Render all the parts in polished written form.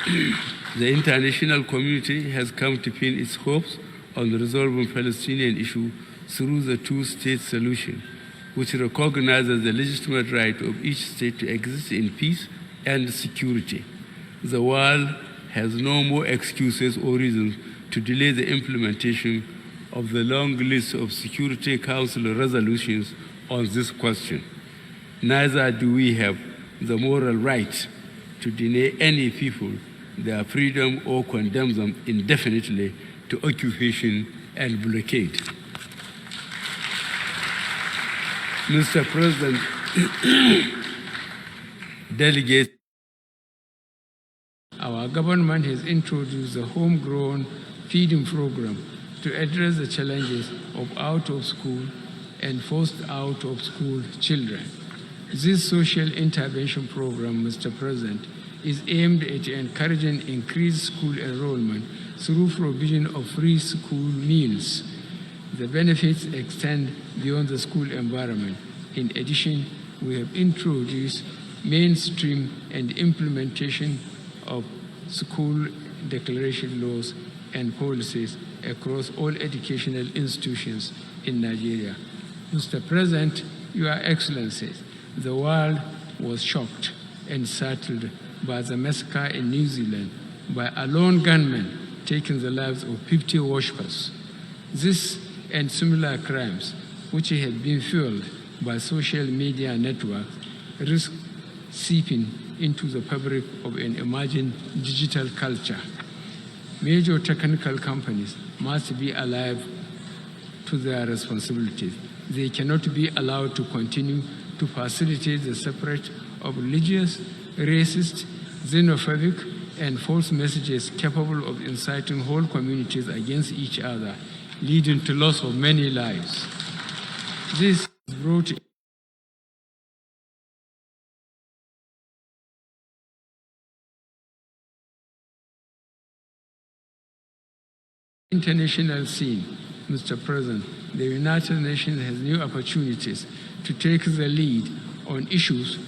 The international community has come to pin its hopes on resolving the Palestinian issue through the two-state solution, which recognizes the legitimate right of each state to exist in peace and security. The world has no more excuses or reasons to delay the implementation of the long list of Security Council resolutions on this question. Neither do we have the moral right to deny any people their freedom or condemn them indefinitely to occupation and blockade. Mr. President, delegates, our government has introduced a homegrown feeding program to address the challenges of out-of-school and forced out-of-school children. This social intervention program, Mr. President, is aimed at encouraging increased school enrollment through provision of free school meals. The benefits extend beyond the school environment. In addition, we have introduced mainstream and implementation of school declaration laws and policies across all educational institutions in Nigeria. Mr. President, Your Excellencies, the world was shocked and startled by the massacre in New Zealand by a lone gunman taking the lives of 50 worshippers. This and similar crimes, which have been fueled by social media networks, risk seeping into the fabric of an emerging digital culture. Major technical companies must be alive to their responsibilities. They cannot be allowed to continue to facilitate the spread of religious, racist, xenophobic, and false messages capable of inciting whole communities against each other, leading to loss of many lives. This brought international scene, Mr. President, the United Nations has new opportunities to take the lead on issues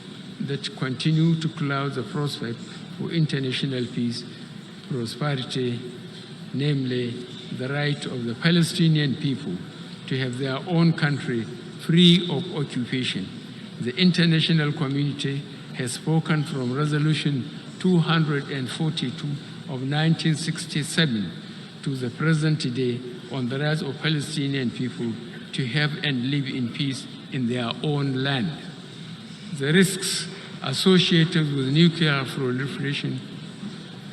that continue to cloud the prospect for international peace, prosperity, namely the right of the Palestinian people to have their own country free of occupation. The international community has spoken from Resolution 242 of 1967 to the present day on the rights of Palestinian people to have and live in peace in their own land. The risks associated with nuclear proliferation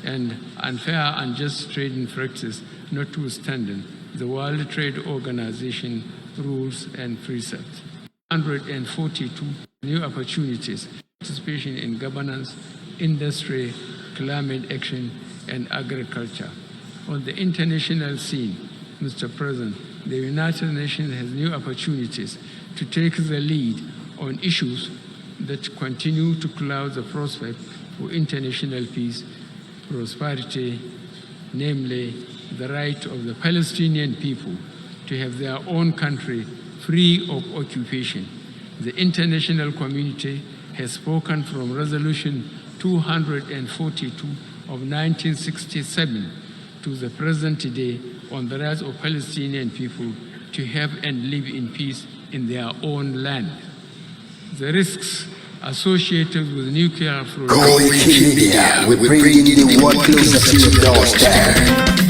and unfair and unjust trading practice notwithstanding the World Trade Organization rules and precepts. 142 new opportunities, participation in governance, industry, climate action, and agriculture. On the international scene, Mr. President, the United Nations has new opportunities to take the lead on issues that continue to cloud the prospect for international peace, prosperity, namely the right of the Palestinian people to have their own country free of occupation. The international community has spoken from Resolution 242 of 1967 to the present day on the rights of Palestinian people to have and live in peace in their own land. The risks associated with nuclear KOIKIMEDIA, we're bringing the world closer to your doorstep.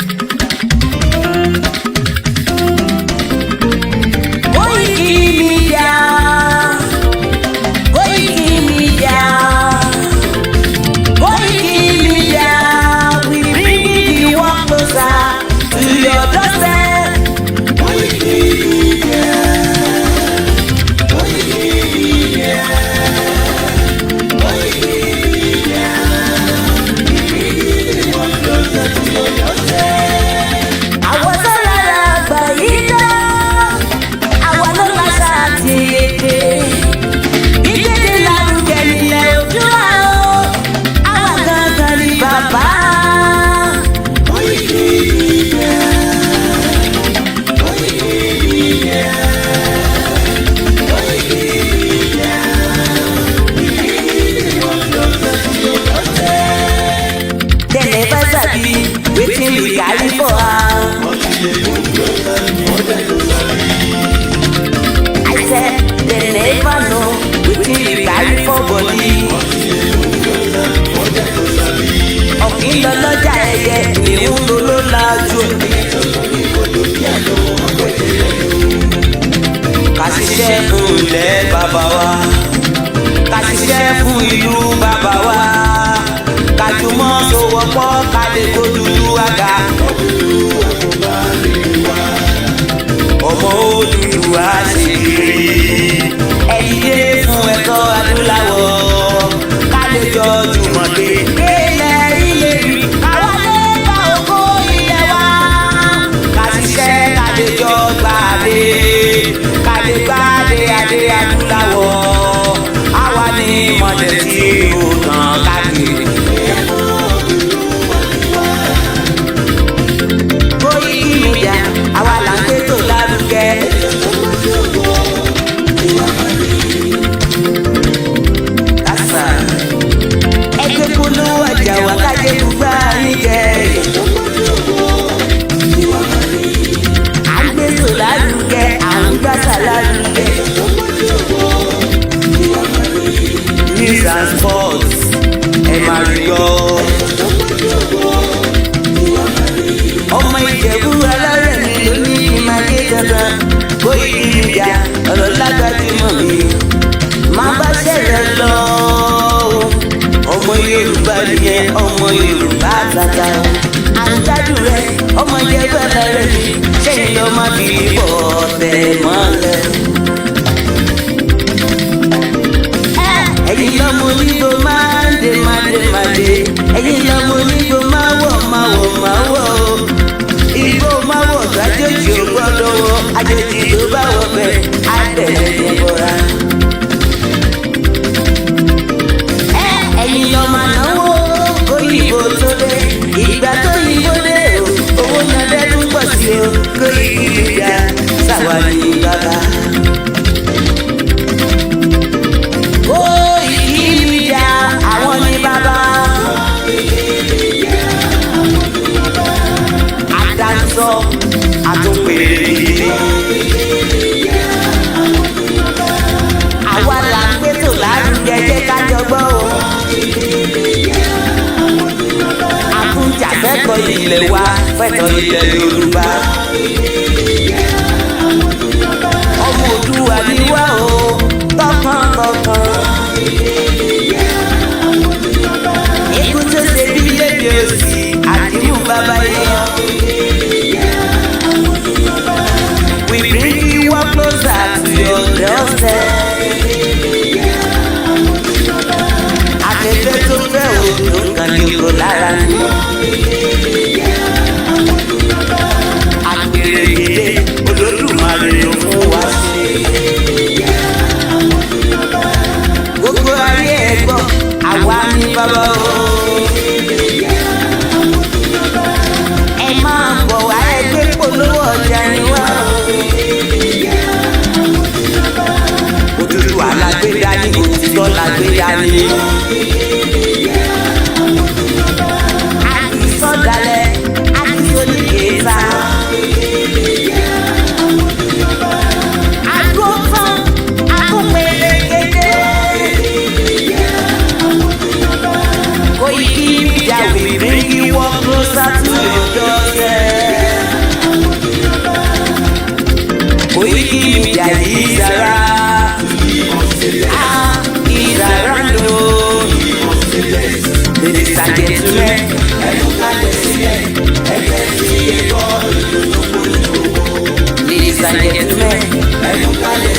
Yeah. nobody. Ọ̀kìn lọ lọ́jà ẹyẹ ìhun ló lájú. Ká ṣiṣẹ́ fún ilẹ̀ bàbá wa, ká ṣiṣẹ́ fún ìlú bàbá wa, ká jùmọ̀ sowọ́pọ̀ ká lè kó dúdú àga. Ọmọ Odùduwà ṣe kiri, ẹ dìde fún ẹ̀tọ́ adúláwọ̀, ká lè jọ jùmọ̀ gbé ilẹ̀ ilé rí, káwá lè bá oko ilẹ̀ wa, ká ṣiṣẹ́ ká lè jọ gbàdé, ká lè gbàdé adé adúláwọ̀, àwa ni mọ̀lẹ́ tí ó tàn káàkiri. Koiki Media, àwa là ń gbé tó lárugẹ. Kásá ẹgbẹ́ polówó ọjà wà kájé gbúgbà níjẹ. À ń gbé tó lárugẹ, à ń gbàsà lárugẹ. News and sports ẹ máa rí yọ. Ọmọ Ìjẹ̀bú alárẹ̀ mi ló ní ìmàdé dandan. Koiki Media ọ̀rọ̀ lágbàdúmọ̀ mi máa bá ṣẹlẹ̀ lọ. Ọmọ Yorùbá nìyẹn, ọmọ Yorùbá àtàtà. Àǹtádù rẹ ọmọ Ìjẹ̀bú alárẹ̀ mi ṣẹ́yìn lọ má fi bọ̀ tẹ̀ mọ́lẹ̀. Ẹ̀yin lọ́mọ onígbò máa ń dé mádémádé. Ẹ̀yin lọ́mọ onígbò máa wọ̀ o. Ìgbò máa wọ̀ tó àjòjì ò gbọ́dọ̀ wọ̀. Àjòjì tó bá wọ̀ bẹ́ẹ̀ á tẹ̀lé ní bọ́ra. Ẹ̀yin lọ́mọ ànáwó òyìnbó tó dé. Ìgbà tó yìnbó dé o, owó náà dẹ́kun pọ̀ sí o. Koiki Media sáwà ní bàbá. Koiki Media àwọn ní bàbá. Àdáńsọ àtúnpèrè ìdílé. Àwa là ń gbẹ́tò lárugẹ jẹ́ ká jọgbọ́ o. Àtúnjà fẹ́tọ̀ ilẹ̀ wa, fẹ́tọ̀ ilẹ̀ Yorùbá. Ọmọ Oòduà ni wá o, tọkàntọkàn. Ikú tó ṣe bí lébi òsì, àdìmú bàbá yẹn. We bring you up closer to your doorstep. Afẹ́fẹ́ tó fẹ́ òjò kan ní kò lára ní. Àgbèrègbè Olódùmarè ló fún wa sí. Gbogbo ayé ẹ gbọ́, àwa ní bàbá o. Ẹ máa bọ̀ wá ẹgbẹ́ polówó ọjà ni wá o. Odùduwà lágbèdá ní òtítọ́ lágbèdá ní. Àti sọ̀dálẹ̀, àti sọ̀díkèéta. Àgùnfọ̀n, àgùnpẹ̀lẹ̀gẹ̀dẹ̀. Koiki Media will bring you up closer to your doorstep. Koiki Media is around. Is around. Ladies and gentlemen, ladies and gentlemen,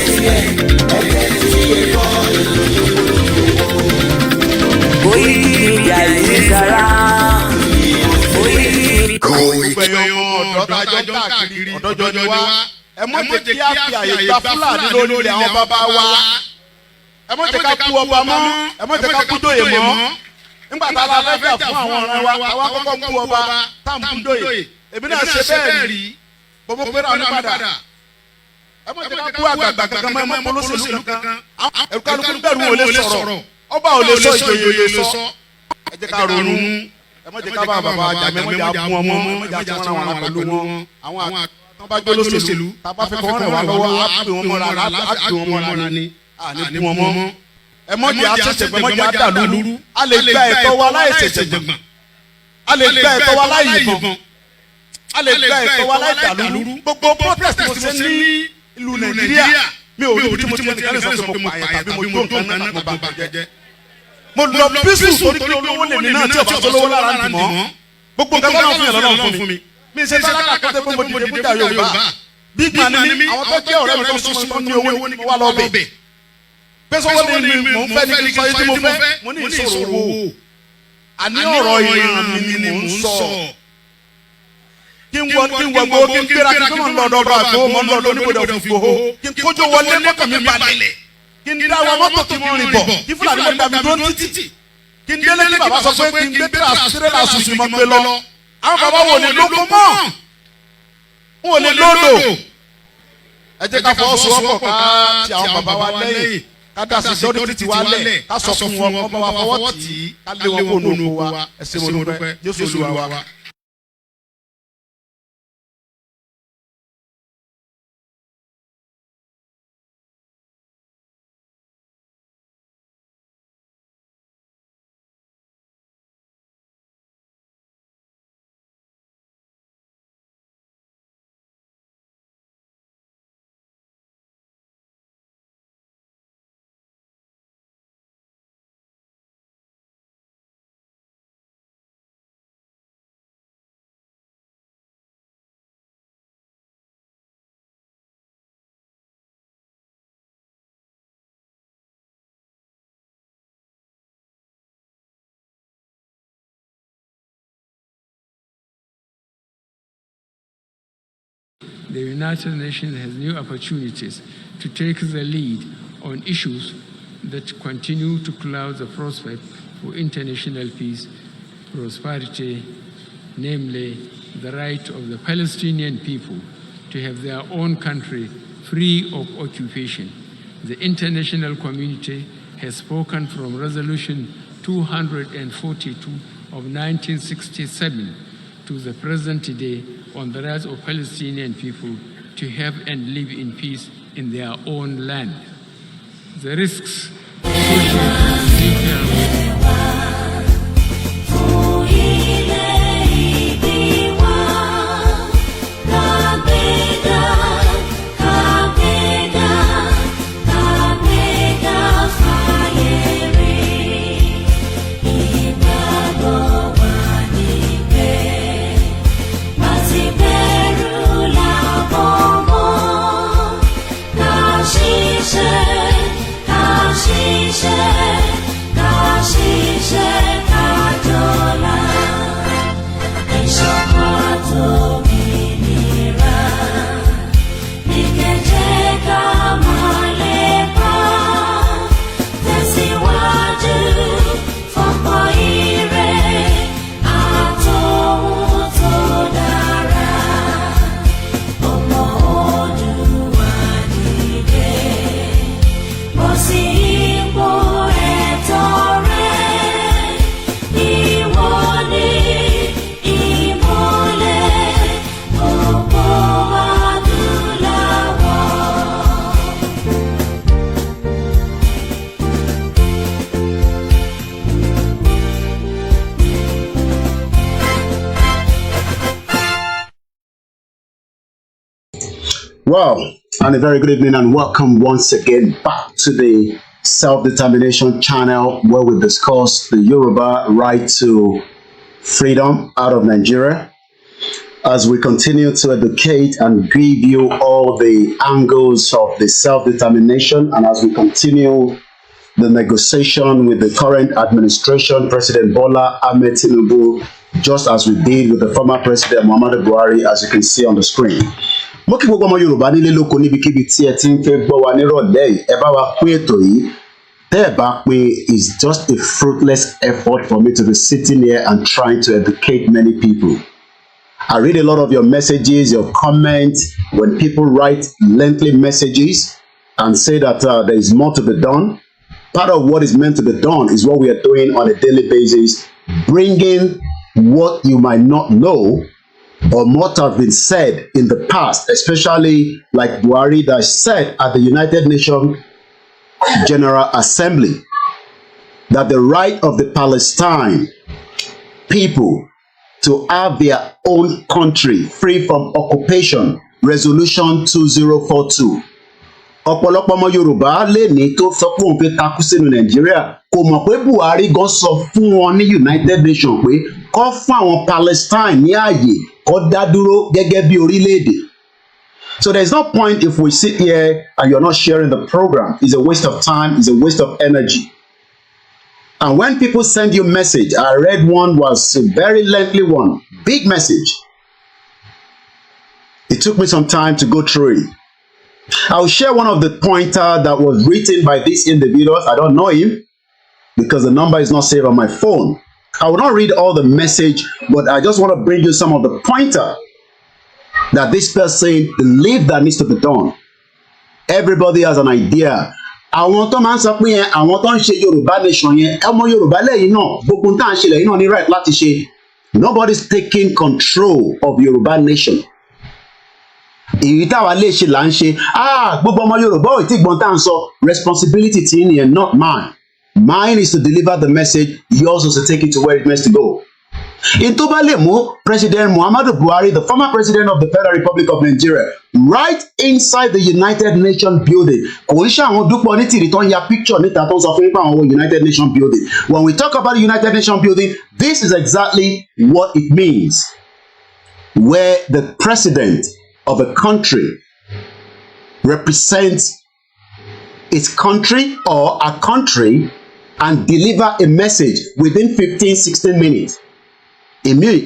Koiki Media is around. ọ̀dọ́ káàkiri ọ̀dọ́jọ́ ni wá. Ẹ mọ̀ jẹ́ kí á fi àyè gba Fúlàní lórí ilẹ̀ àwọn bàbá wa. Ẹ mọ̀ jẹ́ ká kú ọba mọ́, ẹ mọ̀ jẹ́ ká kú dóyè mọ́. Nígbà tá a bá fẹ́ fún àwọn ọ̀rẹ́ wa, àwa kọ́kọ́ kú ọba tá à ń kú dóyè. Èmi náà ṣe bẹ́ẹ̀ rí. Bọ́bọ́ pé náà ní padà. Ẹ mọ̀ jẹ́ ká kú àgbàgbà kankan mọ́ ẹ̀mọ́ olóṣèlú kankan. Ẹ̀rù kálukú bẹ̀rù ò lè sọ̀rọ̀. Ọba ò lè sọ, ìjòyè ò lè sọ. Ẹ jẹ́ ká ronú. Ẹ mọ̀ jẹ́ ká bá bàbá àjàmẹ́, ẹ mọ̀ jẹ́ àbú ọmọ, ẹ mọ̀ jẹ́ àti wọn àwọn pẹ̀lú wọn. Àwọn àtọ́ bá gbé lóṣèlú, tá a bá fẹ́ kọ́ rẹ̀ wá lọ́wọ́, á pè wọ́n mọ́ra ni. À ní bú wọn mọ́. ẹ mọ̀ jẹ́ àṣẹ̀ṣẹ̀ gbọ́n mọ̀ jẹ́ àdàlúrú a lè gba ẹ̀tọ́ wa láìṣẹ̀ṣẹ̀ gbọ̀n a lè gba ẹ̀tọ́ wa láìyìnbọn a lè gba ẹ̀tọ́ wa láìdàlúrú gbogbo protest mo ṣe ní ìlú Nàìjíríà mi ò rí ibi tí mo ti mọ̀ nìkan lè sọ pé mo pa àyàn tàbí mo jó nǹkan náà mo bá jẹ́ mo lọ bísù torí pé olówó lèmi náà tí ọba tó lówó lára ń dì mọ́ gbogbo nǹkan náà fún yàn lọ́nà fún mi mi ṣe sálákà kó tẹ́ pé mo dìde fújà Yorùbá bí gbà ní àwọn tó jẹ́ ọ̀rẹ́ mi tó súnmọ́ ní owó ní wà lọ́bẹ̀ pé sọ́wọ́ ni mò ń fẹ́ ní kí n sọ yìí tí mo fẹ́ mo ní ìṣòro owó àní ọ̀rọ̀ ìran mi ni mò ń sọ kí n wọ gbogbo kí n gbéra kí n tó mọ̀ ń lọ ọ̀dọ̀ àgbo mọ̀ ń lọ lóníbodè òfin gbòho kí n kójú wọlé mọ́kàn mi balẹ̀ kí n dá wa mọ́tò kí wọ́n rìn bọ̀ kí Fúlàní mọ́ dàbí tó ń títì kí n délé kí bàbá sọ pé kí n gbé tírélà sùsù mọ́ gbé lọ àwọn bàbá wò ní lóko mọ́ n ò lè lódò ẹ jẹ́ ká fọwọ́sowọ́pọ̀ ká ti àwọn bàbá wa lẹ́yìn ká dá sí sọ́dọ̀ títí wa lẹ̀ ká sọ fún wọn kọ́ bá wa fọwọ́ tì í ká lé wọn kó nù oko wa ẹ ṣé mo dúpẹ́ Jésù Olúwa wa. The United Nations has new opportunities to take the lead on issues that continue to cloud the prospect for international peace, prosperity, namely the right of the Palestinian people to have their own country free of occupation. The international community has spoken from Resolution 242 of 1967 to the present day on the rights of Palestinian people to have and live in peace in their own land. The risks Wow, and a very good evening and welcome once again back to the Self-Determination channel where we discuss the Yoruba right to freedom out of Nigeria. As we continue to educate and give you all the angles of the self-determination, and as we continue the negotiation with the current administration, President Bola Ahmed Tinubu, just as we did with the former President Muhammadu Buhari, as you can see on the screen. Mo kí gbogbo ọmọ Yorùbá nílé lóko níbikíbi tí ẹ ti ń fẹ́ gbọ́ wa nírọ̀lẹ́ yìí, ẹ bá wa pín ètò yìí. Tẹ́ ẹ bá pín, is just a fruitless effort for me to be sitting here and trying to educate many people. I read a lot of your messages, your comments, when people write lengthy messages and say that there is more to be done. Part of what is meant to be done is what we are doing on a daily basis, bringing what you might not know or what have been said in the past, especially like Buhari that said at the United Nations General Assembly that the right of the Palestine people to have their own country free from occupation, Resolution 2042. Ọ̀pọ̀lọpọ̀ ọmọ Yorùbá lè ní tó sọ pé òun fẹ́ takú sínú Nàìjíríà kò mọ̀ pé Buhari gan sọ fún wọn ní United Nations pé kó fún àwọn Palestine ní ààyè kó dá dúró gẹ́gẹ́ bí orílẹ̀-èdè. So there is no point if we sit here and you're not sharing the program. It's a waste of time, it's a waste of energy. And when people send you message, I read one was a very lengthy one, big message. It took me some time to go through it. I'll share one of the pointer that was written by these individuals. I don't know him because the number is not saved on my phone. I will not read all the message, but I just want to bring you some of the pointer that this person believe that needs to be done. Everybody has an idea. Àwọn tó máa ń sọ pé yẹn àwọn tó ń ṣe Yorùbá nation yẹn ọmọ Yorùbá lẹ́yìn náà gbogbo tá à ń ṣe lẹ́yìn náà ní right láti ṣe. Nobody's taking control of Yorùbá nation. Èyí táwa lè ṣe là ń ṣe gbogbo ọmọ Yorùbá ò tí gbọ́n tá à ń sọ responsibility ti nìyẹn not mine. Mine is to deliver the message, yours is to take it to where it meant to go. In tó bá lè mú President Muhammadu Buhari, the former president of the Federal Republic of Nigeria, right inside the United Nations building. Kò ń ṣe àwọn dúpọ̀ ní tìrì tó ń ya picture níta tó ń sọ fún nípa àwọn United Nations building. When we talk about the United Nations building, this is exactly what it means. Where the president of a country represents its country or a country and deliver a message within 15-16 minutes. Depending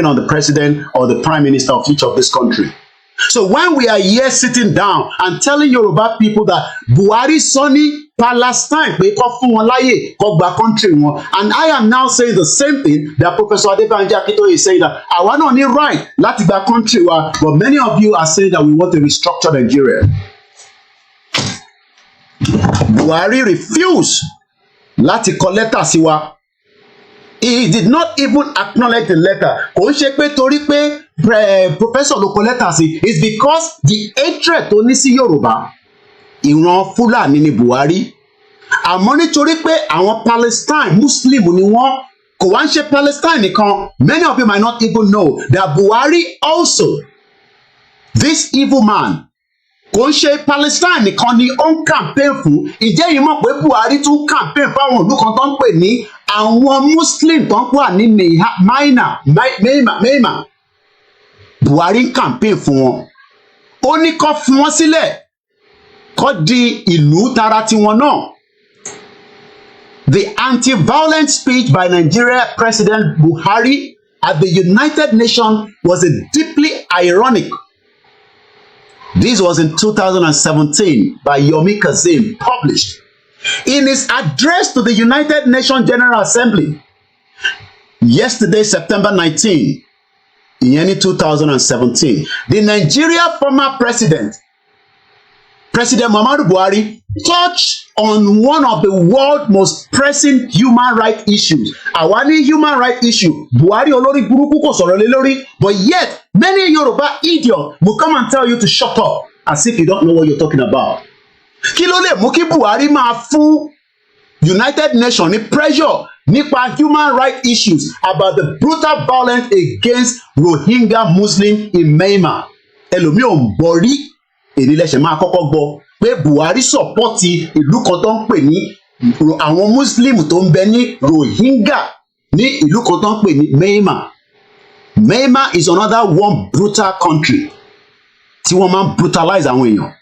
on the president or the prime minister of each of this country. So when we are here sitting down and telling Yoruba people that Buhari Sani Palestine pé kó fún wọn láyè kó gba country wọn, and I am now saying the same thing that Professor Adebanji Akintoye is saying that àwa náà ní right láti gba country wa, but many of you are saying that we want to restructure Nigeria. Buhari refused láti kọ lẹ́tà sí wa. He did not even acknowledge the letter. Kò ń ṣe pé torí pé professor ló kọ lẹ́tà sí. It's because the hatred tó ní sí Yorùbá ìran Fúlàní ni Buhari. Àmọ́ nítorí pé àwọn Palestine Muslim ni wọ́n kò wá ń ṣe Palestine nìkan. Many of you might not even know that Buhari also, this evil man, kò ń ṣe Palestine nìkan ni ó ń campaign fún. Ìjẹ́ yìí mọ̀ pé Buhari tún campaign fáwọn ìlú kan tó ń pè ní àwọn Muslim tó ń wà ní Myanmar. Buhari ń campaign fún wọn. Ó ní kó fún wọn sílẹ̀ kó di ìlú tara tiwọn náà. The anti-violent speech by Nigeria President Buhari at the United Nations was a deeply ironic. This was in 2017 by Yomi Kazim, published. In his address to the United Nations General Assembly, yesterday, September 19, in 2017, the Nigeria former president, President Muhammadu Buhari, touched on one of the world's most pressing human rights issues. Àwa ní human rights issue, Buhari olórí burúkú kò sọ̀rọ̀ lé lórí, but yet many Yoruba idiots will come and tell you to shut up as if you don't know what you're talking about. Kí ló lè mú kí Buhari máa fún United Nations ní pressure nípa human rights issues about the brutal violence against Rohingya Muslims in Myanmar? Ẹlòmíì ò ń gbọ́ rí, èyí lẹ́sẹ̀ máa kọ́kọ́ gbọ́ pé Buhari sọ̀pọ́tì ìlú kan tó ń pè ní àwọn Muslim tó ń bẹ ní Rohingya ní ìlú kan tó ń pè ní Myanmar. Myanmar is another one brutal country tí wọ́n máa ń brutalize àwọn èèyàn.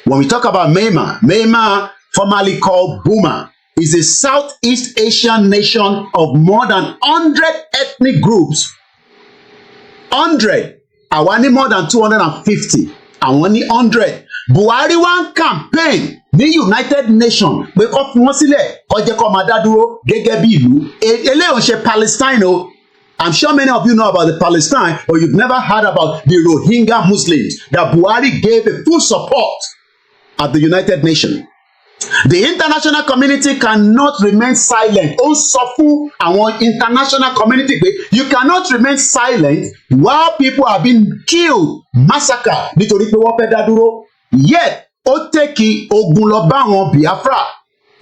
When we talk about Myanmar, Myanmar, formerly called Burma, is a Southeast Asian nation of more than 100 ethnic groups. 100. Àwa ní more than 250. Àwọn ní 100. Buhari wá ń campaign ní United Nations pé kó fún wọn sílẹ̀ kó jẹ́ kó máa dá dúró gẹ́gẹ́ bí ìlú. Eléyìí ò ṣe Palestine o. I'm sure many of you know about the Palestine, but you've never heard about the Rohingya Muslims that Buhari gave a full support at the United Nations. The international community cannot remain silent. Ó sọ fún àwọn international community pé you cannot remain silent while people are being killed, massacred nítorí pé wọ́n fẹ́ dá dúró. Yet ó tẹ́kì ogun lọ bá àwọn Biafra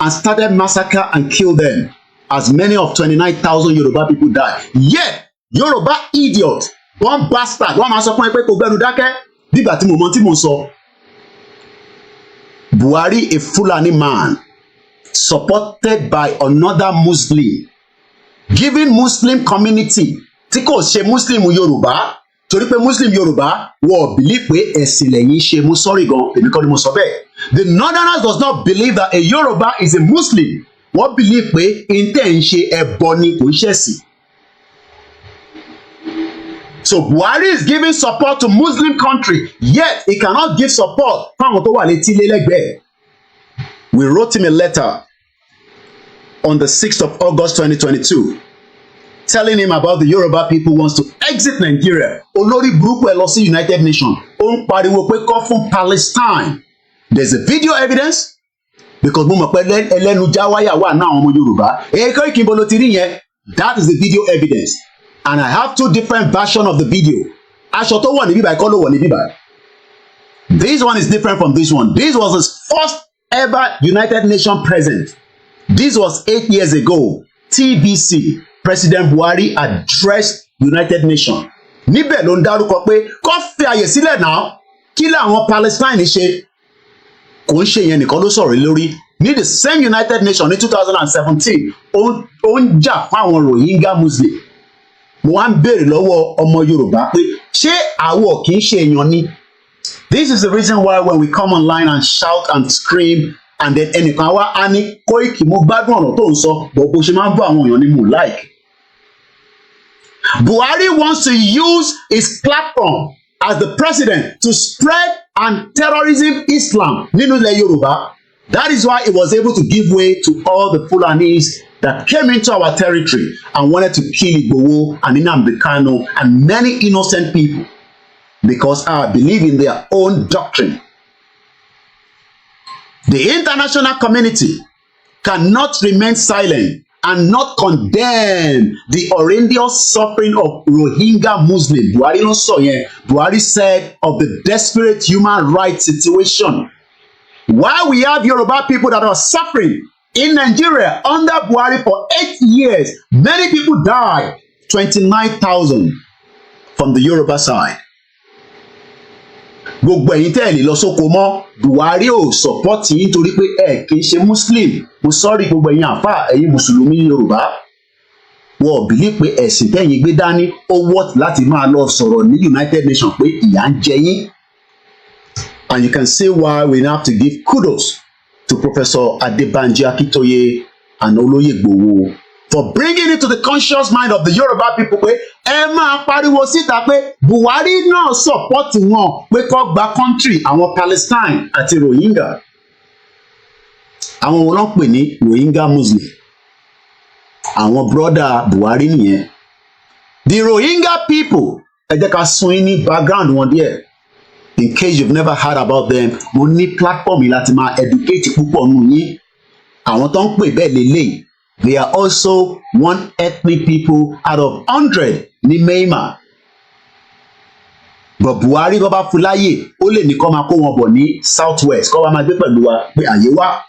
and started massacre and kill them, as many of 29,000 Yoruba people died. Yet, Yoruba idiot, one bastard, one máa sọ fún ẹ pé kò gbẹnu dákẹ́, nígbà tí mo mọ tí mo sọ. Buhari, a Fulani man, supported by another Muslim, giving Muslim community tí kò ṣe Muslim Yorùbá, torí pé Muslim Yorùbá wọ́n believe pé ẹ̀sìn lẹ́yìn ṣe, mo sorry gan, èmi kọ́ ni mo sọ bẹ́ẹ̀. The Northerners does not believe that a Yoruba is a Muslim. Wọ́n believe pé intẹ́ ń ṣe ẹbọ ni kò ń ṣẹ̀sìn. So Buhari is giving support to Muslim country, yet he cannot give support fáwọn tó wà létí lẹ́lẹ́gbẹ̀ẹ́. We wrote him a letter on the 6th of August 2022, telling him about the Yoruba people wants to exit Nigeria. Olórí burúkú ẹ lọ sí United Nations. Ó ń pariwo pé kọ́ fún Palestine. There's a video evidence because mo mọ̀ pé ẹlẹ́nu jáwáyà wà náà àwọn ọmọ Yorùbá. Koiki Ibo ló ti rí yẹn. That is the video evidence. And I have two different versions of the video. Aṣọ tó wọ̀ níbí báyìí kọ́ ló wọ̀ níbí báyìí. This one is different from this one. This was his first ever United Nations present. This was 8 years ago. TBC, President Buhari addressed United Nations. Níbẹ̀ ló ń dárúkọ pé kó fi àyè sílẹ̀ náà kí làwọn Palestine ṣe. Kò ń ṣe yẹn nìkan ló sọ̀rọ̀ lórí. Ní the same United Nations ní 2017, ó ń jà fún àwọn Rohingya Muslims. Mo wá ń béèrè lọ́wọ́ ọmọ Yorùbá pé ṣé àwọ̀ kì í ṣe èèyàn ni? This is the reason why when we come online and shout and scream and then ẹnìkan wá á ní Koiki mo gbádùn ọ̀rọ̀ tó ń sọ bọ̀ bó ṣe máa ń bọ́ àwọn èèyàn ni mo like. Buhari wants to use his platform as the president to spread anti-terrorism Islam nínú ilẹ̀ Yorùbá. That is why he was able to give way to all the Fulanis that came into our territory and wanted to kill Igboho and Nnamdi Kanu and many innocent people because I believe in their own doctrine. The international community cannot remain silent and not condemn the horrendous suffering of Rohingya Muslims. Buhari ló sọ yẹn. Buhari said of the desperate human rights situation. While we have Yoruba people that are suffering in Nigeria under Buhari for 8 years, many people died, 29,000 from the Yoruba side. Gbogbo ẹ̀yin tẹ́ ẹ lè lọ sóko mọ́, Buhari ò support yín torí pé ẹ kì í ṣe Muslim. Mo sorry gbogbo ẹ̀yin àfáà ẹ̀yin Mùsùlùmí Yorùbá. Wọ́n believe pé ẹ̀sìn tẹ́yin gbé dání ó worth láti máa lọ sọ̀rọ̀ ní United Nations pé ìyà ń jẹ yín. And you can see why we have to give kudos to Professor Adebanji Akintoye and Oloye Igboho for bringing it to the conscious mind of the Yoruba people pé ẹ máa pariwo síta pé Buhari náà support wọn pé kó gba country àwọn Palestine àti Rohingya. Àwọn wo ló ń pè ní Rohingya Muslim? Àwọn brother Buhari nìyẹn. The Rohingya people, ẹ jẹ́ ká sún yín ní background wọn díẹ̀. In case you've never heard about them, mo ní platform yìí láti máa educate púpọ̀ nù yín. Àwọn tó ń pè bẹ́ẹ̀ lélẹ̀. They are also one ethnic people out of 100 ní Myanmar. But Buhari bó bá fún láyè, ó lè ní kó máa kó wọn bọ̀ ní Southwest, kó wá máa gbé pẹ̀lú wa pé àyè wá.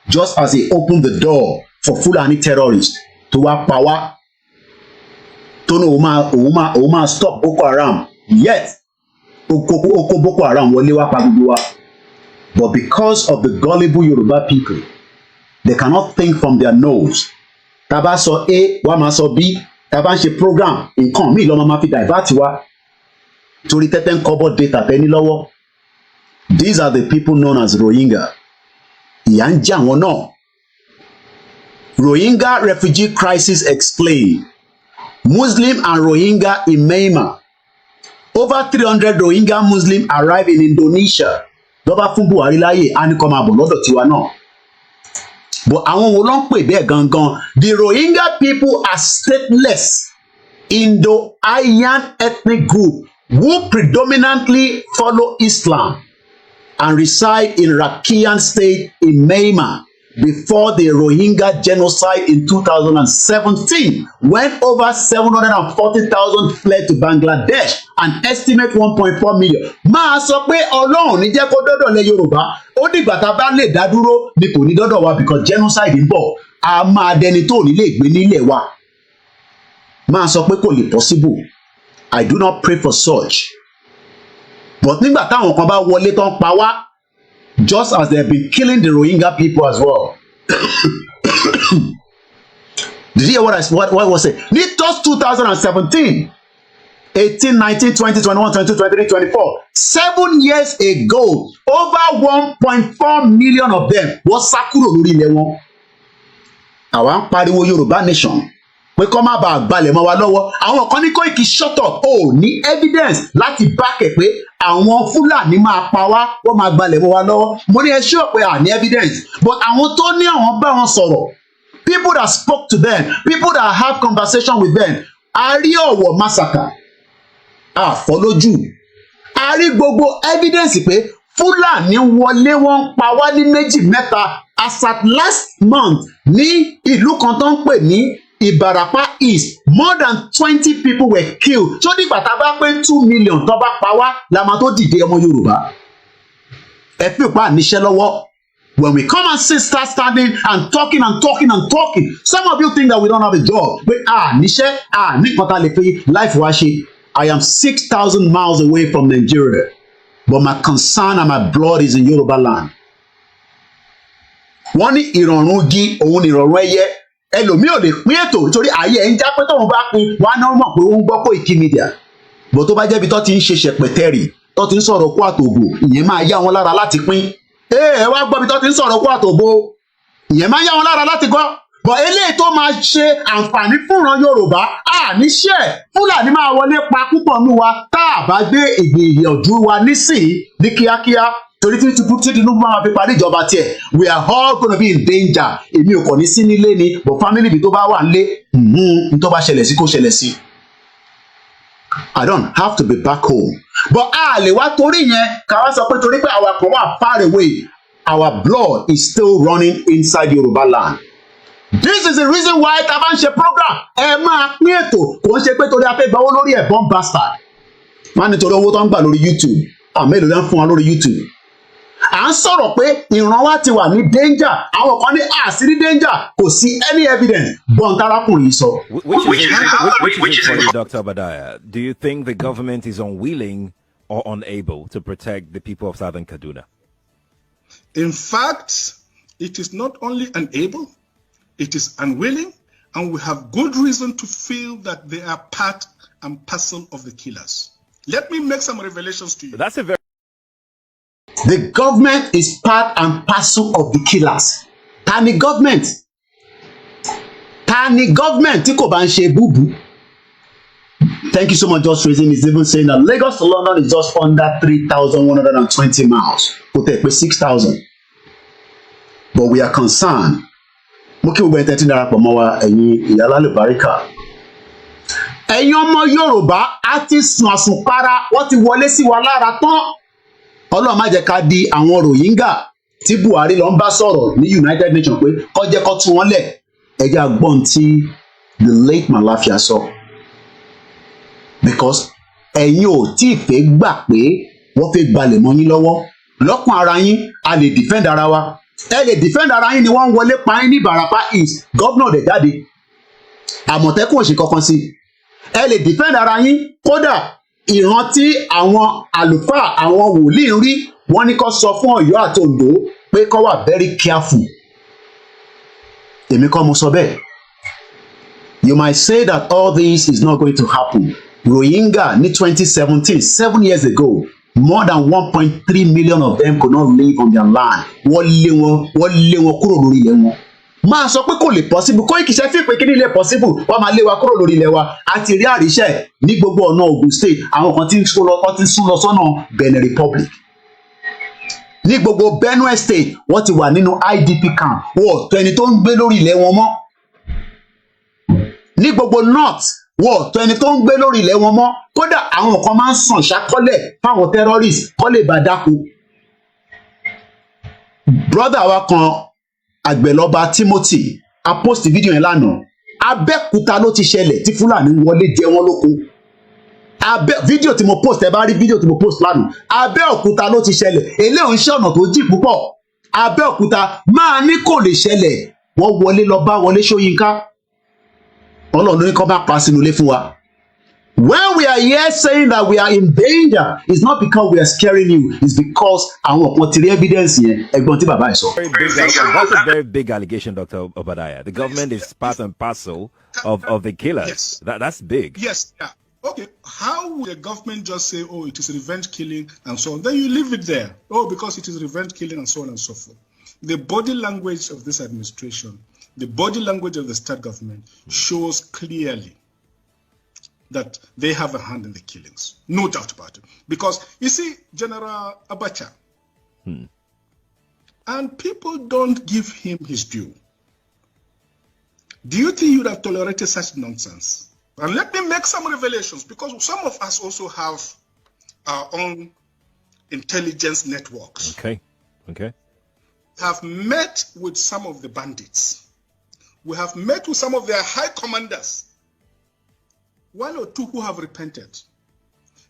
Just as he opened the door for Fulani terrorists tó wá pa wá. Tó ní òun máa stop Boko Haram. Yet, oko Boko Haram wọlé wá pa gbogbo wa. But because of the gullible Yoruba people, they cannot think from their nose. Tá bá sọ A, wá máa sọ B. Tá bá ń ṣe program, nǹkan míì lọ́mọ máa fi divert wa. Torí tẹ́tẹ́ ń kọ́bọ̀ data tẹ́ni lọ́wọ́. These are the people known as Rohingya. Ìyà ń jẹ àwọn náà. Rohingya refugee crisis explained. Muslim and Rohingya in Myanmar. Over 300 Rohingya Muslims arrived in Indonesia. Lọ́ba fún Buhari láyè á ní kó máa bọ̀ lọ́dọ̀ tiwa náà. But àwọn wo ló ń pè bẹ́ẹ̀ gangan? The Rohingya people are stateless Indo-Aryan ethnic group who predominantly follow Islam and reside in Rakhine State in Myanmar. before the Rohingya genocide in 2017, when over 740,000 fled to Bangladesh, an estimate 1.4 million. Máa sọ pé Ọlọ́run ní jẹ́ kó dọ́dọ̀ lẹ Yorùbá, ó dìgbà tá a bá lè dá dúró ni kò ní dọ́dọ̀ wa because genocide ń bọ̀, a máa dẹni tó ní lè gbé nílẹ̀ wa. Máa sọ pé kò lè possible. I do not pray for such. But nígbà táwọn kan bá wọlé tán pa wá, just as they have been killing the Rohingya people as well. Did you hear what was it? Just 2017, 18, 19, 20, 21, 22, 23, 24. 7 years ago, over 1.4 million of them was sá kúrò lórí ilẹ̀ wọn. Àwa ń pariwo Yorùbá nation. Pé kọ́ má bàa gbalẹ̀ mọ́ wa lọ́wọ́. Àwọn kan ní Koiki shut up. Ó ní evidence láti back ẹ̀ pé àwọn Fúlàní máa pa wá, wọ́n máa gbalẹ̀ mọ́ wa lọ́wọ́. Mo ní ẹ sure pé à ní evidence. But àwọn tó ní àwọn bá wọn sọ̀rọ̀, people that spoke to them, people that have conversation with them, a rí Ọ̀wọ̀ massacre, àfọlójú. A rí gbogbo evidence pé Fúlàní wọlé wọ́n pa wá ní méjì mẹ́ta. As at last month ní ìlú kan tó ń pè ní Ìbàràpá East, more than 20 people were killed. So nígbà tá a bá pé 2 million tó bá pa wá la máa tó dìde ọmọ Yorùbá. Ẹ fi pa níṣẹ́ lọ́wọ́. When we come and start standing and talking and talking and talking, some of you think that we don't have a job. But níṣẹ́ nìkan tá a lè fi life wá ṣe. I am 6,000 miles away from Nigeria, but my concern and my blood is in Yoruba land. Wọ́n ní ìrọ̀rùn igi òun ní ìrọ̀rùn ẹyẹ. Ẹlòmíì ò lè pín ètò nítorí ayé ẹ̀ ń já pé tóun bá pín wá náà mọ̀ pé ó ń gbọ́ KOIKIMEDIA. Bó tó bá jẹ́bi tó ti ń ṣe ṣẹ̀pẹ̀tẹ́rì tó ti ń sọ̀rọ̀ kó àtòbò, ìyẹn máa yá wọn lára láti pín. Ẹ wá gbọ́ bí tó ti ń sọ̀rọ̀ kó àtòbò, ìyẹn máa yá wọn lára láti gbọ́. Bọ̀ eléyìí tó máa ṣe àǹfààní fúnran Yorùbá, níṣẹ́ Fúlàní máa wọlé pa púpọ̀ nù wa tá a bá gbé ìgbìyànjú wa nísìnyí ní kíákíá. Torí tí Tinubu máa fi parí ìjọba tiẹ̀, we are all gonna be in danger. Èmi ò kàn ní sí nílé ni, but family mi tó bá wà nílé, n tó bá ṣẹlẹ̀ sí kó ṣẹlẹ̀ sí. I don't have to be back home. But a lè wá torí yẹn ká wá sọ pé torí pé àwa kan wà far away, our blood is still running inside Yoruba land. This is the reason why tá a bá ń ṣe program, ẹ máa pín ètò, kò ń ṣe pé torí a fẹ́ gbawó lórí ẹ̀bọ̀n bastard. Má nítorí owó tó ń gbà lórí YouTube, àmọ́ èlò ló ń fún wa lórí YouTube. À ń sọ̀rọ̀ pé ìran wa ti wà ní danger, àwọn kan ní àṣírí danger, kò sí any evidence. Bọ̀ǹtarákùnrin yìí sọ. Which is for you, Dr. Badaya. Do you think the government is unwilling or unable to protect the people of Southern Kaduna? In fact, it is not only unable, it is unwilling, and we have good reason to feel that they are part and parcel of the killers. Let me make some revelations to you. That's a very The government is part and parcel of the killers. Ta ni government? Ta ni government tí kò bá ń ṣe búbú? Thank you so much, Just Raising is even saying that Lagos to London is just under 3,120 miles. Kò tẹ̀ pé 6,000. But we are concerned. Mo kí gbogbo ẹ̀ tẹ́tí darapọ̀ mọ́ wa ẹ̀yin ìyá lálùbáríkà. Ẹ̀yin ọmọ Yorùbá á ti sùn àsùnpara, wọ́n ti wọlé sí wa lára tán. Ọlọ́run má jẹ́ ká di àwọn Rohingya tí Buhari lọ ń bá sọ̀rọ̀ ní United Nations pé kó jẹ́ kó tú wọn lẹ̀. Ẹ jẹ́ àgbọ̀n tí the late Malafia sọ. Because ẹ̀yin ò tí ì fẹ́ gbà pé wọ́n fẹ́ gbalẹ̀ mọ́ yín lọ́wọ́. Lọ́kàn ara yín, a lè defend ara wa. Ẹ lè defend ara yín ni wọ́n ń wọlé pa yín ní Ìbàràpá East. Gọ́vnà dẹ̀ jáde. Àmọ̀tẹ́kùn ò ṣe kankan sí. Ẹ lè defend ara yín kódà ìrántí àwọn àlùfáà àwọn wòlíì ń rí wọ́n ní kó sọ fún Ọ̀yọ́ àti Oǹdó pé kó wà very careful. Èmi kọ́ mo sọ bẹ́ẹ̀. You might say that all this is not going to happen. Rohingya ní 2017, 7 years ago, more than 1.3 million of them could not live on their land. Wọ́n lé wọn kúrò lórí ilẹ̀ wọn. Máa sọ pé kò lè possible, Koiki ṣe fi pé kí ni lè possible, wọ́n máa lé wa kúrò lórí ilẹ̀ wa. A ti rí àríṣẹ́ ní gbogbo ọ̀nà Ogun State, àwọn kan tí ń sún lọ sọ́nà Benin Republic. Ní gbogbo Benue State, wọ́n ti wà nínú IDP camp, wọ́n tó ẹni tó ń gbé lórí ilẹ̀ wọn mọ́. Ní gbogbo North, wọ́n tó ẹni tó ń gbé lórí ilẹ̀ wọn mọ́. Kódà àwọn kan máa ń sàn ṣàkọlẹ̀ fáwọn terrorists kọ́ lè bá dáko. Brother wa kan Àgbẹ̀lọ́ba Timothy a post video yẹn lánàá. Abẹ́òkúta ló ti ṣẹlẹ̀ tí Fúlàní wọlé jẹ wọ́n lóko. Video tí mo post ẹ bá rí video tí mo post lánàá. Abẹ́òkúta ló ti ṣẹlẹ̀. Eléyìí ń ṣe ọ̀nà tó jìn púpọ̀. Abẹ́òkúta máa ní kò lè ṣẹlẹ̀. Wọ́n wọlé lọ bá Wọlé Ṣóyínká. Ọlọ́run ní kó má pa sínú ilé fún wa. When we are here saying that we are in danger, it's not because we are scaring you, it's because àwọn kan ti rí evidence yẹn. Ẹ̀gbọ́n tí bàbá ẹ̀ sọ. That's a very big allegation, Dr. Obadiah. The government is part and parcel of the killers. Yes. That's big. Yes. Yeah. Okay. How would the government just say, "Oh, it is revenge killing" and so on? Then you leave it there. Oh, because it is revenge killing and so on and so forth. The body language of this administration, the body language of the state government shows clearly that they have a hand in the killings. No doubt about it. Because, you see, General Abacha, and people don't give him his due. Do you think you would have tolerated such nonsense? And let me make some revelations, because some of us also have our own intelligence networks. Okay. Have met with some of the bandits. We have met with some of their high commanders. One or two who have repented.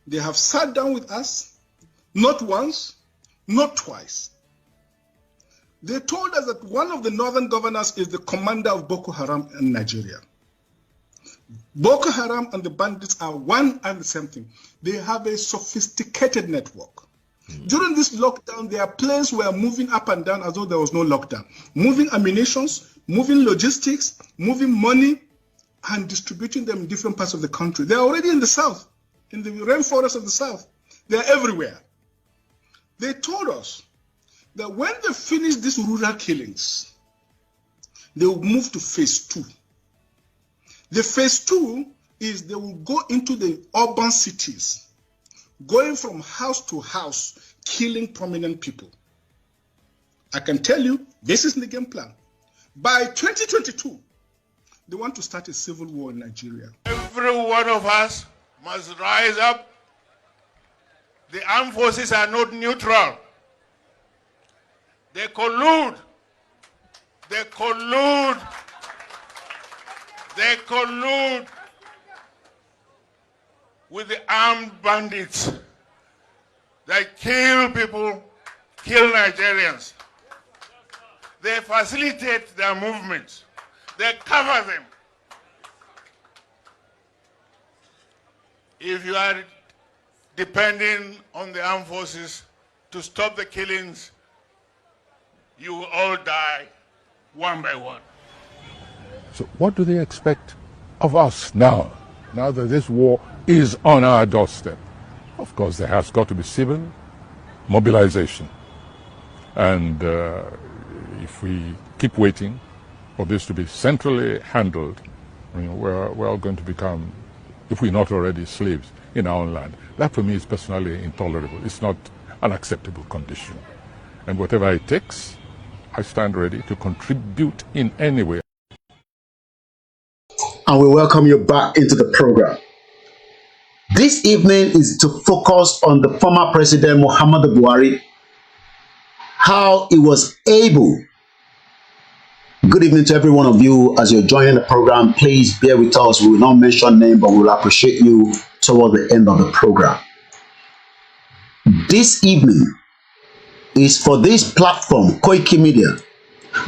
They have sat down with us, not once, not twice. They told us that one of the northern governors is the commander of Boko Haram in Nigeria. Boko Haram and the bandits are one and the same thing. They have a sophisticated network. During this lockdown, their planes were moving up and down as though there was no lockdown. Moving ammunitions, moving logistics, moving money, and distributing them in different parts of the country. They're already in the south, in the rainforest of the south. They're everywhere. They told us that when they finish these rural killings, they will move to phase 2. The phase 2 is they will go into the urban cities, going from house to house, killing prominent people. I can tell you, this is the game plan. By 2022, they want to start a civil war in Nigeria. Every one of us must rise up. The armed forces are not neutral. They collude. They collude. They collude with the armed bandits. They kill people, kill Nigerians. They facilitate their movements. They cover them. If you are depending on the armed forces to stop the killings, you will all die one by one. So what do they expect of us now that this war is on our doorstep? Of course, there has got to be civil mobilization. And if we keep waiting for this to be centrally handled, we're all going to become, if we're not already, slaves in our own land. That for me is personally intolerable. It's not an acceptable condition. And whatever it takes, I stand ready to contribute in any way. And we welcome you back into the program. This evening is to focus on the former president Muhammadu Buhari, how he was able. Good evening to every one of you as you're joining the program. Please bear with us. We will not mention name, but we'll appreciate you toward the end of the program. This evening is for this platform, KOIKIMEDIA,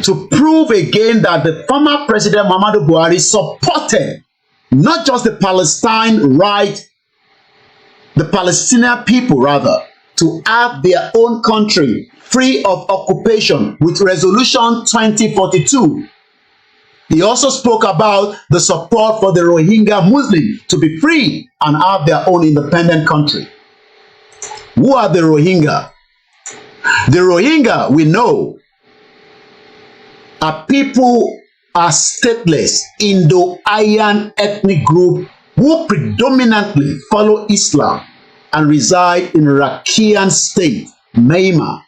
to prove again that the former president Muhammadu Buhari supported not just the Palestine right, the Palestinian people rather, to have their own country free of occupation with Resolution 2042. He also spoke about the support for the Rohingya Muslims to be free and have their own independent country. Who are the Rohingya? The Rohingya, we know, are people are stateless Indo-Aryan ethnic group who predominantly follow Islam and reside in Rakhine State, Myanmar.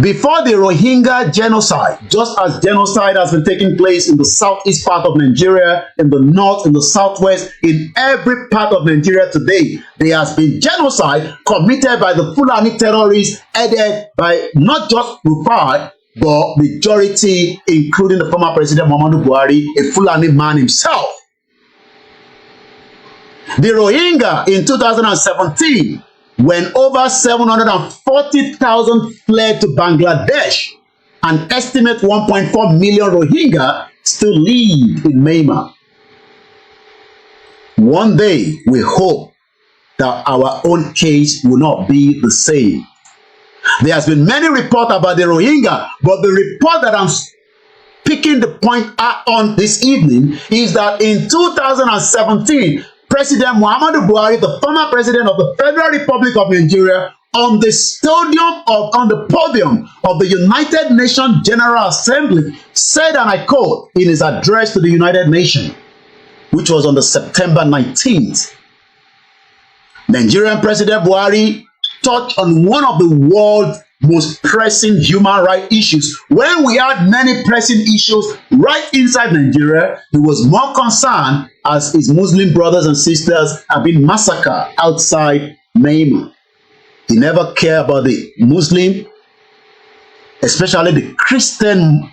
Before the Rohingya genocide, just as genocide has been taking place in the southeast part of Nigeria, in the north, in the southwest, in every part of Nigeria today, there has been genocide committed by the Fulani terrorists headed by not just Rufai, but majority, including the former President Muhammadu Buhari, a Fulani man himself. The Rohingya in 2017, when over 740,000 fled to Bangladesh, an estimate 1.4 million Rohingya still live in Myanmar. One day, we hope that our own case will not be the same. There has been many reports about the Rohingya, but the report that I'm picking the point on this evening is that in 2017, President Muhammadu Buhari, the former president of the Federal Republic of Nigeria, on the podium of the United Nations General Assembly, said, and I quote, in his address to the United Nations, which was on the September 19th, Nigerian President Buhari touched on one of the world's most pressing human rights issues. When we had many pressing issues right inside Nigeria, he was more concerned as his Muslim brothers and sisters have been massacred outside Myanmar. He never cared about the Muslim, especially the Christian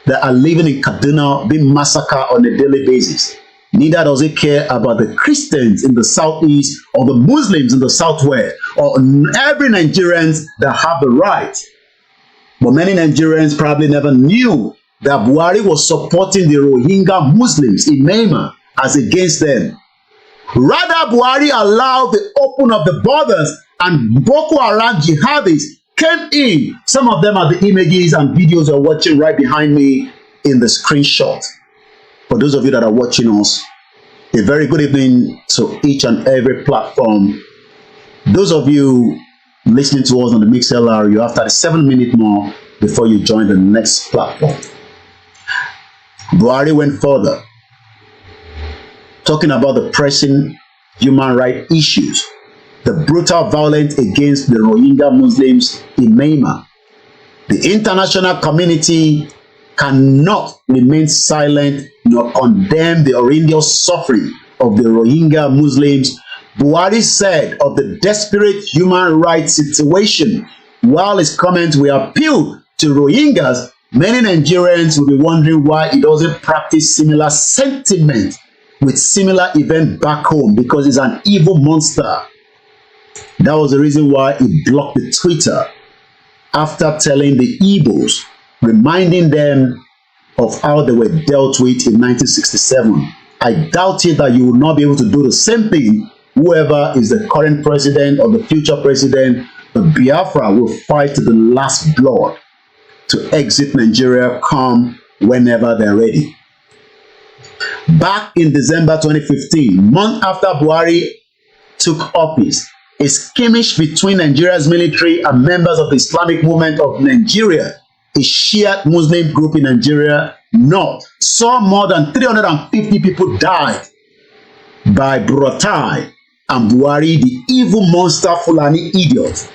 that are living in Kaduna being massacred on a daily basis. Neither does he care about the Christians in the southeast or the Muslims in the southwest or every Nigerians that have the right. But many Nigerians probably never knew that Buhari was supporting the Rohingya Muslims in Myanmar as against them. Rather, Buhari allowed the open of the borders and Boko Haram jihadists came in. Some of them are the images and videos you're watching right behind me in the screenshot. For those of you that are watching us, a very good evening to each and every platform. Those of you listening to us on the MixLR, you have 37 minutes more before you join the next platform. Buhari went further, talking about the pressing human rights issues, the brutal violence against the Rohingya Muslims in Myanmar. The international community cannot remain silent nor condemn the horrendous suffering of the Rohingya Muslims. Buhari said of the desperate human rights situation. While his comments were appealed to Rohingyas, many Nigerians will be wondering why he doesn't practice similar sentiment with similar event back home, because he's an evil monster. That was the reason why he blocked the Twitter after telling the Igbos, reminding them of how they were dealt with in 1967. I doubt it that you will not be able to do the same thing. Whoever is the current president or the future president, the Biafra will fight to the last blood to exit Nigeria come whenever they're ready. Back in December 2015, month after Buhari took office, a skirmish between Nigeria's military and members of the Islamic Movement of Nigeria, a Shia Muslim group in Nigeria North, saw more than 350 people died by Buratai and Buhari, the evil monster Fulani idiot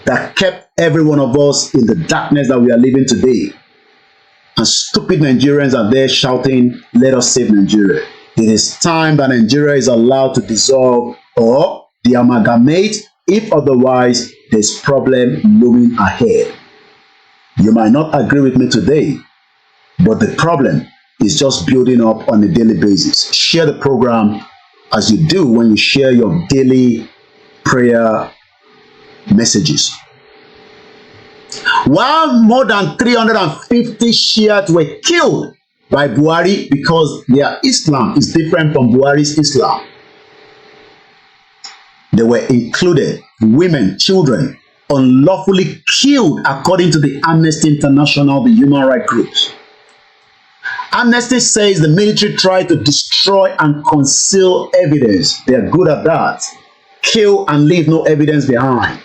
that kept every one of us in the darkness that we are living today. And stupid Nigerians are there shouting, "Let us save Nigeria." It is time that Nigeria is allowed to dissolve or de-amalgamate. If otherwise, there's problem looming ahead. You might not agree with me today, but the problem is just building up on a daily basis. Share the program as you do when you share your daily prayer messages. While more than 350 Shiites were killed by Buhari because their Islam is different from Buhari's Islam, they were included women, children, unlawfully killed according to the Amnesty International, the human rights groups. Amnesty says the military tried to destroy and conceal evidence. They are good at that. Kill and leave no evidence behind.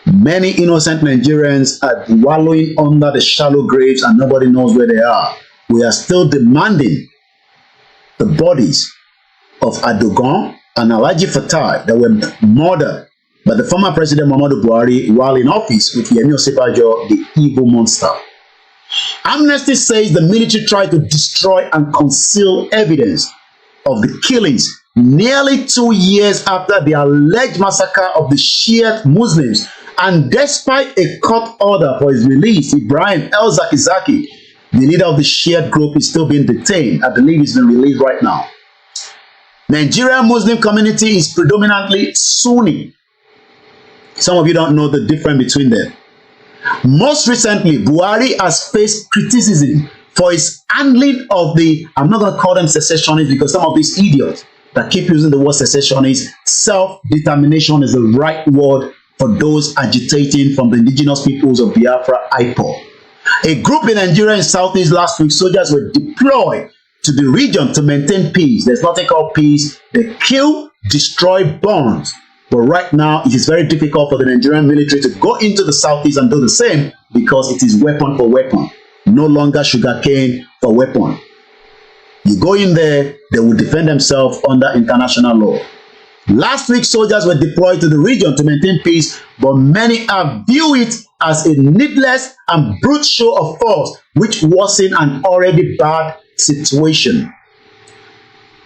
Many innocent Nigerians are wallowing under the shallow graves and nobody knows where they are. We are still demanding the bodies of Adogon and Alhaji Fatai that were murdered by the former President Muhammadu Buhari while in office with Yemi Osinbajo, the evil monster. Amnesty says the military tried to destroy and conceal evidence of the killings nearly 2 years after the alleged massacre of the Shia Muslims And despite a court order for his release, Ibrahim El-Zakizaki, the leader of the Shiite group, is still being detained. I believe he's been released right now. Nigerian Muslim community is predominantly Sunni. Some of you don't know the difference between them. Most recently, Buhari has faced criticism for his handling of the, I'm not going to call them secessionists because some of these idiots that keep using the word secessionist, self-determination is the right word for those agitating from the indigenous peoples of Biafra, IPOB. A group in Nigeria in Southeast last week, soldiers were deployed to the region to maintain peace. There's nothing called peace. They kill, destroy, burn. But right now, it is very difficult for the Nigerian military to go into the Southeast and do the same because it is weapon for weapon. No longer sugarcane for weapon. You go in there, they will defend themselves under international law. Last week, soldiers were deployed to the region to maintain peace, but many have viewed it as a needless and brute show of force, which worsened an already bad situation.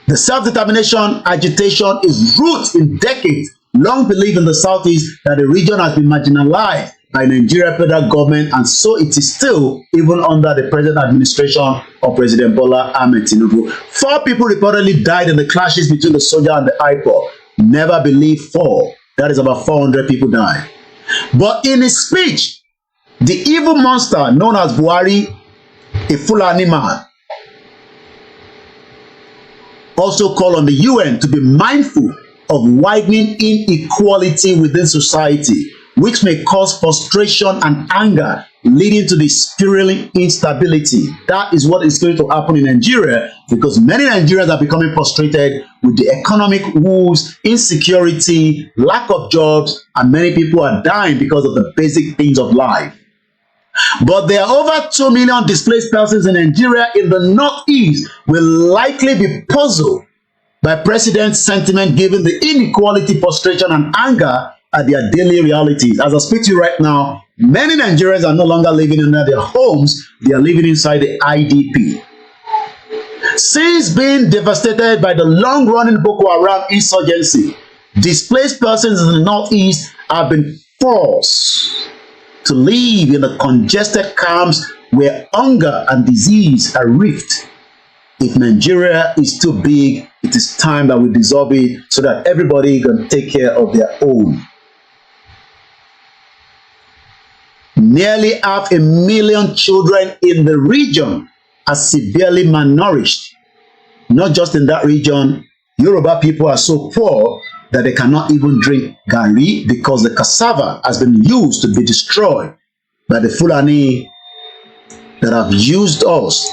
The self-determination agitation is rooted in decades long belief in the Southeast that the region has been marginalized by Nigeria federal government, and so it is still even under the present administration of President Bola Ahmed Tinubu. 4 people reportedly died in the clashes between the soldier and the IPOB. Never believe 4. That is about 400 people died. But in his speech, the evil monster known as Buhari, a Fulani man, also called on the UN to be mindful of widening inequality within society, which may cause frustration and anger, leading to the spiraling instability. That is what is going to happen in Nigeria, because many Nigerians are becoming frustrated with the economic woes, insecurity, lack of jobs, and many people are dying because of the basic things of life. But there are over 2 million displaced persons in Nigeria in the Northeast will likely be puzzled by President's sentiment given the inequality, frustration, and anger at their daily realities. As I speak to you right now, many Nigerians are no longer living in their homes. They are living inside the IDP. Since being devastated by the long-running Boko Haram insurgency, displaced persons in the Northeast have been forced to live in the congested camps where hunger and disease are rift. If Nigeria is too big, it is time that we dissolve it so that everybody can take care of their own. Nearly 500,000 children in the region are severely malnourished. Not just in that region, Yoruba people are so poor that they cannot even drink garri because the cassava has been used to be destroyed by the Fulani that have used us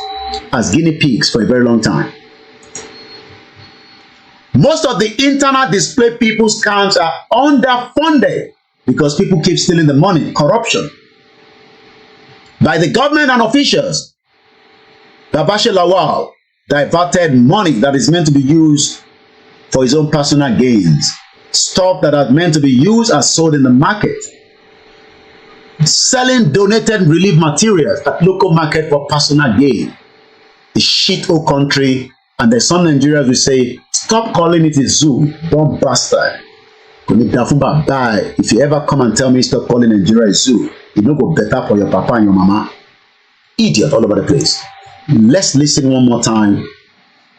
as guinea pigs for a very long time. Most of the internal displaced people's camps are underfunded because people keep stealing the money, corruption. By the government and officials, Babashe Lawal diverted money that is meant to be used for his own personal gains. Stuff that are meant to be used are sold in the market. Selling donated relief materials at local market for personal gain. A shithole country, and there's some Nigerians will say, stop calling it a zoo, dumb bastard. If you ever come and tell me stop calling Nigeria a zoo, it no go better for your papa and your mama. Idiot all over the place. Let's listen one more time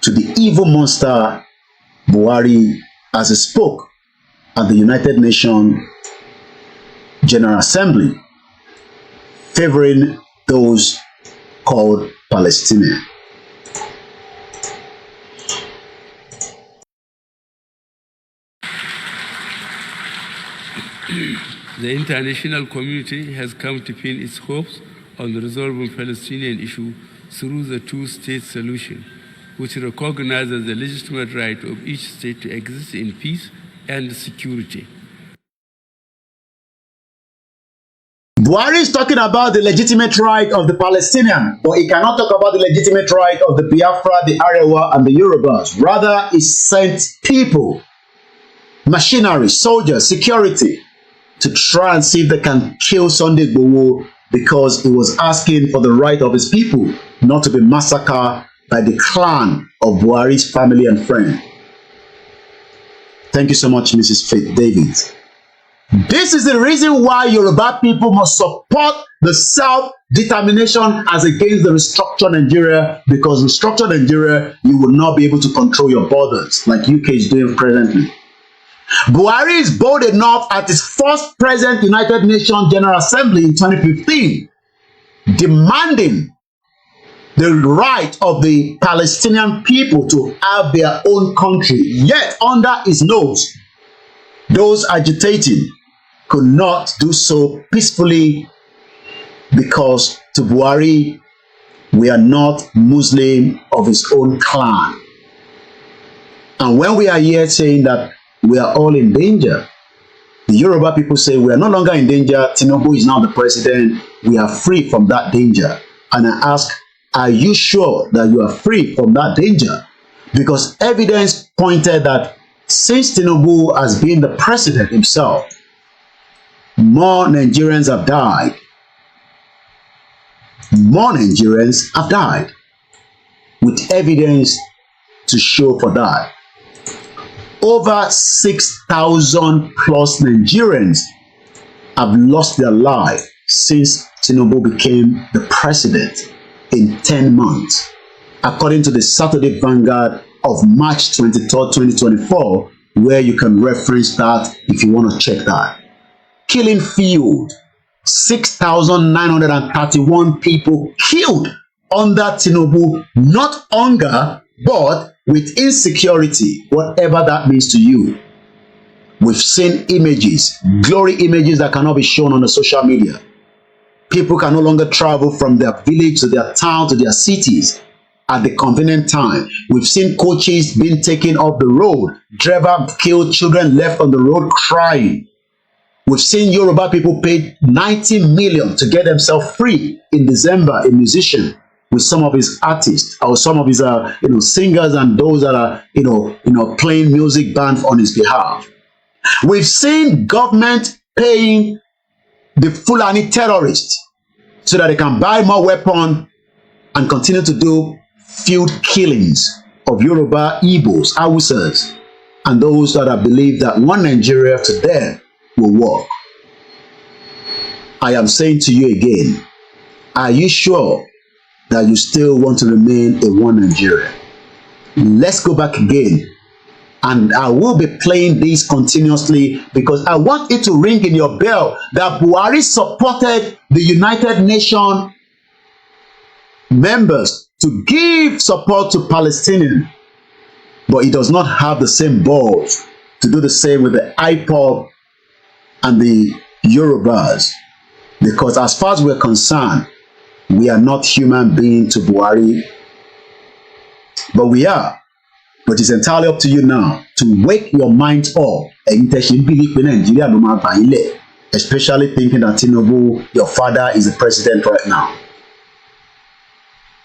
to the evil monster Buhari as he spoke at the United Nations General Assembly, favoring those called Palestinians. The international community has come to pin its hopes on the resolving Palestinian issue through the two-state solution, which recognizes the legitimate right of each state to exist in peace and security. Buhari is talking about the legitimate right of the Palestinian, but he cannot talk about the legitimate right of the Biafra, the Arewa, and the Yorubas. Rather, he sent people, machinery, soldiers, security, to try and see if they can kill Sunday Igboho because he was asking for the right of his people not to be massacred by the clan of Buhari's family and friends. Thank you so much, Mrs. Faith David. This is the reason why Yoruba people must support the self-determination as against the restructured Nigeria, because restructured Nigeria, you will not be able to control your borders like UK is doing presently. Buhari is bold enough at his first present United Nations General Assembly in 2015, demanding the right of the Palestinian people to have their own country. Yet, under his nose, those agitating could not do so peacefully, because to Buhari, we are not Muslim of his own clan. And when we are here saying that we are all in danger, the Yoruba people say we are no longer in danger. Tinubu is now the president. We are free from that danger. And I ask, are you sure that you are free from that danger? Because evidence pointed that since Tinubu has been the president himself, more Nigerians have died. More Nigerians have died, with evidence to show for that. Over 6,000 plus Nigerians have lost their life since Tinubu became the president in 10 months, according to the Saturday Vanguard of March 23rd, 2024, where you can reference that if you want to check that. Killing field, 6,931 people killed under Tinubu, not hunger, but with insecurity, whatever that means to you. We've seen images, glory images that cannot be shown on the social media. People can no longer travel from their village to their town to their cities at the convenient time. We've seen coaches being taken off the road, driver killed, children left on the road crying. We've seen Yoruba people paid 90 million to get themselves free in December, a musician with some of his artists or some of his singers and those that are playing music band on his behalf. We've seen government paying the Fulani terrorists so that they can buy more weapons and continue to do field killings of Yoruba, Igbos, Hausas, and those that have believed that one Nigeria to them will work. I am saying to you again, are you sure that you still want to remain a one Nigeria? Let's go back again, and I will be playing this continuously because I want it to ring in your bell that Buhari supported the United Nations members to give support to Palestinians, but he does not have the same balls to do the same with the IPOB and the Yorubas, because as far as we're concerned, we are not human beings to Buhari, but we are. But it's entirely up to you now to wake your mind up, especially thinking that Tinubu, your father, is the president right now.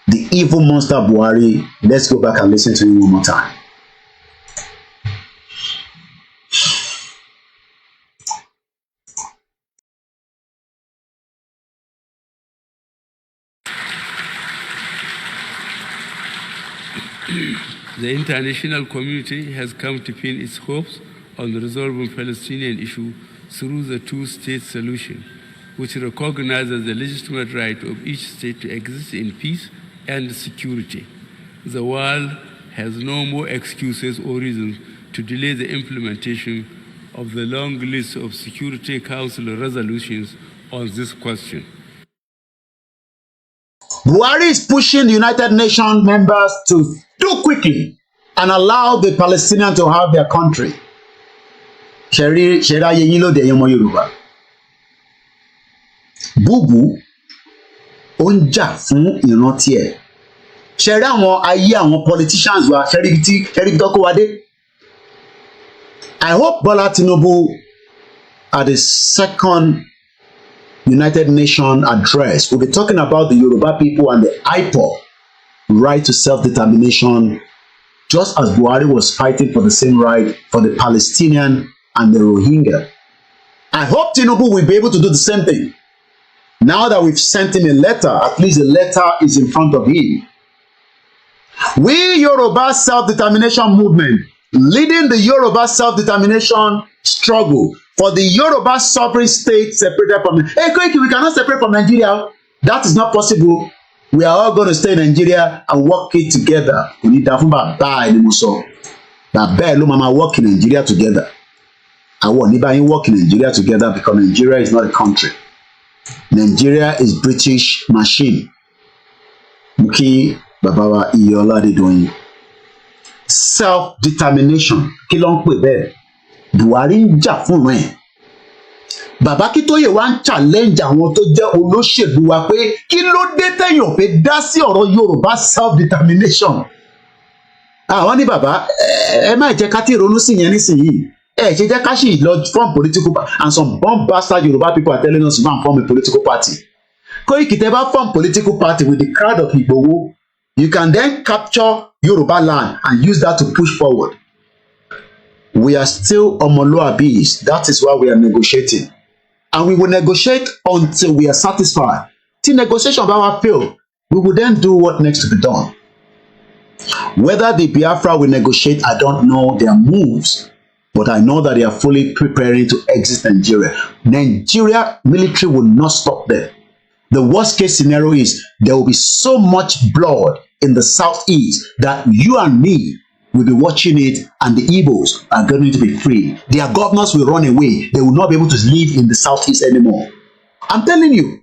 The evil monster Buhari. Let's go back and listen to him one more time. The international community has come to pin its hopes on resolving the Palestinian issue through the two-state solution, which recognizes the legitimate right of each state to exist in peace and security. The world has no more excuses or reasons to delay the implementation of the long list of Security Council resolutions on this question. Buhari is pushing the United Nations members to do quickly and allow the Palestinians to have their country. Bubu ó ń jà fún ìrántí ẹ̀. Ṣé rí àwọn ayé àwọn politicians wa, ṣé rí tó kó wa dé? I hope Bola Tinubu at the second United Nations address will be talking about the Yoruba people and the IPOB right to self-determination, just as Buhari was fighting for the same right for the Palestinian and the Rohingya. I hope Tinubu will be able to do the same thing. Now that we've sent him a letter, at least the letter is in front of him. We Yoruba self-determination movement leading the Yoruba self-determination struggle for the Yoruba sovereign state separated from. Hey, Koiki, we cannot separate from Nigeria. That is not possible. We are all going to stay in Nigeria and work it together. We need that from Baba Elimuso. Baba Elumama work in Nigeria together. I want anybody work in Nigeria together because Nigeria is not a country. Nigeria is British machine. Muki Babawa Iyola de doing self-determination. Kí ló ń pè bẹ́ẹ̀? Buhari ń jà fún ẹ̀. Bàbá Akíntóyè wá ń challenge àwọn tó jẹ́ olóṣèlú wa pé kí ló dé tẹ̀yàn pé dá sí ọ̀rọ̀ Yorùbá self-determination. Àwọn ní bàbá ẹ má jẹ́ ká tí ronú sí yẹn nísìnyí. Ẹ ṣe jẹ́ ká ṣì lọ form political party and some bomb bastard Yoruba people are telling us to go and form a political party. Koiki tẹ́ bá form political party with the crowd of Igboho, you can then capture Yoruba land and use that to push forward. We are still Omoluabis. That is why we are negotiating. And we will negotiate until we are satisfied. Till negotiation will fail, we will then do what needs to be done. Whether the Biafra will negotiate, I don't know their moves, but I know that they are fully preparing to exit Nigeria. Nigeria military will not stop them. The worst case scenario is there will be so much blood in the southeast that you and me will be watching it and the Igbos are going to be free. Their governors will run away. They will not be able to live in the southeast anymore. I'm telling you.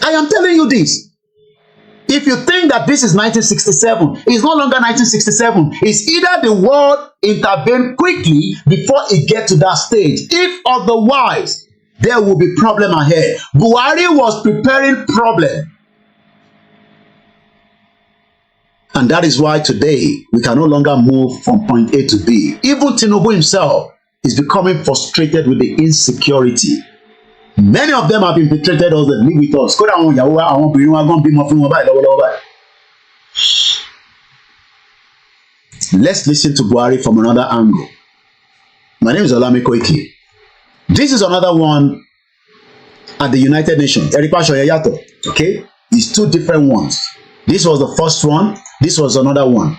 I am telling you this. If you think that this is 1967, it's no longer 1967. It's either the world intervene quickly before it gets to that stage. If otherwise, there will be problem ahead. Buhari was preparing problem. And that is why today we can no longer move from point A to B. Even Tinubu himself is becoming frustrated with the insecurity. Many of them have been betrayed us that live with us. Let's listen to Buhari from another angle. My name is Olami Koiki. This is another one at the United Nations. Okay? It's two different ones. This was the first one. This was another one.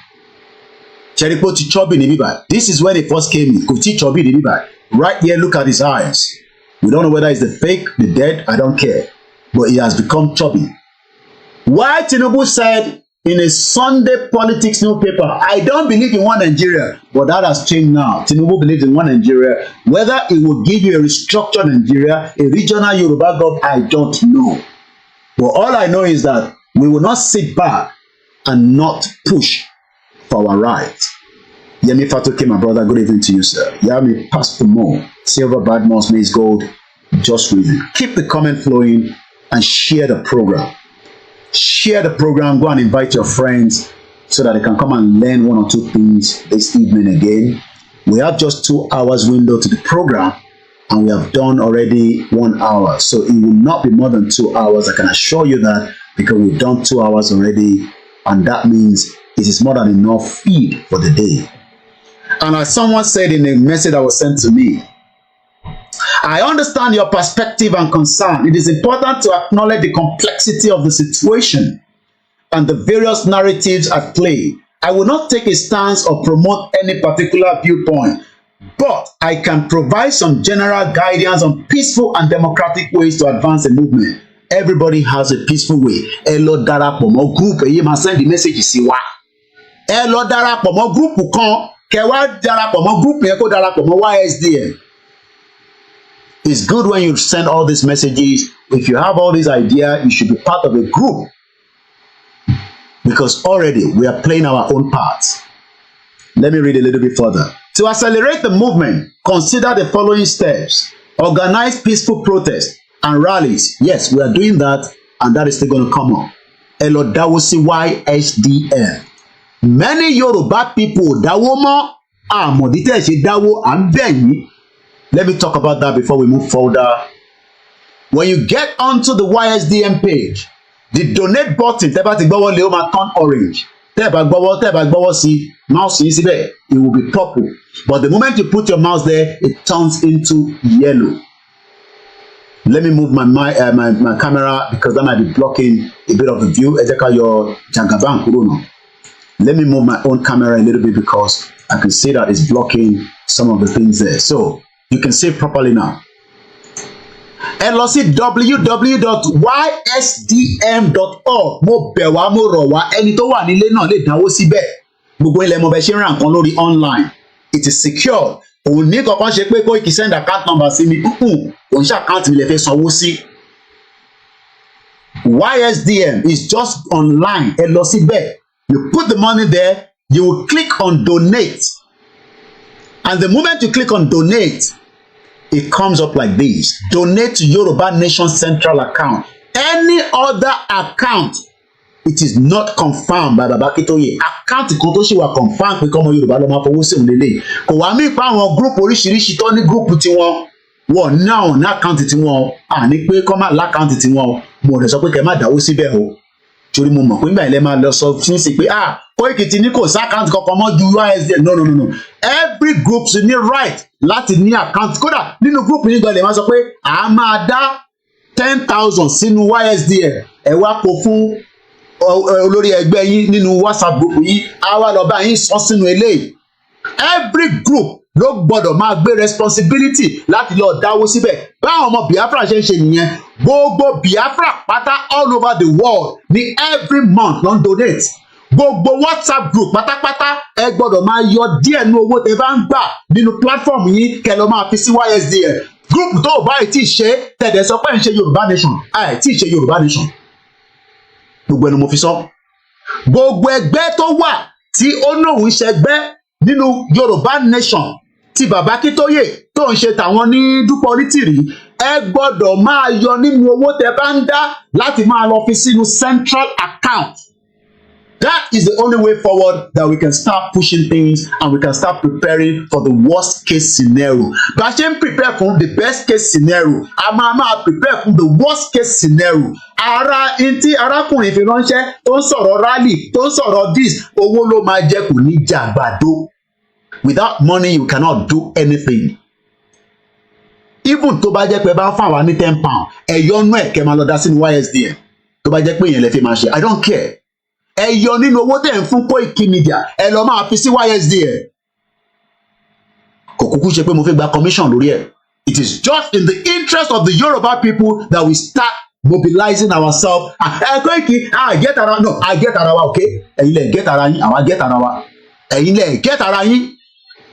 This is when he first came in. Right here, look at his eyes. We don't know whether it's the fake, the dead, I don't care. But he has become chubby. Why Tinubu said in a Sunday politics newspaper, I don't believe in one Nigeria. But that has changed now. Tinubu believes in one Nigeria. Whether it will give you a restructured Nigeria, a regional Yoruba government, I don't know. But all I know is that we will not sit back and not push for our rights. Yemi Fatoke, my brother, good evening to you, sir. Yami, Pastor Mo, Silver Badmos, Maize Gold, just reason. Keep the comment flowing and share the program. Share the program, go and invite your friends so that they can come and learn one or two things this evening again. We have just 2 hours window to the program and we have done already 1 hour. So it will not be more than 2 hours, I can assure you that, because we've done 2 hours already, and that means it is more than enough feed for the day. And as someone said in a message that was sent to me, I understand your perspective and concern. It is important to acknowledge the complexity of the situation and the various narratives at play. I will not take a stance or promote any particular viewpoint, but I can provide some general guidance on peaceful and democratic ways to advance the movement. Everybody has a peaceful way. Ẹ lọ darapọ̀ mọ́ group, èyí máa send the message sí wa. Ẹ lọ darapọ̀ mọ́ group kan. Kẹwàá darapọ̀ mọ́ group yẹn kó darapọ̀ mọ́ YSDM. It's good when you send all these messages. If you have all these ideas, you should be part of a group. Because already we are playing our own parts. Let me read a little bit further. To accelerate the movement, consider the following steps. Organize peaceful protests and rallies. Yes, we are doing that, and that is still going to come up. Ẹ lọ dáwó sí YSDM. Many Yoruba people dáwó mọ́ àmọ̀dí tẹ́ ṣe dáwó à ń bẹ̀ yín. Let me talk about that before we move further. When you get onto the YSDM page, the donate button tẹ́ bá ti gbọ́wọ́ lé ó máa turn orange. Tẹ́ bá gbọ́wọ́ sí mouse yín síbẹ̀, it will be purple. But the moment you put your mouse there, it turns into yellow. Let me move my camera because that might be blocking a bit of the view. Ẹ jẹ́ ká yọ jagaban kúrò náà. Let me move my own camera a little bit because I can see that it's blocking some of the things there. So you can see it properly now. Ẹ lọ sí www.ysdm.org. Mo bẹ̀ wá, mo rọ̀ wá, ẹni tó wà nílé náà lè dáwó síbẹ̀. Gbogbo ilẹ̀ mo bẹ ṣe ń ra nǹkan lórí online. It is secure. Òun ní kankan ṣe pé Koiki send account number sí mi. Òun ṣe account mi lè fẹ́ sanwó sí. YSDM is just online. Ẹ lọ síbẹ̀. You put the money there. You will click on donate. And the moment you click on donate, it comes up like this. Donate to Yoruba Nation Central account. Any other account, it is not confirmed by Baba Akintoye. Account kan tó ṣì wà confirmed pé kọ́mọ Yorùbá ló máa fowó sí òun lélẹ̀. Kò wá mí pa àwọn group oríṣiríṣi tó ní group tiwọn. Wọ́n náà ní account tiwọn. Àní pé kọ́ máa l'account tiwọn. Mo rẹ̀ sọ pé kẹ́ má dáwó síbẹ̀ o. Torí mo mọ̀ pé nígbà ilẹ̀ máa lọ sọ fún sí pé Koiki ti ní kò sí account kankan mọ́ ju USD. No. Every group sì ní right láti ní account. Kódà nínú group yìí gan lè máa sọ pé a máa dá 10,000 sínú YSDM. Ẹ wá kó fún olórí ẹgbẹ́ yín nínú WhatsApp group yìí. A wá lọ bá yín sọ sínú eléyìí. Every group ló gbọ́dọ̀ máa gbé responsibility láti lọ dáwó síbẹ̀. Báwọn ọmọ Biafra ṣe ń ṣe nìyẹn. Gbogbo Biafra pátá all over the world ní every month ló ń donate. Gbogbo WhatsApp group pátápátá ẹ gbọ́dọ̀ máa yọ díẹ̀ nínú owó tẹ́ bá ń gbà nínú platform yìí kẹ́ lọ máa fi sí YSDM. Group tó o bá tí ì ṣe tẹ̀dẹ̀ sọ pé ń ṣe Yorùbá Nation tí ì ṣe Yorùbá Nation. Gbogbo ẹnu mo fi sọ. Gbogbo ẹgbẹ́ tó wà tí ó náà ń ṣẹgbẹ́ nínú Yorùbá Nation tí Baba Akintoye tó ń ṣe tàwọn ní dúpọ̀ onítìrí ẹ gbọ́dọ̀ máa yọ nínú owó tẹ́ bá ń dá láti máa lọ fi sínú central account. That is the only way forward that we can start pushing things and we can start preparing for the worst case scenario. Bá a ṣe ń prepare fún the best case scenario, a máa prepare fún the worst case scenario. Ntí arákùnrin fi ránṣẹ́ tó ń sọ̀rọ̀ rally tó ń sọ̀rọ̀ this owó ló máa jẹ́ kò ní jàgbàdo. Without money you cannot do anything. Even tó bá jẹ́ pé bá ń fún àwa ní £10 ẹ̀yọ́nú ẹ̀ kẹ́ máa lọ dá sínú YSDM tó bá jẹ́ pé èèyàn lè fi máa ṣe I don't care. Ẹ yọ nínú owó tẹ̀ ń fún KOIKIMEDIA ẹ lọ máa fi sí YSDM. Kò kúkú ṣe pé mo fẹ́ gba commission lórí ẹ̀. It is just in the interest of the Yoruba people that we start mobilizing ourselves. Koiki get ara no I get ara wa okay. Ẹ̀yin lẹ get ara yín àwa get ara wa. Ẹ̀yin lẹ get ara yín.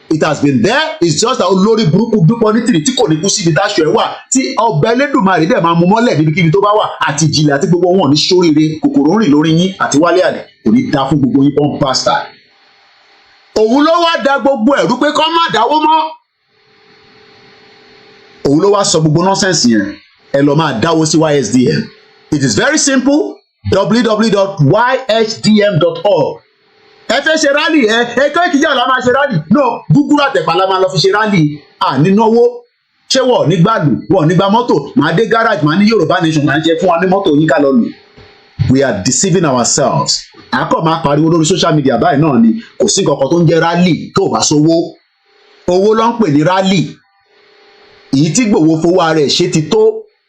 It has been there. It's just that olórí burúkú dúpọ̀ nítìrì tí kò ní kú síbi táṣọ ẹ̀ wà tí ọbẹ̀ Elédùmarè dẹ̀ máa mú mọ́lẹ̀ níbikíbi tó bá wà àti ìjìnlẹ̀ àti gbogbo wọn ní sóríire kòkòrò rìn lórí yín àti wálé àlẹ́ kò ní dá fún gbogbo yín pọ́n pásítà. Òun ló wá da gbogbo ẹ̀rú pé kọ́ má dáwó mọ́. Òun ló wá sọ gbogbo nọ́sẹ̀nsì yẹn ẹ lọ máa dáwó sí YSDM. It is very simple. www.ysdm.org. Ẹ fẹ́ ṣe rally Koiki yà la máa ṣe rally no gúgúrú àtẹ̀pà la máa lọ fi ṣe rally nínáwó ṣé wọ́n nígbà lù wọ́n nígbà mọ́tò máa dé garage máa ní Yorùbá Nation máa ń ṣe fún wa ní mọ́tò yín ká lọ lù. We are deceiving ourselves. Àkọ́ máa pariwo lórí social media báyìí náà ni kò sí nǹkan kan tó ń jẹ́ rally tó bá sówó. Owó ló ń pè ní rally. Èyí tí Gbòho fowó ara ẹ̀ ṣe ti tó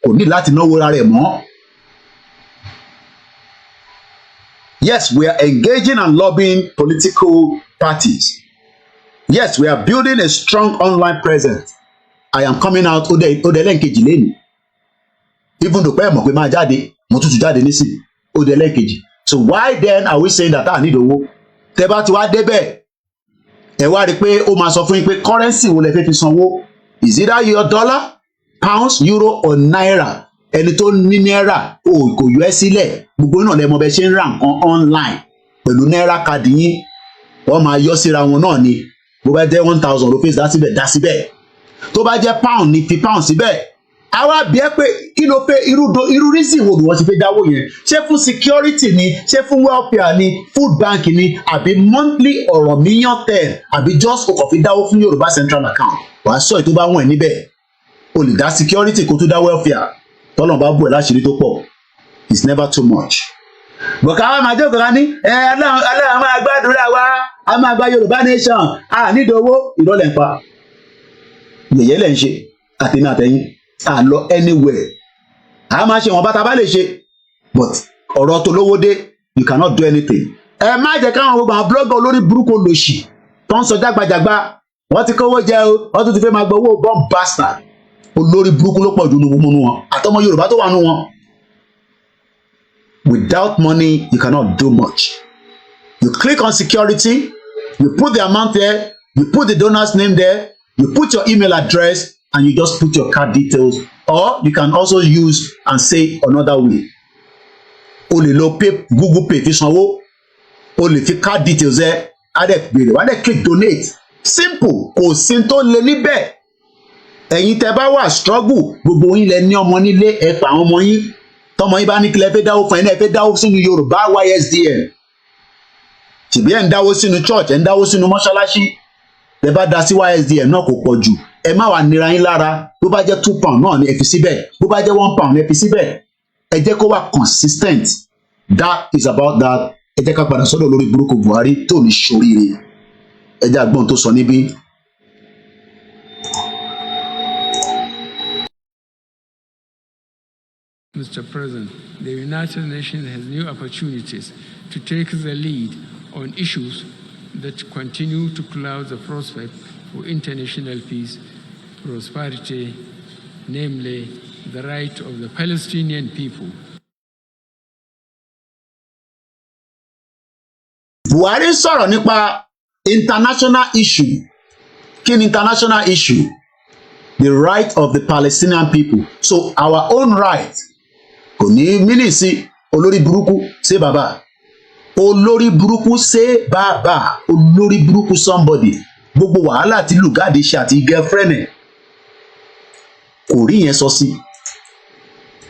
kò ní láti náwó ara rẹ̀ mọ́. Yes, we are engaging and lobbying political parties. Yes, we are building a strong online presence. I am coming out ode lẹ́ǹkejì lẹ́nu. Even though pé mọ̀ pé máa jáde, mo tútù jáde nísìnyí, ode lẹ́ǹkejì. So why then are we saying that I need owó? Tẹ́ bá ti wá débẹ̀, ẹ wá rí pé ó máa sọ fún yín pé currency wo lẹ fẹ́ fi sanwó? Is either your dollar, pounds, euro or naira? Ẹni tó ní náírà kò yọ ẹ́ sílẹ̀ gbogbo náà lẹ́mọ bẹ́ẹ̀ ṣe ń ra nǹkan online pẹ̀lú náírà káàdì yín wọ́n máa yọ síra wọn náà ni bó bá jẹ́ 1,000 rupees dá síbẹ̀ tó bá jẹ́ pound ni fi pound síbẹ̀ àwa bí ẹ pé kí ló pé irú reason wo ni wọ́n ti fi dáwó yẹn ṣé fún security ni ṣé fún welfare ni food bank ni àbí monthly ọ̀rọ̀ million ten àbí just kò kàn fi dáwó fún Yorùbá central account wàá sọ ètò bá wọ̀n ẹ̀ níbẹ̀ o lè dá security kó tó dá welfare tọ́lọ̀ bá bú ẹ̀ láṣìírí tó pọ̀ it's never too much. Bọ̀ká wa máa jókòó ká ní Ọlọ́run máa gbàdúrà wa a máa gba Yorùbá Nation nídòwó ìrọ̀lẹ́ ń pa yẹ̀yẹ́ lẹ̀ ń ṣe àtẹ̀mí àtẹ̀yìn lọ anywhere a máa ṣe wọn bá ta bá lè ṣe but ọ̀rọ̀ tó lówó dé you cannot do anything. Ẹ má jẹ́ káwọn gbogbo àwọn blogger olórí burúkú lòṣì tó ń sọ jágbajàgba wọ́n ti kówó jẹ o wọ́n tún ti fẹ́ máa gbọ́ owó bomb bastard olórí burúkú ló pọ̀ jù nínú wọn àtọmọ Yorùbá tó wà nínú wọn. Without money you cannot do much. You click on security, you put the amount there, you put the donor's name there, you put your email address, and you just put your card details. Or you can also use and say another way. O lè lo Google Pay fi sanwó, o lè fi card details ẹ, á dẹ̀ béèrè, wá dẹ̀ click donate. Simple, kò sí tó le níbẹ̀. Ẹ̀yin tẹ́ bá wà struggle, gbogbo yín lẹ ní ọmọ nílé, ẹ pa àwọn ọmọ yín. Tọmọ yín bá ní kílẹ̀ fẹ́ dáwó fún ẹ náà, ẹ fẹ́ dáwó sínú Yorùbá YSDM. Ṣèbí ẹ̀ ń dáwó sínú church, ẹ̀ ń dáwó sínú mọ́ṣáláṣí. Ẹ bá dá sí YSDM náà kò pọ̀ jù. Ẹ má wà nira yín lára. Bó bá jẹ́ £2 náà ni ẹ fi síbẹ̀. Bó bá jẹ́ £1 ni ẹ fi síbẹ̀. Ẹ jẹ́ kó wà consistent. That is about that. Ẹ jẹ́ ká padà sọ́dọ̀ lórí burúkú Buhari tó ní ṣoríire. Ẹ jẹ́ àgbọ̀n tó sọ níbí. Mr. President, the United Nations has new opportunities to take the lead on issues that continue to cloud the prospect for international peace, prosperity, namely the right of the Palestinian people. Buhari sọ̀rọ̀ nípa international issue. Kí ni international issue? The right of the Palestinian people. So our own right. Kò ní mínísì olórí burúkú ṣe bàbá. Olórí burúkú ṣe bàbá. Olórí burúkú somebody. Gbogbo wàhálà tí Lugard ṣe àti girlfriend ẹ̀. Kò rí yẹn sọ sí.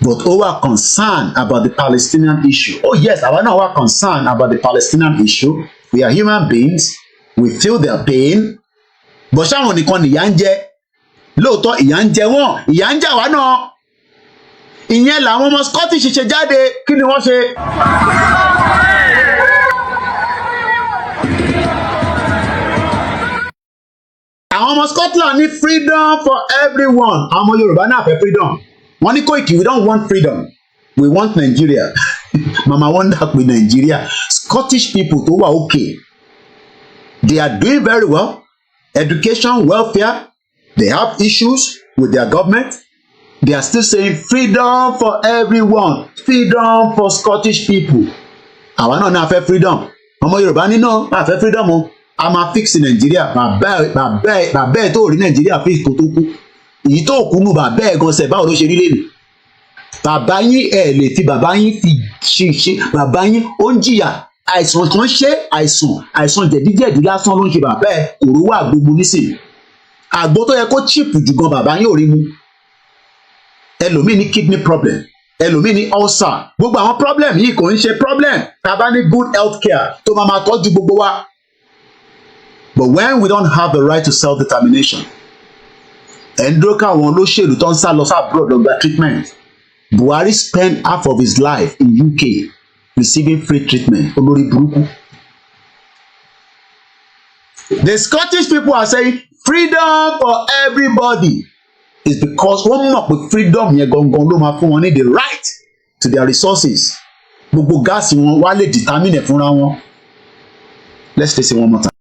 But ó wà concerned about the Palestinian issue. Oh yes, àwa náà wà concerned about the Palestinian issue. We are human beings. We feel their pain. But ṣáwọn nìkan nìyà ń jẹ. Lóòótọ́ ìyà ń jẹ wọ́n. Ìyà ń jà wá náà. Ìyẹn làwọn ọmọ Scottish ṣe jáde. Kí ni wọ́n ṣe? Àwọn ọmọ Scotland ní freedom for everyone. Àwọn ọmọ Yorùbá náà fẹ́ freedom. Wọ́n ní Koiki, we don't want freedom. We want Nigeria. Mama wonder pé Nigeria. Scottish people tó wà okay. They are doing very well. Education, welfare. They have issues with their government. They are still saying freedom for everyone. Freedom for Scottish people. Àwa náà náà fẹ́ freedom. Ọmọ Yorùbá ní náà máa fẹ́ freedom o. A máa fix Nigeria. Bàbá ẹ̀ tó rí Nigeria fix kó tó kú. Èyí tó kú nù bàbá ẹ̀ gan sẹ̀ báwo ló ṣe rí lẹ́nu. Bàbá yín ẹ̀ lè fi bàbá yín fi ṣe bàbá yín ó ń jìyà. Àìsàn kan ṣe àìsàn jẹ̀díjẹ̀dí lásán ló ń ṣe bàbá ẹ̀ kò rówó àgbo mu nísìnyí. Àgbo tó yẹ kó cheap jù gan bàbá yín ò rí mu. Ẹlòmíì ní kidney problem, ẹlòmíì ní ulcer. Gbogbo àwọn problem yìí kò ń ṣe problem. Tá bá ní good health care tó máa tọ́jú gbogbo wa. But when we don't have the right to self-determination, ẹ̀ ń dúró káwọn olóṣèlú tó ń sá lọ sí abroad lọ gba treatment. Buhari spent half of his life in UK receiving free treatment. Olórí burúkú. The Scottish people are saying freedom for everybody. Is because wọ́n mọ̀ pé freedom yẹn gangan ló máa fún wọn ní the right to their resources. Gbogbo gáàsì wọn wá lè determine fúnra wọn. Let's listen one more time.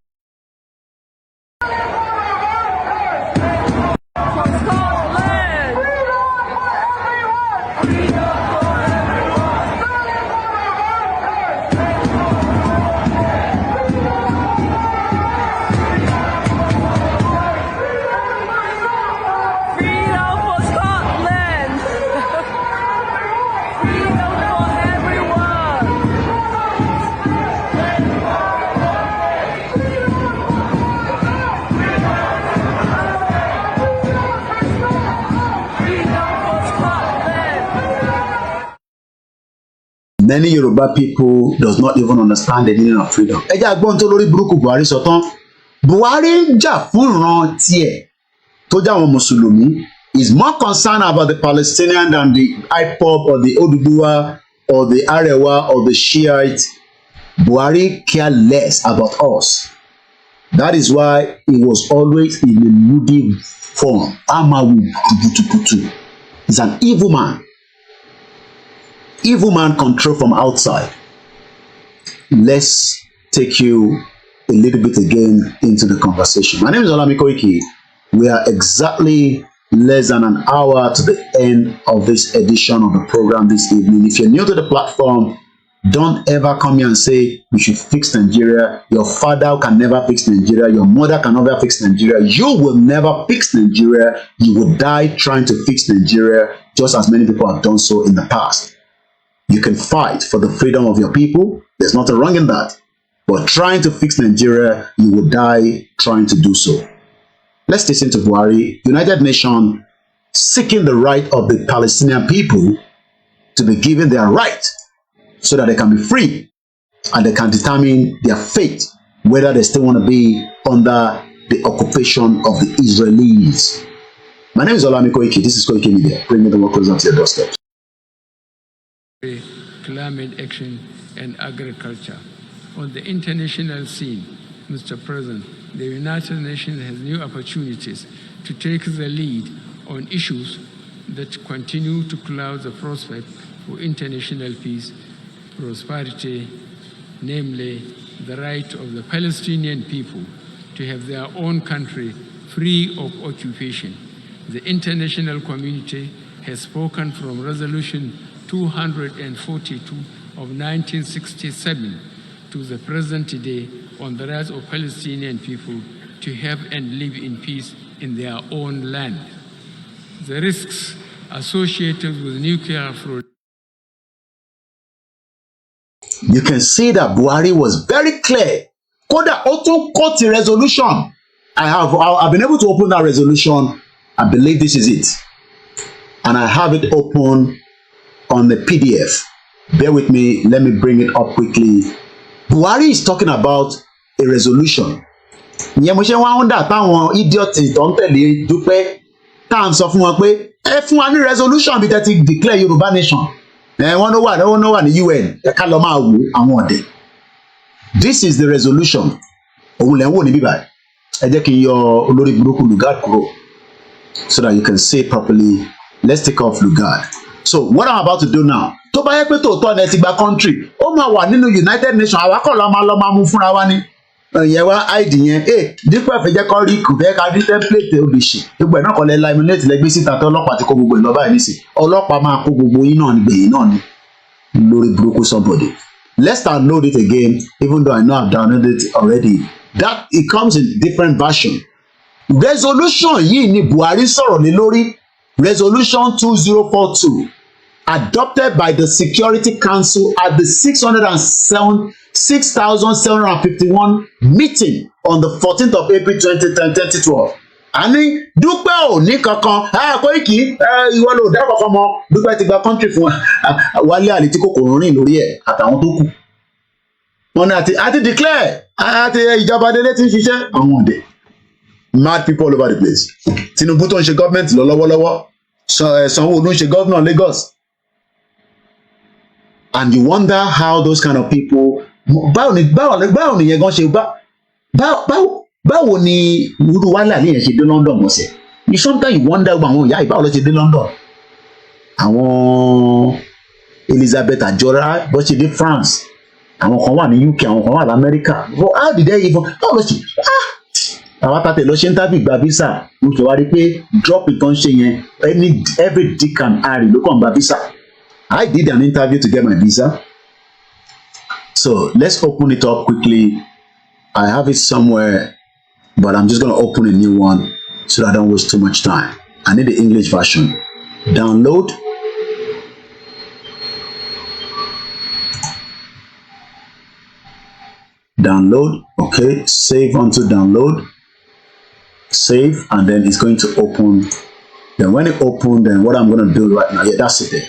Many Yoruba people does not even understand the meaning of freedom. Ẹ jẹ́ àgbọ̀n tó lórí burúkú Buhari sọ tán. Buhari ń jà fún ìran tiẹ̀ tó jẹ́ àwọn Mùsùlùmí. Is more concerned about the Palestinian than the IPOB or the Oduduwa or the Arewa or the Shiite. Buhari care less about us. That is why he was always in a moody form. Amawu putu. He's an evil man. Evil man control from outside. Let's take you a little bit again into the conversation. My name is Olami Koiki. We are exactly less than an hour to the end of this edition of the program this evening. If you're new to the platform, don't ever come here and say we should fix Nigeria. Your father can never fix Nigeria. Your mother can never fix Nigeria. You will never fix Nigeria. You will die trying to fix Nigeria, just as many people have done so in the past. You can fight for the freedom of your people. There's nothing wrong in that. But trying to fix Nigeria, you will die trying to do so. Let's listen to Buhari, United Nations seeking the right of the Palestinian people to be given their right so that they can be free and they can determine their fate, whether they still want to be under the occupation of the Israelis. My name is Olami Koiki. This is KOIKIMEDIA, bringing the world closer to your doorstep. Climate action and agriculture. On the international scene, Mr. President, the United Nations has new opportunities to take the lead on issues that continue to cloud the prospect for international peace, prosperity, namely the right of the Palestinian people to have their own country free of occupation. The international community has spoken from Resolution 242 of 1967 to the present day on the rights of Palestinian people to have and live in peace in their own land. The risks associated with nuclear fraud. You can see that Buhari was very clear. Koda auto quote the resolution. I've been able to open that resolution. I believe this is it. And I have it open on the PDF. Bear with me. Let me bring it up quickly. Buhari is talking about a resolution. Ìyẹn mo ṣe wá ń dà táwọn idiot tó ń tẹ̀lé Dúpẹ́ tá à ń sọ fún wọn pé ẹ fún wa ní resolution bí tẹ́ ti declare Yorùbá nation. Wọ́n ló wà ní UN. Ẹ ká lọ máa wò àwọn ọ̀dẹ̀. This is the resolution. Òun lẹ̀ ń wò ní bíbá. Ẹ jẹ́ kí n yọ olórí burúkú Lugard kúrò so that you can see properly. Let's take off Lugard. So what I'm about to do now. Tó bá yẹ pé tòótọ́ ni ẹ ti gba country, ó máa wà nínú United Nations, àwa kọ́ lọ máa mú fúnra wa ní. Ìyẹn wá ID yẹn, dípò ẹ̀fẹ̀ jẹ́ kọ́ rí kù fẹ́ ká rí template olùṣì. Gbogbo ẹ̀ náà kọ́ lẹ́ laminate lẹ́gbẹ́ síta tó ọlọ́pàá ti kó gbogbo ẹ̀ lọ báyìí nísìn. Ọlọ́pàá máa kó gbogbo yín náà nígbẹ̀yìn náà ni. Lórí burúkú somebody. Let's download it again, even though I know I've downloaded it already. That it comes in different version. Resolution yìí ni Buhari sọ̀rọ̀ ní lórí. Resolution 2042. Adopted by the Security Council at the 6,751 meeting on the 14th of April 2012. Àní Dúpẹ́ ò ní kankan, Koiki, ìwọ ló dá kankan mọ́, Dúpẹ́ ti gba country fún Wálé Àlè tí kòkòrò rìn lórí ẹ̀ àtàwọn tó kù. Wọ́n ní àti declare, àti ìjọba délé ti ń ṣiṣẹ́ àwọn ọ̀dẹ̀. Mad people all over the place. Tinubu tó ń ṣe government lọ lọ́wọ́lọ́wọ́, Sanwó-Olú ń ṣe governor Lagos. And you wonder how those kind of people báwo ni yẹn gan ṣe báwo ni irú Wálé Àlè yẹn ṣe dé London mọ̀ọ́sẹ̀. You sometimes you wonder àwọn ìyá ìbáwọ̀ ló ṣe dé London. Àwọn Elizabeth Ajora bó ṣe dé France. Àwọn kan wà ní UK, àwọn kan wà ní America. But how did they even báwo ló ṣe àwọn àtàtẹ̀ lọ ṣe ń tábì gba visa. Mo ṣe wá rí pé drop it tó ń ṣe yẹn every dick and harry ló kàn gba visa. I did an interview to get my visa. So let's open it up quickly. I have it somewhere, but I'm just going to open a new one so that I don't waste too much time. I need the English version. Download. Download. Okay. Save onto download. Save, and then it's going to open. Then when it opens, then what I'm going to do right now, yeah, that's it there.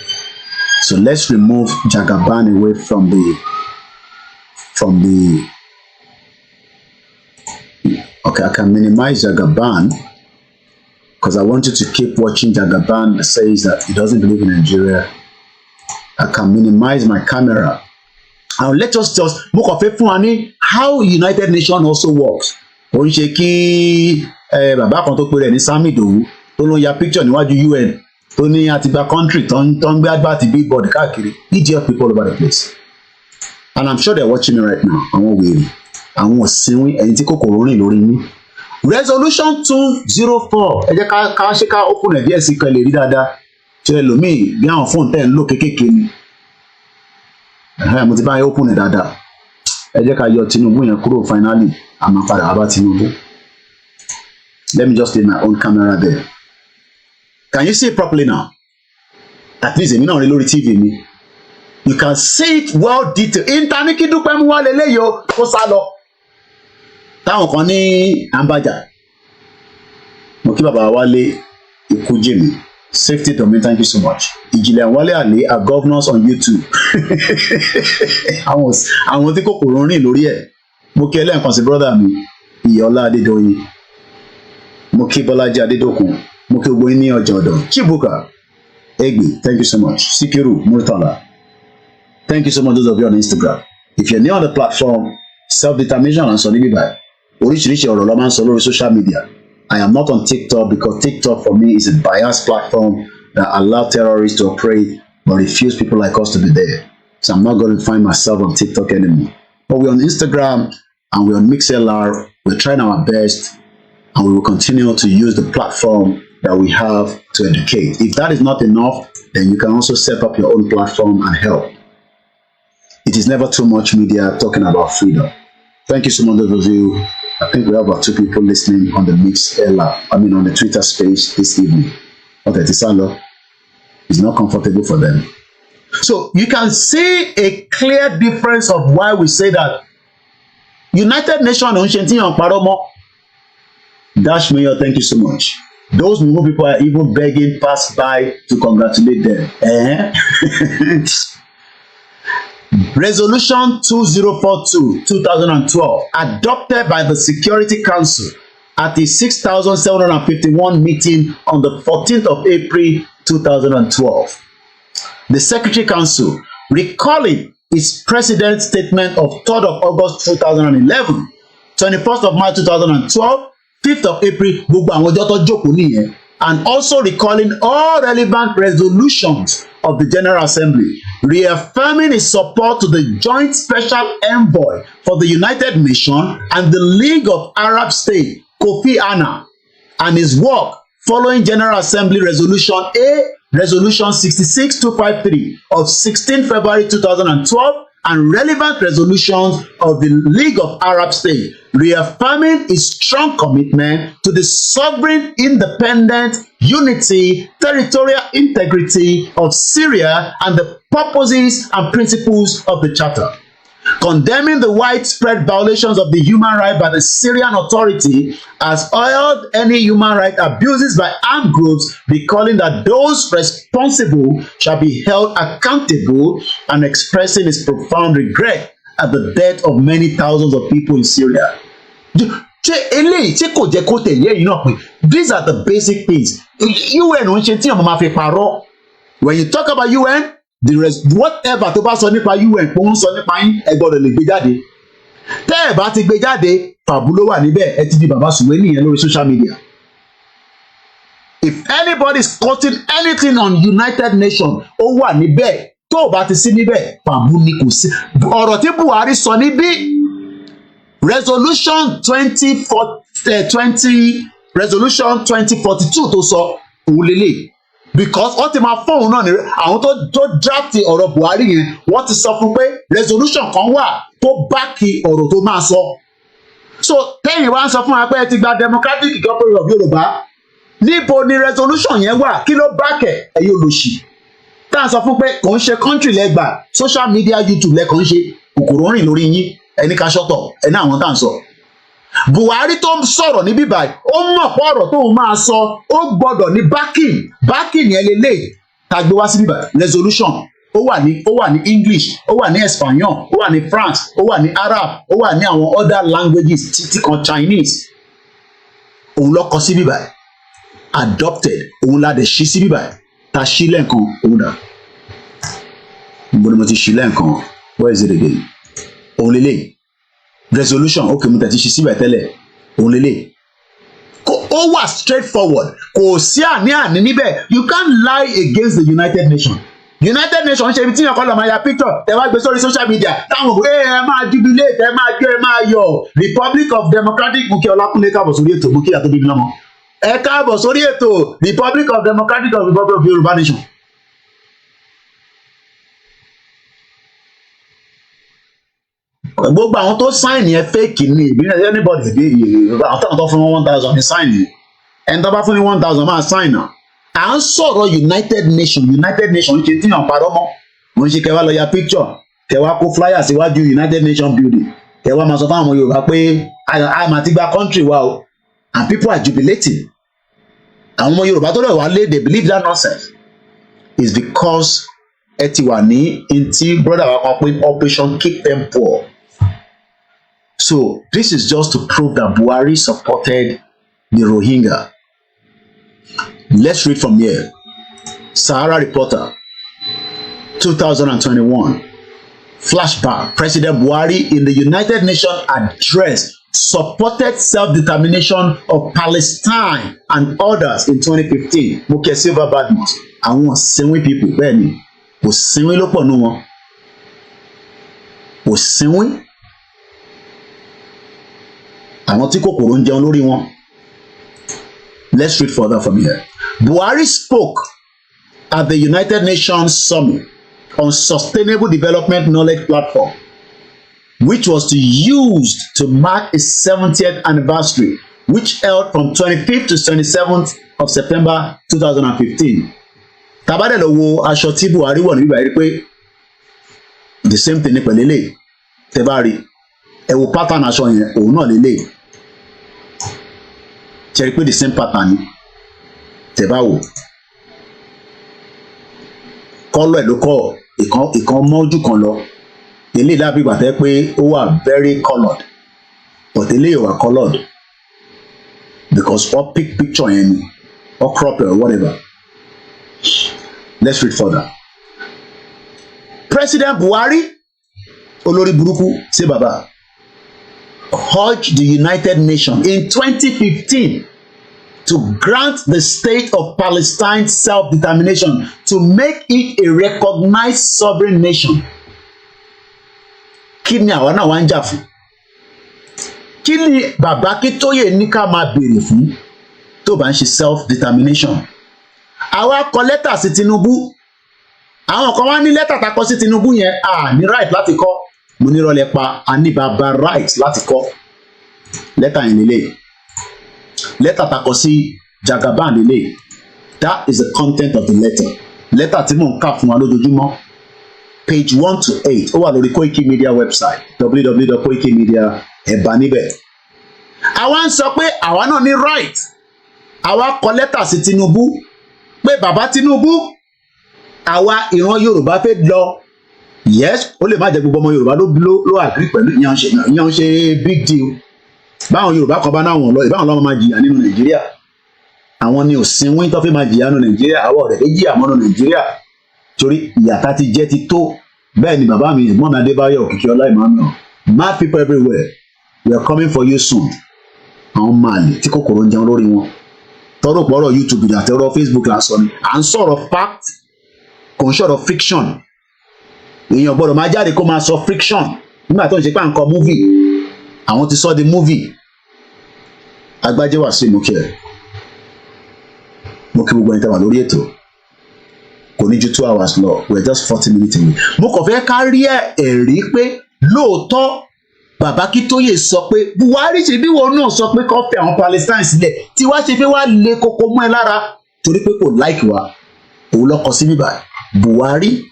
So let's remove Jagaban away from the okay, I can minimize Jagaban because I want you to keep watching. Jagaban says that he doesn't believe in Nigeria. I can minimize my camera. And let us just look at how United Nations also works. Bàbá kan tó pè rẹ̀ ní Sami Idowu tó ló ń ya picture níwájú UN tó ní àtìgbà country tó ń gbé advert billboard káàkiri. Idiot people all over the place. And I'm sure they're watching me right now. Àwọn wèrè àwọn òsínwín ẹ̀yin tí kòkòrò rìn lórí yín. Resolution 204 ẹ jẹ́ ká ṣe ká open ẹ̀ díẹ̀ sí kan lè rí dáadáa ṣe ẹlòmíì bí àwọn fóònù tẹ̀ ń lò kékèké ni mo ti bá yẹ open ẹ̀ dáadáa ẹ jẹ́ ká yọ Tinubu yẹn kúrò finally a máa padà wá bá Tinubu. Let me just leave my own camera there. Can you see it properly now? At least èmi náà rí lórí TV mi. You can see it well detailed. Intaniki dúpẹ́ mú wá lélẹ́yìí o kó sá lọ. Táwọn kan ní àǹbàjà. Mo kí bàbá Wálé ikú jèmi. Safety domain, thank you so much. Ìjìnlẹ̀ Wálé Àlè are governors on YouTube. Àwọn tí kòkòrò rìn lórí ẹ̀. Mo kí ẹlẹ́ǹkan sí brother mi, Ìyọ́lá Adédọ́yìn. Mo kí Bọ́lájí Adédọ́kun. Mo kí gbogbo yín ní ọjà ọ̀dọ̀. Chibuka Egbe, thank you so much. Sikiru Murtala. Thank you so much, those of you on Instagram. If you're new on the platform, self-determination and Sonny Bibai, oríṣiríṣi ọ̀rọ̀ ló máa ń sọ lórí social media. I am not on TikTok because TikTok for me is a biased platform that allows terrorists to operate but refuse people like us to be there. So I'm not going to find myself on TikTok anymore. But we're on Instagram and we're on MixLR. We're trying our best and we will continue to use the platform that we have to educate. If that is not enough, then you can also set up your own platform and help. It is never too much media talking about freedom. Thank you so much, those of you. I think we have about 2 people listening on the on the Twitter space this evening. Okay, Tisalo is not comfortable for them. So you can see a clear difference of why we say that United Nations Dash Mayor, thank you so much. Those Mumu people are even begging pass-by to congratulate them. Resolution 2042, 2012, adopted by the Security Council at the 6,751 meeting on the 14th of April 2012. The Secretary Council, recalling its President's statement of 3rd of August 2011, 21st of March 2012, 5th of April, gbogbo àwọn ọjọ́ tó jókòó nìyẹn, and also recalling all relevant resolutions of the General Assembly, reaffirming its support to the Joint Special Envoy for the United Nations and the League of Arab States, Kofi Annan, and his work following General Assembly Resolution 66253 of 16 February 2012 and relevant resolutions of the League of Arab States, reaffirming its strong commitment to the sovereign, independent, unity, territorial integrity of Syria and the purposes and principles of the Charter. Condemning the widespread violations of the human rights by the Syrian Authority has oiled any human rights abuses by armed groups, recalling that those responsible shall be held accountable, and expressing its profound regret at the death of many thousands of people in Syria. These are the basic things. When you talk about UN, whatever tó bá sọ nípa UN pé wọ́n sọ nípa yín ẹ gbọ́dọ̀ lè gbé jáde. Tẹ́ ẹ bá ti gbé jáde fàbú ló wà níbẹ̀ ẹ ti di bàbá sùwé nìyẹn lórí social media. If anybody is quoting anything on United Nations ó wà níbẹ̀ tó o bá ti sí níbẹ̀ fàbú ni kò sí. Ọ̀rọ̀ tí Buhari sọ níbí Resolution 2042 tó sọ òun lélẹ̀. Because wọ́n ti máa fóun náà ní àwọn tó draft ọ̀rọ̀ Buhari yẹn wọ́n ti sọ fún pé resolution kan wà tó báàkì ọ̀rọ̀ tó máa sọ. So tẹ́yìn wá ń sọ fún wa pé ẹ ti gba democratic republic of Yorùbá níbo ni resolution yẹn wà kí ló báàkẹ̀ ẹ̀yin olòṣì tá à ń sọ fún pé kò ń ṣe country lẹ́gbà social media YouTube lẹ́kàn ń ṣe kòkòrò rìn lórí yín ẹni ká ṣọ́tọ̀ ẹni àwọn tá à ń sọ. Buhari tó ń sọ̀rọ̀ ní bíbáyìí ó mọ̀ pé ọ̀rọ̀ tóun máa sọ ó gbọ́dọ̀ ní backing yẹn lélẹ̀ tàgbé wá sí bíbáyìí resolution ó wà ní English ó wà ní Espanyol ó wà ní France ó wà ní Arab ó wà ní àwọn other languages títí kan Chinese òun ló kọ sí bíbáyìí adopted òun la dẹ̀ ṣí sí bíbáyìí ta ṣí lẹ́ǹkan òun dà níbo ni mo ti ṣí lẹ́ǹkan where is it again òun lélẹ̀ resolution okay mo tẹ̀ ti ṣí síbẹ̀ tẹ́lẹ̀ òun lélẹ̀ ó wà straightforward kò sí àní-àní níbẹ̀ you can't lie against the United Nations United Nations ṣe ibi tí yàn kọ́ lọ máa ya picture ẹ wá gbé sórí social media táwọn òbí ẹ máa jubilate ẹ máa jó ẹ máa yọ̀ Republic of Democratic Bukki Ọlákúnlé káàbọ̀ sórí ètò Bukki àti bíbí lọ́mọ ẹ káàbọ̀ sórí ètò Republic of Democratic of Republic of Yorùbá Nation. Gbogbo àwọn tó sign yẹn fake ni ìbílẹ̀ anybody àwọn táwọn tó fún wọn 1,000 ní sign yẹn ẹni tó bá fún ní 1,000 máa sign náà. À ń sọ̀rọ̀ United Nations ṣe tí yàn parọ́ mọ́ mo ń ṣe kẹwàá lọ ya picture kẹwàá kó flyer síwájú United Nations building kẹwàá máa sọ fún àwọn Yorùbá pé àmà ti gba country wa o and people are jubilating. Àwọn ọmọ Yorùbá tó lè wá lé they believe that nonsense is because ẹ ti wà ní ntí brother wa kan pé operation keep them poor. So this is just to prove that Buhari supported the Rohingya. Let's read from here. Sahara Reporter, 2021. Flashback. President Buhari in the United Nations address supported self-determination of Palestine and others in 2015. Muke Silva Badmus. Àwọn sinwi people. Bẹ́ẹ̀ni, kò sinwi ló pọ̀ nù wọn. Kò sinwi. Àwọn tí kòkòrò ń jẹun lórí wọn. Let's read further from here. Buhari spoke at the United Nations Summit on Sustainable Development Knowledge Platform, which was used to mark its 70th anniversary, which held from 25th to 27th of September 2015. Tabadẹ lọ wo aṣọ tí Buhari wọ̀ níbi báyìí pé the same thing ní pẹ̀lú eléyìí. Tẹ́ bá rí ẹ wo pattern aṣọ yẹn òun náà lélẹ̀. Ṣé rí pé the same pattern ni. Tẹ́ bá wò kọ́lọ̀ ẹ̀ ló kọ́ ìkan mọ́jú kan lọ eléyìí dàbí ìgbà tẹ́ pé ó wà very coloured but eléyìí wà coloured because all pick picture yẹn ni or crop or whatever. Let's read further. President Buhari olórí burúkú ṣe bàbá urged the United Nations in 2015 to grant the state of Palestine self-determination to make it a recognized sovereign nation. Kí ni àwa náà wá ń jà fún? Kí ni bàbá Akíntóyè ní ká máa béèrè fún tó bá ń ṣe self-determination? Àwa kọ lẹ́tà sí Tinubu. Àwọn kan wá ní lẹ́tà tá kọ sí Tinubu yẹn ní right láti kọ. Mo ní rọlẹ̀ pa a ní bàbá right láti kọ. Lẹ́tà yẹn lélẹ̀. Lẹ́tà tá kọ sí Jagaban lélẹ̀. That is the content of the letter. Lẹ́tà tí mò ń kà fún wa lójoojúmọ́. Page 1 to 8 ó wà lórí KOIKIMEDIA website www.koikimedia ẹ̀bà níbẹ̀. Àwa ń sọ pé àwa náà ní right. Àwa kọ lẹ́tà sí Tinubu pé bàbá Tinubu àwa ìran Yorùbá fẹ́ lọ. Yes, ó lè má jẹ́ gbogbo ọmọ Yorùbá ló agree pẹ̀lú ìyẹn ṣe big deal. Báwọn Yorùbá kan bá náà wọ̀n lọ ìbáwọn lọ́mọ máa jìyà nínú Nàìjíríà. Àwọn ni òsínwín tó fi máa jìyà nínú Nàìjíríà àwọn ọ̀rẹ́ méjì àmọ́nù Nàìjíríà. Torí ìyàtá ti jẹ́ ti tó. Bẹ́ẹ̀ ni bàbá mi ẹ̀gbọ́n mi Adébáyọ̀ Òkìkíọlá Emmanuel. Mad people everywhere. We are coming for you soon. Àwọn máàlì tí kòkòrò ń jẹun lórí wọn. Tọ́rọ̀ pọ̀rọ̀ YouTube àti ọ̀rọ̀ Facebook là ń sọ ni. À ń sọ̀rọ̀ fact kò ń sọ̀rọ̀ fiction. Èèyàn gbọ́dọ̀ máa jáde kó máa sọ friction nígbà tó ń ṣe pé à ń kọ movie. Àwọn ti sọ di movie. Agbájé wà sí ìmúkẹ́ ẹ̀. Mo kí gbogbo ẹni tẹ́ wà lórí ètò. Kò ní ju 2 hours lọ. We are just 40 minutes away. Mo kàn fẹ́ ká rí ẹ̀rí pé lóòótọ́ bàbá Akíntóyè sọ pé Buhari ṣe bí wọn náà sọ pé kó fẹ́ àwọn Palestine sílẹ̀ tí wàá ṣe pé wàá lé koko mọ́ ẹ lára torí pé kò like wa. Òun lọkọ sí bíbá Buhari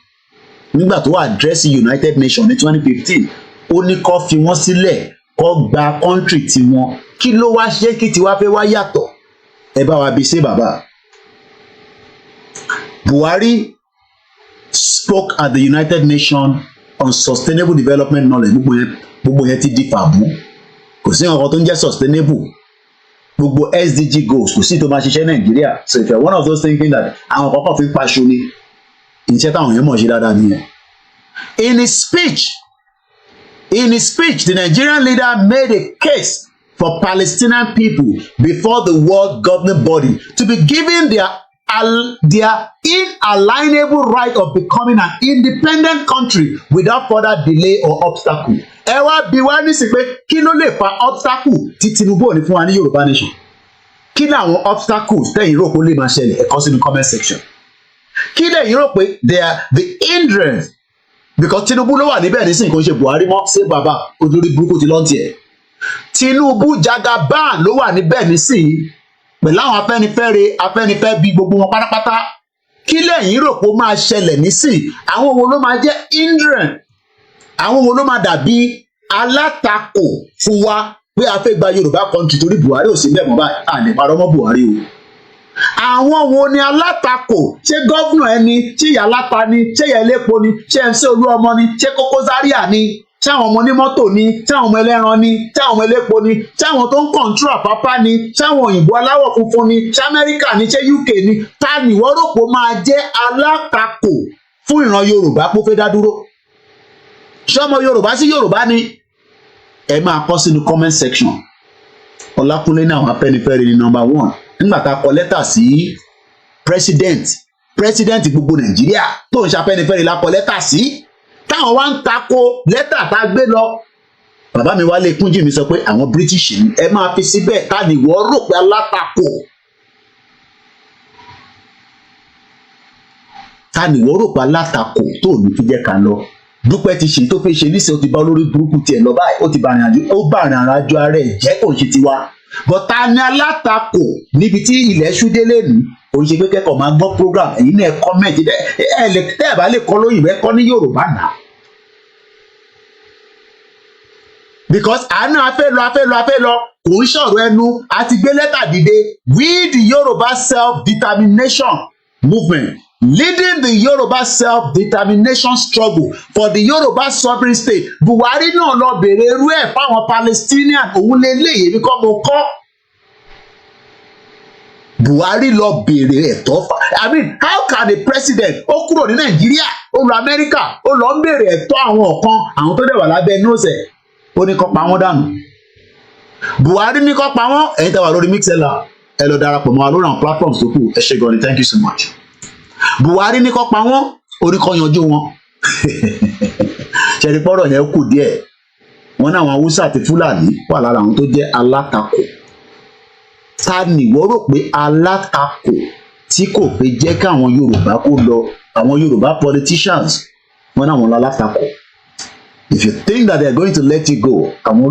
nígbà tó wà àdírẹ́sì United Nations ní 2015 ó ní kó fi wọ́n sílẹ̀ kó gba country tiwọn kí ló wá ṣe kí tiwa fẹ́ wá yàtọ̀ ẹ bá wa bí ṣe bàbá. Buhari spoke at the United Nations on sustainable development knowledge. Gbogbo yẹn ti di fàbú. Kò sí nǹkan tó ń jẹ́ sustainable. Gbogbo SDG goals kò sí tó máa ṣiṣẹ́ Nàìjíríà. So if you are one of those thinking that àwọn kọ̀ọ̀kan fi ń paṣọ ni, iṣẹ́ táwọn yẹn mọ̀ ṣe dáadáa nìyẹn. In his speech, the Nigerian leader made a case for Palestinian people before the world governing body to be given their their inalienable right of becoming an independent country without further delay or obstacle. Ẹ wá bi wá nísìnyí pé kí ló lè fa obstacle tí Tinubu ò ní fún wa ní Yorùbá nation? Kí ni àwọn obstacles tẹ́yìn rò pé ó lè máa ṣẹlẹ̀? Ẹ kọ sínú comment section. Kí lẹ́yìn rò pé they are the hindrance because Tinubu ló wà níbẹ̀ nísìnyí kò ń ṣe Buhari mọ́ ṣé bàbá ojúrí burúkú ti lọ́ntì ẹ̀. Tinubu Jagaban ló wà níbẹ̀ nísìnyí pẹ̀lú àwọn Afẹ́nifẹ́re bí gbogbo wọn pátápátá. Kí lẹ́yìn rò pé ó máa ṣẹlẹ̀ nísìnyí? Àwọn wo ló máa jẹ́ hindrance? Àwọn wo ló máa dàbí alátakò fún wa pé a fẹ́ gba Yorùbá country torí Buhari ò sí bẹ́ẹ̀ mọ́ báyìí à lè parọ́ mọ́ Buhari o. Àwọn wo ni alátakò? Ṣé gọ́vnà ẹni? Ṣé ìyá aláta ni? Ṣé ìyá elépo ni? Ṣé MC Olúọmọ ni? Ṣé Kókó Zaria ni? Ṣé àwọn ọmọ onímọ́tò ni? Ṣé àwọn ọmọ ẹlẹ́ran ni? Ṣé àwọn ọmọ elépo ni? Ṣé àwọn tó ń kọ̀ǹtúrò àpápá ni? Ṣé àwọn òyìnbó aláwọ̀ funfun ni? Ṣé Amẹ́ríkà ni? Ṣé UK ni? Ta ni ìwọ rò pé ó máa jẹ́ alátakò fún ìran Yorùbá pé ó fẹ́ dá dúró? Ṣé ọmọ Yorùbá sí Yorùbá ni? Ẹ máa kọ sínú comment section. Ọlákúnlé ní àwọn Afẹ́nifẹ́re ní number 1 nígbà tá a kọ lẹ́tà sí president gbogbo Nàìjíríà tó ń ṣe Afẹ́nifẹ́re la kọ lẹ́tà sí táwọn wá ń tako lẹ́tà tá a gbé lọ. Bàbá mi Wálé Kúnjì mi sọ pé àwọn British ní ẹ máa fi síbẹ̀ ká ní ìwọ rò pé alátakò. Ká ní ìwọ rò pé alátakò tó ní fi jẹ́ ká lọ. Dúpẹ́ ti ṣe tó fẹ́ ṣe níṣẹ́ ó ti bá olórí burúkú tiẹ̀ lọ báyìí ó ti bá àrìn àjò ara ẹ̀ jẹ́ kò ń ṣe tiwa. Bọ̀tá ni alátakò níbi tí ilẹ̀ ṣúdé lẹ́nu ó ń ṣe pé kẹ́kọ̀ọ́ máa gbọ́ program ẹ̀yin náà kọ́mẹ̀ntì tẹ́ ẹ̀ bá lè kọ́ lóyìnbó ẹ kọ́ ní Yorùbá náà. Because àánú afẹ́ lọ kò ń ṣọ̀rọ̀ ẹnu àti gbé lẹ́tà dìde we the Yoruba self-determination movement leading the Yoruba self-determination struggle for the Yoruba sovereign state. Buhari náà lọ bèrè irú ẹ̀ fáwọn Palestinian òun lè léyè bí kò mo kọ́. Buhari lọ bèrè ẹ̀tọ́ I mean how can a president ó kúrò ní Nàìjíríà ó lọ Amẹ́ríkà ó lọ ń bèrè ẹ̀tọ́ àwọn kan àwọn tó dẹ̀ wà lábẹ́ nọ́ọ̀sẹ̀ ó ní kó pa wọ́n dànù. Buhari ní kó pa wọ́n ẹ̀yin tẹ́ wà lórí Mixlr ẹ lọ darapọ̀ mọ́ wa lórí àwọn platforms tó kù ẹ ṣé gan ni thank you so much. Buhari ní kó pa wọ́n orí kan yanjú wọn. Ṣẹ̀rí pọ́rọ̀ yẹn kù díẹ̀ wọ́n ní àwọn Haúsá àti Fúlàní wà lára àwọn tó jẹ́ alátakò. Ta ni ìwọ rò pé alátakò tí kò fẹ́ jẹ́ kí àwọn Yorùbá kó lọ àwọn Yorùbá politicians wọ́n ní àwọn alátakò. If you think that they are going to let you go àwọn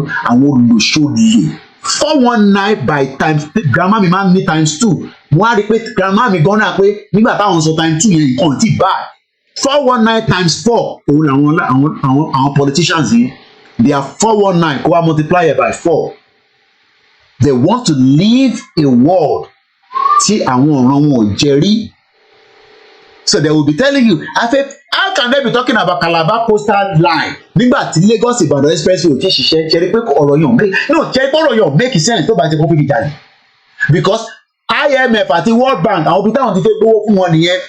olùṣòlè 419 by times grandma mi máa ń ní times 2 wọ́n á rí pé grandma mi gan náà pé nígbà táwọn sọ times 2 yẹn nǹkan ti bá 419 times 4 òun àwọn politicians yìí they are 419 kó wá multiply it by 4 they want to live a world tí àwọn ọ̀ràn wọn ò jẹ rí so they will be telling you how can they be talking about Calabar coastal line nígbà tí Lagos Ìbàdàn expressway ò ti ṣiṣẹ́ ṣe rí pé ọ̀rọ̀ yẹn make sense tó bá ti kó fún ìjà yìí because IMF àti World Bank àwọn ibi táwọn ti fẹ́ gbówó fún wọn nìyẹn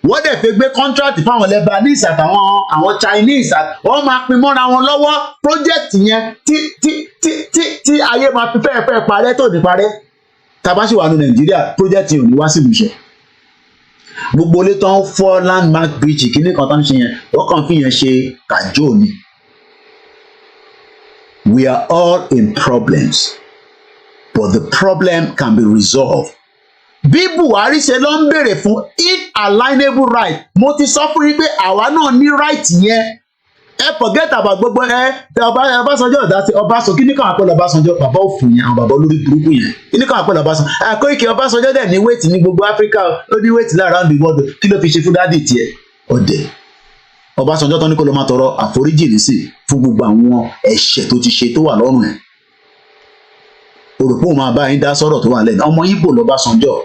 wọ́n dẹ̀ fẹ́ gbé contract fáwọn Lebanese àtàwọn àwọn Chinese wọ́n máa pin mọ́ra wọn lọ́wọ́ project yẹn tí ayé máa fi fẹ́ẹ̀ parẹ́ tó ní parẹ́ tabasi wà ní Nàìjíríà project yẹn ò ní wá sí ìlúṣẹ gbogbo ilé tó ń fọ́ landmark bridge kíní kan tó ń ṣe yẹn wọ́n kàn fi yẹn ṣe kàjọ ni. We are all in problems but the problem can be resolved. Bí Buhari ṣe lọ ń béèrè fún inalienable right mo ti sọ fún yín pé àwa náà ní right yẹn ẹ forget about gbogbo Ọbásanjọ́ ọ̀dà sí Ọbásanjọ́ kí ní káwọn àpẹẹrẹ Ọbásanjọ́ bàbá òfin yẹn àwọn bàbá olórí burúkú yẹn kí ní káwọn àpẹẹrẹ Ọbásanjọ́ Koiki Ọbásanjọ́ dẹ̀ ní wéètì ní gbogbo Áfíríkà ó ní wéètì around the world kí ló fi ṣe fún dádì tiẹ̀ ọ̀dẹ̀ Ọbásanjọ́ tó ní kó lọ máa tọrọ àforíjì nísì fún gbogbo àwọn ẹ̀ṣẹ̀ tó ti ṣe tó wà lọ́rùn ẹ̀ òrùpọ̀ máa bá yín dá sọ̀rọ̀ tó wà lẹ́nu ọmọ Ìgbò l'Ọbásanjọ́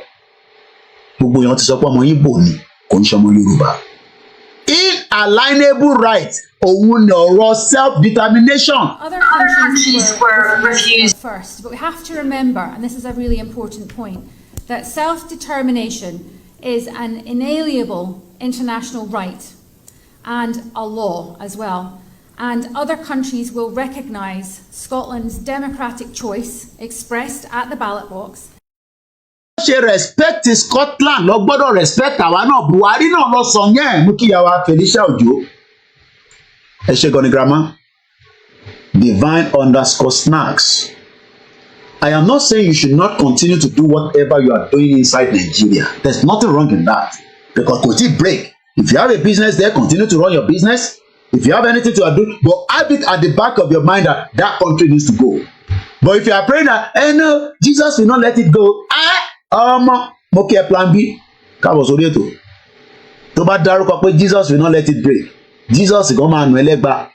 gbogbo yẹn ti sọ pé ọmọ Ìgbò ni kò ń ṣe ọmọ Yorùbá inalienable right òun ni ọ̀rọ̀ self-determination. Other countries were refused first, but we have to remember, and this is a really important point, that self-determination is an inalienable international right and a law as well. And other countries will recognise Scotland's democratic choice expressed at the ballot box. ṣe respect Scotland lọ gbọ́dọ̀ respect àwa náà. Buhari náà lọ sọ yẹn mú kí ìyàwó Felicia Ojo. Ẹ ṣe gan ni grandma. Divine_snacks. I am not saying you should not continue to do whatever you are doing inside Nigeria. There's nothing wrong in that. Because kò tí break. If you have a business there, continue to run your business. If you have anything to do, but have it at the back of your mind that that country needs to go. But if you are praying that, no, Jesus will not let it go. Mo kí ẹ plan B. Káàbọ̀ sórí ètò. Tó bá dárúkọ pé Jesus will not let it break. Jesus is gonna nù ẹlẹ́gba.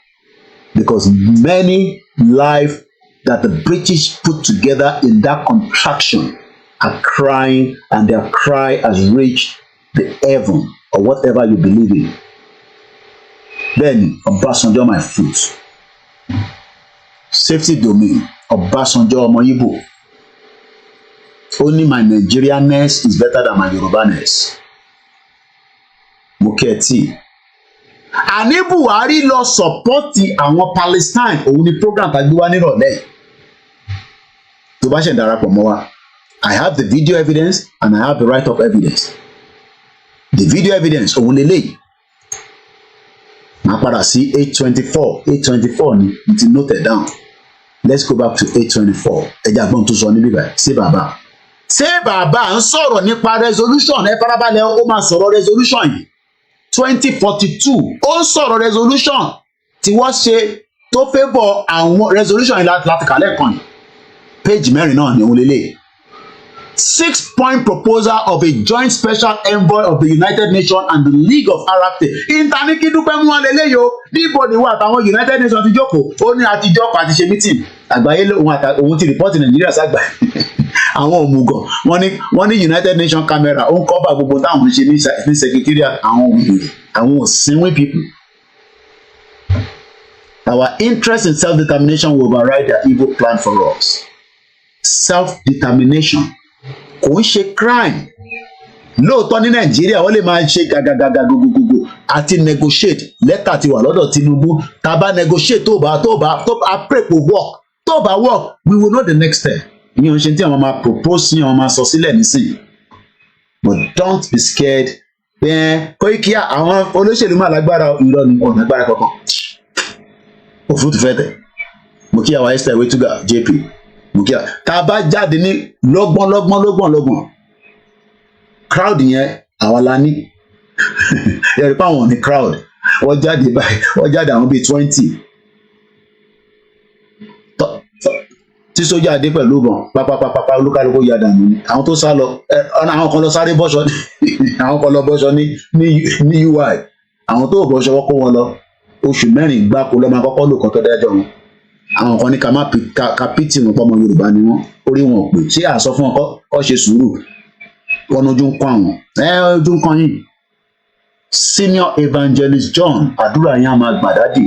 Because many lives that the British put together in that contraction are crying, and their cry has reached the heaven or whatever you believe in. Then Obasanjo my foot. Safety domain. Obasanjo ọmọ Igbo. Only my Nigerianness is better than my Yorubaness. Mo kí ẹ tí. Àní Buhari lọ sọpọ́tì àwọn Palestine, òun ni program tàgbé wá nírọ̀lẹ́. Tó bá ṣe darapọ̀ mọ́ wa, I have the video evidence and I have the write-up evidence. The video evidence òun lélẹ́yìí. Màá padà sí 824 ni mo ti note it down. Let's go back to 824. Ẹja gbọ́n tó sọ níbí báyìí. Ṣé bàbá ń sọ̀rọ̀ nípa resolution? Ẹ farabalẹ̀ ó máa sọ̀rọ̀ resolution yìí. 2042 ó ń sọ̀rọ̀ resolution tí wọ́n ṣe tó favour àwọn resolution yìí láti kàlẹ́ kan yìí. Page mẹ́rin náà ni òun lélẹ̀. 6-point proposal of a joint special envoy of the United Nations and the League of Arab States. Ìtàní kí dúpẹ́ mú wọn lélẹ́yìí o. Níbo ni wọ́n àtàwọn United Nations ti jókòó? Ó ní àtijọ́ àti ṣe meeting. Àgbáyé òun ti report Nàìjíríà ságbà. Àwọn òmùgọ̀ wọ́n ní United Nations camera ó ń cover gbogbo táwọn ṣe ní secretariat àwọn òmùgọ̀ àwọn òsínwé people. Our interest in self-determination will override their evil plan for us. Self-determination kò ń ṣe crime. Lóòótọ́ ní Nàìjíríà wọ́n lè máa ṣe gàgàgàgà gbogbogbò àti negotiate. Lẹ́tà ti wà lọ́dọ̀ Tinubu. Tá bá negotiate tó bá pray kò work. Tó bá work, we will know the next step. Ìyẹn ṣe tí àwọn máa propose ní àwọn máa sọ sílẹ̀ nísìnyí. But don't be scared. Koiki àwọn olóṣèlú máa lágbára irọ́ ni wọn lágbára kankan. Òfurufú fẹ́ tẹ̀. Mo kí àwọn Esther Wetuga JP. Mo kí tá a bá jáde ní lọ́gbọ̀n. Crowd yẹn àwa la ní. Yẹ́rì pé àwọn ní crowd. Wọ́n jáde báyìí. Wọ́n jáde àwọn bíi 20. Tí sójà dé pẹ̀lú ìbọn pápápápá olúkálùkù ya dànù ni. Àwọn tó sá lọ àwọn kan lọ sáré bọ́ṣọ àwọn kan lọ bọ́ṣọ ní UI. Àwọn tó bọ́ṣọ wọ́n kó wọn lọ oṣù 4 gbáko lọ́ máa kọ́kọ́ lò kọ́ tó dájọ́ wọn. Àwọn kan ní ká pìtì wọn pọ́mọ Yorùbá ni wọ́n orí wọn ò pè. Ṣé àsọ fún wọn kọ́ ṣe sùúrù? Wọn ojú ń kọ́ àwọn. Ojú ń kọ́ yìí. Senior Evangelist John àdúrà yẹn á máa gbàdádì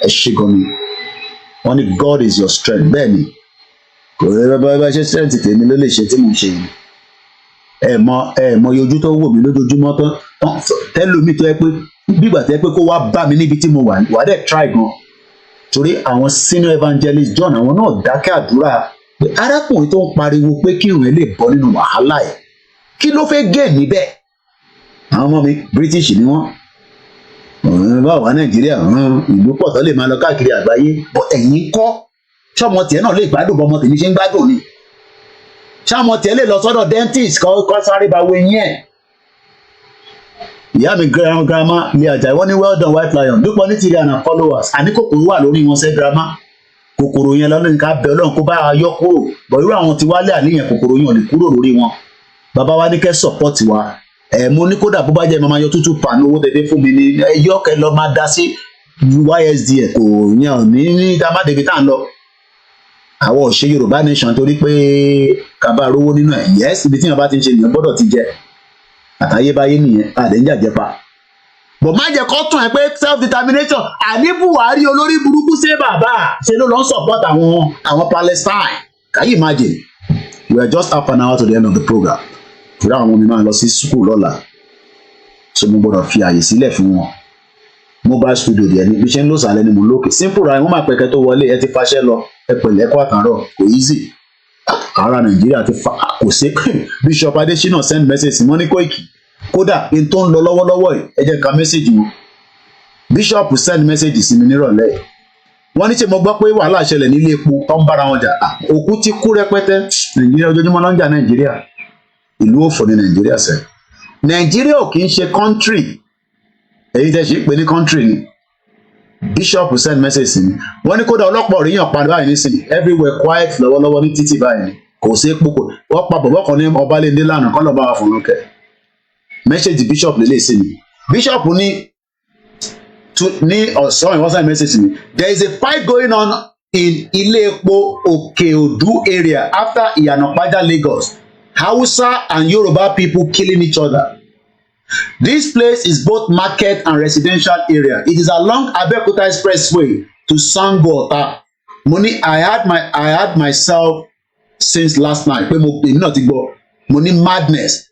ẹ ṣe gan ni. Wọ́n ní God is your strength. Bẹ́ẹ̀ ni. Kò rẹ bá ṣe strength tèmi ló lè ṣe tí mo ṣe yìí. Ẹ mọ ojú tó wò mí lójoojúmọ́ tán tẹ́lómi tó yẹ pé bígbà tó yẹ pé kó wá bá mi níbi tí mo wà dẹ̀ try gan. Torí àwọn Senior Evangelist John àwọn náà dákẹ́ àdúrà pé arákùnrin tó ń pariwo pé kí ìrìn lè bọ́ nínú wàhálà ẹ̀ kí ló fẹ́ gé níbẹ̀? Àwọn ọmọ mi British ni wọ́n. Báwo wá Nàìjíríà ìlú pọ̀ tó lè máa lọ káàkiri àgbáyé bọ̀ ẹ̀yìn kọ́. Ṣọ́mọ tiẹ̀ náà lè gbádùn bọ́mọ tèmi ṣe ń gbádùn ni. Ṣọ́mọ tiẹ̀ lè lọ sọ́dọ̀ dentist kọ́ sáré bá wo eyín ẹ̀. Ìyá mi grandma ilé àjà ìwọ́n ní well done white lion dúpọ̀ ní tìrì àná followers àní kòkòrò wà lórí wọn sẹ́ grandma. Kòkòrò yẹn lọ́nà ká bẹ Ọlọ́run kó bá a yọ kúrò bọ̀ irú àwọn tí wálé àníyàn kòkòrò yẹn ò lè kúrò lórí wọn. Bàbá wa ní kẹ́ support wa. Mo ní kódà bó bá jẹ́ màmá yọ tútù pàánù owó tẹ̀lé fún mi ní ẹyọ kẹ lọ máa dá sí YSDF kò yàn ní dábàdébi tá à ń lọ. Àwọn ò ṣe Yorùbá nation torí pé kaba rówó nínú ẹ̀ yes ibi tí wọn bá ti ń ṣe nìyẹn gbọ́dọ̀ ti jẹ àtayébáyé nìyẹn àdéhùnjàjẹpa. Bọ̀ má jẹ́ kó tún ẹ pé self determination àní Buhari olórí burúkú ṣe bàbá ṣe ló lọ ń support àwọn Palestine. Can you imagine? We are just half an hour to the end of the program. Fúra àwọn ọmọ mi máa lọ sí school lọ́la so mo gbọ́dọ̀ fi àyè sílẹ̀ fún wọn. Mobile studio díẹ̀ ní bí ṣe ń lò sàlẹ̀ ni mo lókè simple ra wọ́n máa pẹ̀kẹ́ tó wọlé ẹ ti faṣẹ́ lọ ẹ pẹ̀lẹ́ kó àkàrọ̀ kò easy. ara Nàìjíríà ti fa kò sí Bishop Adesina send message wọ́n ní Koiki kódà in tó ń lọ lọ́wọ́lọ́wọ́ yìí ẹ jẹ́ ká message wọn Bishop send message sí mi nírọ̀lẹ́ wọ́n ní ṣe mo gbọ́ pé wàhálà ṣẹlẹ̀ nílé epo tó ń bára wọn jà òkú ti kú rẹpẹtẹ Nàìjíríà ojoojúmọ́ ló ń jà Nàìjíríà ìlú òfò ní Nàìjíríà sẹ́ Nàìjíríà ò kì í ṣe country èyí tẹ́ ṣe pé ní country ni Bishop send message sí mi wọ́n ní kódà ọlọ́pàá òríyàn padà báyìí nísìnyí everywhere quiet lọ́wọ́lọ́wọ́ ní títì báyìí kò sí epo kò wọ́n pa bọ̀bọ̀ kan ní Ọbalẹ́ndé lánàá kọ́ lọ́ba àfọ̀rọ̀kẹ́ message Bishop lélẹ̀ sí mi Bishop ní sorry wọ́n send message sí mi there is a fight going on in Ilé Epo Òkè-Odù area after Ìyànàpájà Lagos Hausa and Yoruba people killing each other. This place is both market and residential area. It is along Abeokuta Expressway to Sango-Ota. Money, I had myself since last night. Money madness.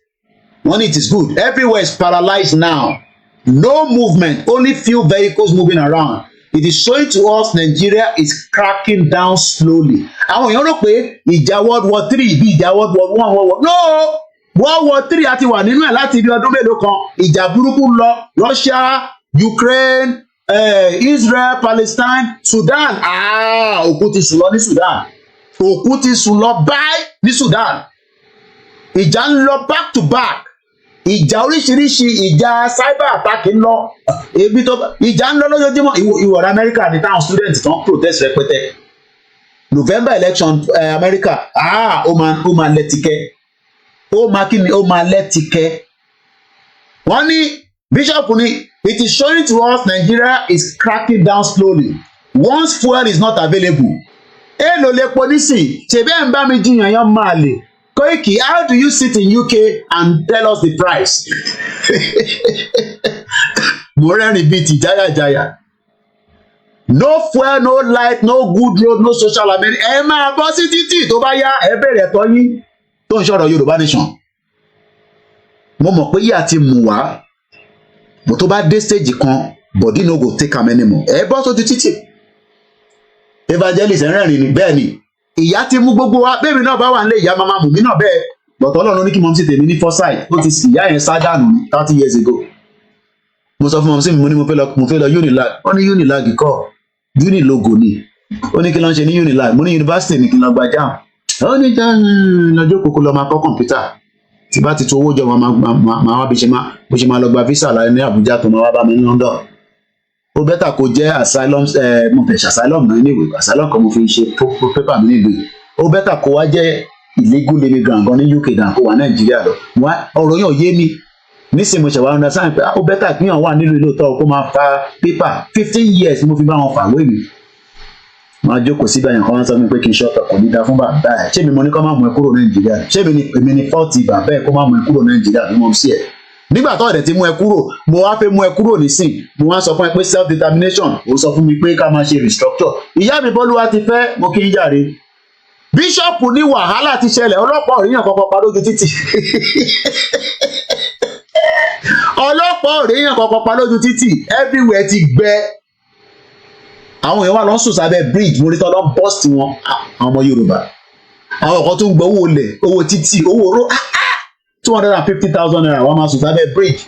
Money, it is good. Everywhere is paralyzed now. No movement. Only few vehicles moving around. It is showing to us Nigeria is cracking down slowly. Àwọn èèyàn rò pé ìjà World War III bí ìjà World War I. No! World War III àti wà nínú ẹ̀ láti ibi ọdún mélòó kan. Ìjà burúkú lọ Russia, Ukraine, Israel, Palestine, Sudan. Òkú ti sùn lọ ní Sudan. Òkú ti sùn lọ báyìí ní Sudan. Ìjà ń lọ back to back. Ìjà oríṣiríṣi ìjà cyber attack ń lọ. Ebi tó ìjà ń lọ lójoojúmọ́ ìwọ̀n Amẹ́ríkà ní táwọn students tán protest rẹpẹtẹ. November election America ó máa lẹ́tìkẹ́. Ó máa kí ni ó máa lẹ́tìkẹ́. Wọ́n ní Bishop ní it is showing to us Nigeria is cracking down slowly once fuel is not available. Èlò lèpo nísìn ṣèbí ẹ̀ ń bá mi jiyàn yán máa lè. Koiki, how do you sit in UK and tell us the price? Mo rẹ́rìn bíi ti jáyàjáyà. No fuel, no light, no good road, no social amenity. Ẹ máa bọ́ sí títì tó bá yá ẹ bẹ̀rẹ̀ ẹ̀tọ́ yín tó ń ṣọ̀rọ̀ Yorùbá nation. Mo mọ̀ pé yíyà ti mú wá. Bó tó bá dé stage kan, body no go take am anymore. Ẹ bọ́ sójú títì. Evangelist rẹ́rìn ni bẹ́ẹ̀ ni. Ìyá ti mú gbogbo wa bẹ́ẹ̀ mi náà bá wà nílé ìyá mama mú mi náà bẹ́ẹ̀ bọ̀tọ̀ Ọlọ́run ní kí mọ̀ sí tèmi ní foresight ó ti sì ìyá yẹn sádànù 30 years ago. Mo sọ fún mọ̀ sí mi mo ní mo fẹ́ lọ Unilag ó ní Unilag kọ́ Unilogo ni ó ní kí ló ń ṣe ní Unilag mo ní university ní kí lọ gba JAMB ó ní lọ́jọ́ kókó lọ máa kọ́ kọ̀ǹpútà tí bá ti tó owó jọ máa wá bí ṣe máa lọ gba visa láì ní Àbújá tó máa wá bá mi ní London. Ó bẹ́tà kó jẹ́ asylum mo fẹ́ ṣe asylum náà níwèé asylum kan mo fi ṣe pépà mi nílùú yìí ó bẹ́tà kó wá jẹ́ illegal immigrant gan ní UK gan kó wà Nàìjíríà lọ ọ̀rọ̀ yẹn ò yé mi nísìnyí mo ṣẹ̀wá understand pé ó bẹ́tà kí yàn wà nílùú ìlú tó kó máa fa pépà 15 years ni mo fi bá wọn fàwé mi máa jókòó síbẹ̀ yẹn kan wá sọ mi pé kí n ṣọ́ọ̀tọ̀ kò ní da fún bàbá ẹ̀ ṣé mi mo ní kó má mú ẹ kúrò Nàìjíríà ṣé èmi ni fọ́ọ̀tì bàbá ẹ̀ kó má mú ẹ kúrò Nàìjíríà bí mo sí ẹ̀ nígbà tó ọ̀dẹ̀ ti mú ẹ kúrò mo wá fẹ́ mú ẹ kúrò nísìn mo wá sọ fún ẹ pé self determination ó sọ fún mi pé ká máa ṣe restructure ìyá mi Bọ́lúwa ti fẹ́ mo kí n jàre Bishop ní wàhálà ti ṣẹlẹ̀ ọlọ́pàá òríyàn kankan pa lójú títì ọlọ́pàá òríyàn kankan pa lójú títì everywhere ti gbẹ àwọn èèyàn wà lọ sùn sábẹ́ bridge mo rí tọ́ lọ bust wọn àwọn ọmọ Yorùbá àwọn kan tó ń gbọ́ owó olè owó títì owó oró 250,000 naira wọ́n máa sùn sábẹ́ bridge.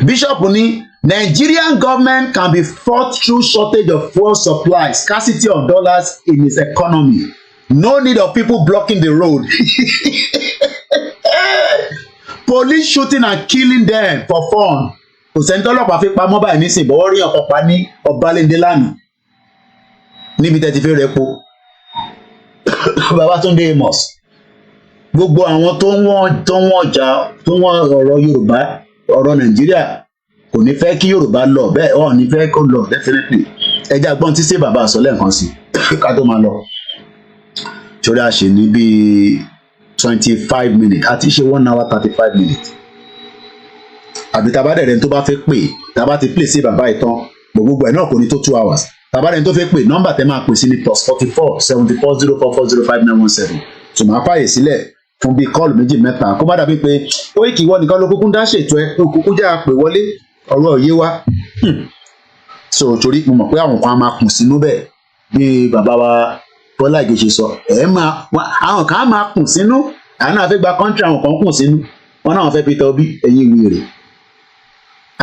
Bishop ní Nigerian government can be fought through shortage of fuel supply, scarcity of dollars in its economy. No need of people blocking the road. Police shooting and killing them for fun. Kò sẹ́ni tọ́lọ́pàá fi pamọ́ báyìí nísìnyí bọ́wọ́ rí ọkọ̀ pa ní Ọbalẹ́ndé lánàá níbi tẹ́tí fi rẹ̀ po. Babátúndé Amos. Gbogbo àwọn tó ń wọ́n ọjà tó ń wọ́n ọ̀rọ̀ Yorùbá ọ̀rọ̀ Nàìjíríà kò ní fẹ́ kí Yorùbá lọ bẹ́ẹ̀ ọ̀ ní fẹ́ kó lọ definitely ẹja gbọ́n tí sí bàbá àsọ lẹ́ẹ̀kan sí ká tó máa lọ torí a ṣe ní bíi 25 minutes àti ṣe 1 hour 35 minutes àbí tabadẹ̀ rẹ̀ tó bá fẹ́ pè tabá ti play sí bàbá ìtàn gbogbo ẹ̀ náà kò ní tó 2 hours tabadẹ̀ tó fẹ́ pè nọ́mbà tẹ́ máa pè sí ní +44 74 044 05917 tó máa fàyè sílẹ̀ fún bíi kọ́ọ̀lù méjì mẹ́ta kó má dàbí pé Koiki ìwọ nìkan ló kúkú dá ṣètò ẹ ló kúkú jẹ́ àpè wọlé ọ̀rọ̀ òye wa so torí mo mọ̀ pé àwọn kan máa kùn sínú bẹ́ẹ̀ bíi bàbá wa Bọ́lá Ìgè ṣe sọ àwọn kan máa kùn sínú àwọn náà fẹ́ gba country àwọn kan kùn sínú wọn náà fẹ́ Peter Obi ẹ̀yìn wèrè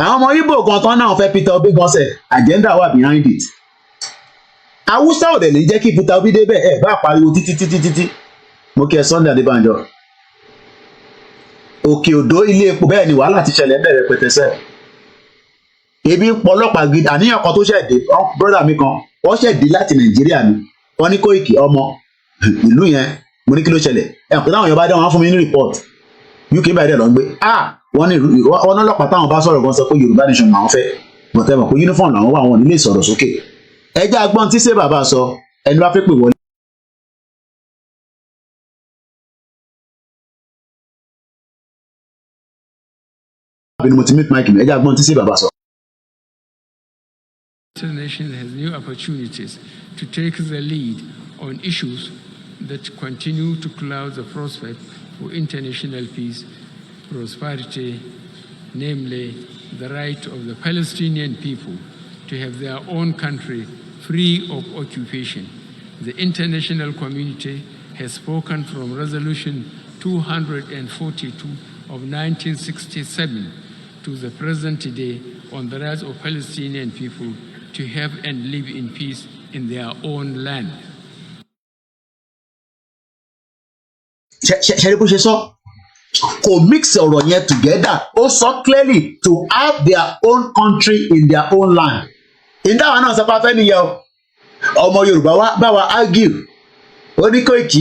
àwọn ọmọ Igbo kan tán náà fẹ́ Peter Obi gan sẹ̀ agenda wà behind it Awúsá ò dẹ̀ lè jẹ́ kí Peter Obi débẹ̀ ẹ̀ bá pariwo títí mo kí ẹ Sunday Adébánjọ Òkè Òdó ilé epo bẹ́ẹ̀ ni wàhálà ti ṣẹlẹ̀ bẹ̀rẹ̀ pẹ̀tẹ́sẹ̀ ebi ń pọ̀ ọlọ́pàá gidi àníyàn kan tó ṣẹ̀dé brother mi kan wọ́n ṣẹ̀dé láti Nàìjíríà ni wọ́n ní Kóìkì ọmọ ìlú yẹn mo ní kí ló ṣẹlẹ̀ ẹ̀ pé táwọn èèyàn bá dá wọn fún mi ní report UK báyìí dẹ̀ lọ ń gbé wọ́n ní ọlọ́pàá táwọn bá sọ̀rọ̀ gan sọ pé Yorùbá nation làwọn fẹ́ bọ̀tẹ́ mọ̀ pé uniform làwọn wà wọn nílé ìsọ̀rọ̀ sókè ẹjẹ́ agbọ́n tí ṣé bàbá sọ ẹni bá fẹ́ pè wọlé. mo ti meet Mike ẹjẹ́ agbọ́n tí ṣé bàbá sọ. The nation has new opportunities to take the lead on issues that continue to cloud the prospect for international peace, prosperity, namely the right of the Palestinian people to have their own country free of occupation. The international community has spoken from Resolution 242 of 1967 to the present day on the rights of Palestinian people to have and live in peace in their own land. ṣe bó ṣe sọ kò mix ọ̀rọ̀ yẹn together ó sọ clearly to have their own country in their own land. ìdáwà náà sọ pé afẹ́ nìyẹn ọmọ Yorùbá wa bá wa argue ó ní Kóìkì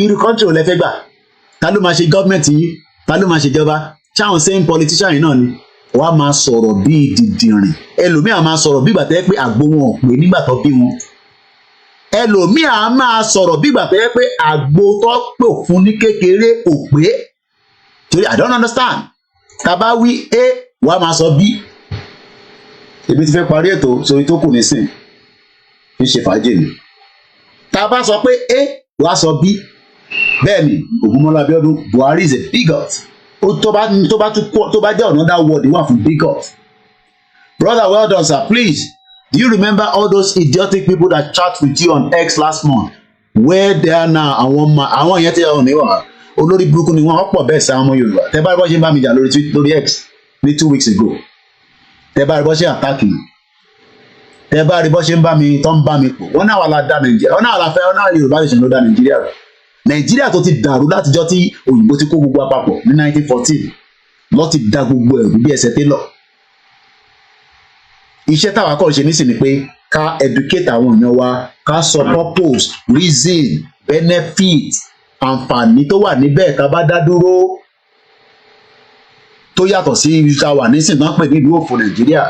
irú country ò lẹ fẹ́ gbà ta ló máa ṣe gọ́ọ̀mẹ̀ntì yìí ta ló máa ṣèjọba ṣáwọn same politician yìí náà ni wàá máa sọ̀rọ̀ bíi dìdìrìn ẹlòmíà máa sọ̀rọ̀ bí ìgbà tẹ́ pé àgbo wọn ò pé nígbà tó bí wọn ẹlòmíà máa sọ̀rọ̀ bí ìgbà tẹ́ pé àgbo tó pè fún ní kékeré kò pé torí I don't understand tàbá wí a wàá máa sọ b ebi ti fẹ́ parí ètò sórí tó kù nísìn fi ṣe fàájì ni tàbá sọ pé a wàá sọ b bẹ́ẹ̀ ni Ògúnmọ́lá Abíọ́dún Buhari is a bigot tó bá jẹ́ another word wà fún bigot. Brother, well done, sir. Please, do you remember all those idiotic people that chat with you on X last month? Where they are now, àwọn yẹn tí wọn ní wà olórí burúkú ni wọn pọ̀ bẹ́ẹ̀ sí àwọn ọmọ Yorùbá. Tẹ́ bá rí bọ́ ṣe ń bá mi jà lórí X ní 2 weeks ago. Tẹ́ bá rí bọ́ ṣe attack mi. Tẹ́ bá rí bọ́ ṣe ń bá mi tó ń bá mi pọ̀. Wọ́n náà wà lá da Nàìjíríà. Wọ́n náà wà lá fẹ́ wọ́n náà Yorùbá nation ló da Nàìjíríà rẹ̀. Nàìjíríà tó ti dàrú látijọ́ tí òyìnbó ti kó gbogbo àpapọ̀ ní 1914 lọ́ ti da gbogbo ẹ̀rú bí ẹsẹ̀ télọ̀. Iṣẹ́ táwa kọ́ ṣe nísìnyí pé ká educate àwọn èèyàn wa ká sọ purpose reason benefit àǹfààní tó wà níbẹ̀ tá a bá dá dúró tó yàtọ̀ sí ibi tá a wà nísìnyí náà pè ní ìlú òfò Nàìjíríà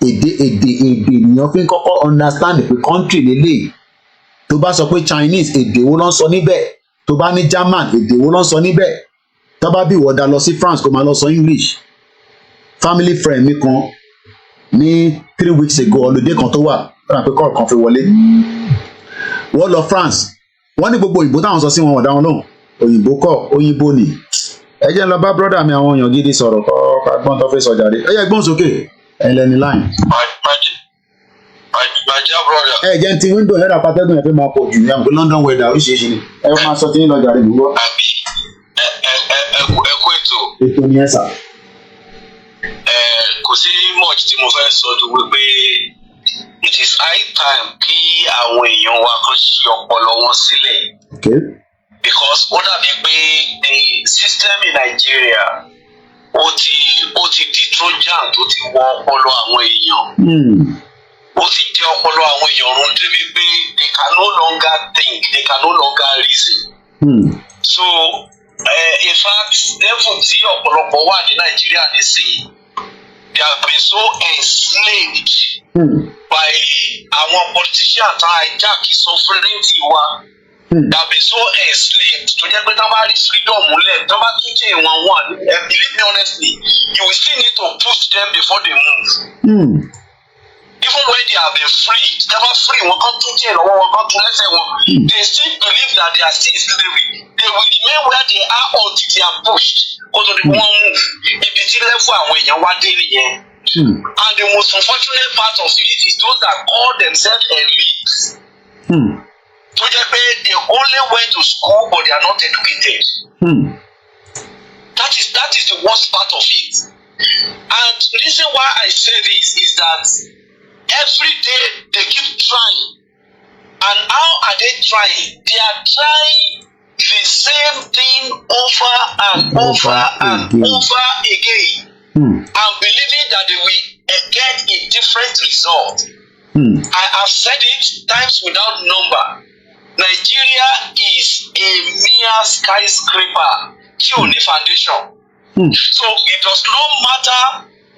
èdè ènìyàn fi ń kọ́kọ́ understand pé country lélẹ̀ tó bá sọ pé Chinese èdè wo ló ń sọ níbẹ̀ tó bá ní German èdè wo ló ń sọ níbẹ̀ tó bá bí ìwọ́dà lọ sí France kó máa lọ sọ English family friend mi kan ní 3 weeks ago holiday kan tó wà lọ́nà pé kọ́ọ̀rọ̀ kan fi wọlé wọ́n lọ France wọ́n ní gbogbo òyìnbó táwọn sọ sí wọn ọ̀dà wọn lóhùn òyìnbó kọ́ òyìnbó ni ẹ jẹ́ ń lọ bá brọ́dà mi àwọn èèyàn gidi sọ̀rọ̀ kọ́ gbọ́n tó fẹ́ sọ jáde ẹ yẹ gbọ́n sókè ẹ lẹ́ni line. ẹ jẹ́ ń ti window ẹ̀rọ apátẹ́gùn yẹn fẹ́ máa pọ̀ jù ní àmì London weather oríṣiríṣi ni ẹ máa sọ tí ń lọ jáde gbogbo. ẹ kú ètò. ètò ni ẹ sà. Kò sí much tí mo fẹ́ sọ tó wípé it is high time kí àwọn èèyàn wa kan ṣí ọpọlọ wọn sílẹ̀. Okay. Because ó dàbí pé the system in Nigeria ó ti di trojan tó ti wọ ọpọlọ àwọn èèyàn. Ó ti jẹ́ ọpọlọ àwọn èèyàn run débi pé they can no longer think, they can no longer reason. So in fact level tí ọ̀pọ̀lọpọ̀ wà ní Nàìjíríà nísìnyí they have been so enslaved by our politicians and hijack sovereignty wa. They have been so enslaved to jẹ́ pé tá bá rí freedom múlẹ̀ tá bá tún jẹ́ ìwọ̀n one believe me honestly you will still need to push them before they move. Even when they have been freed tá bá free wọn kan tún jẹ́ ìlọ́wọ́ wọn kan tún lẹ́sẹ̀ wọn they still believe that they are still slavery. They will remain where they are until they are pushed kó tó di pé wọ́n move ibi tí level àwọn èèyàn wá dé nìyẹn. And the most unfortunate part of it is those that call themselves elites. only went to school, but they are not educated. That is the worst part of it. And the reason why I say this is that every day they keep trying. And how are they trying? They are trying the same thing over and over again. And believing that they will get a different result. I have said it times without number. Nigeria is a mere skyscraper, only foundation. So it does not matter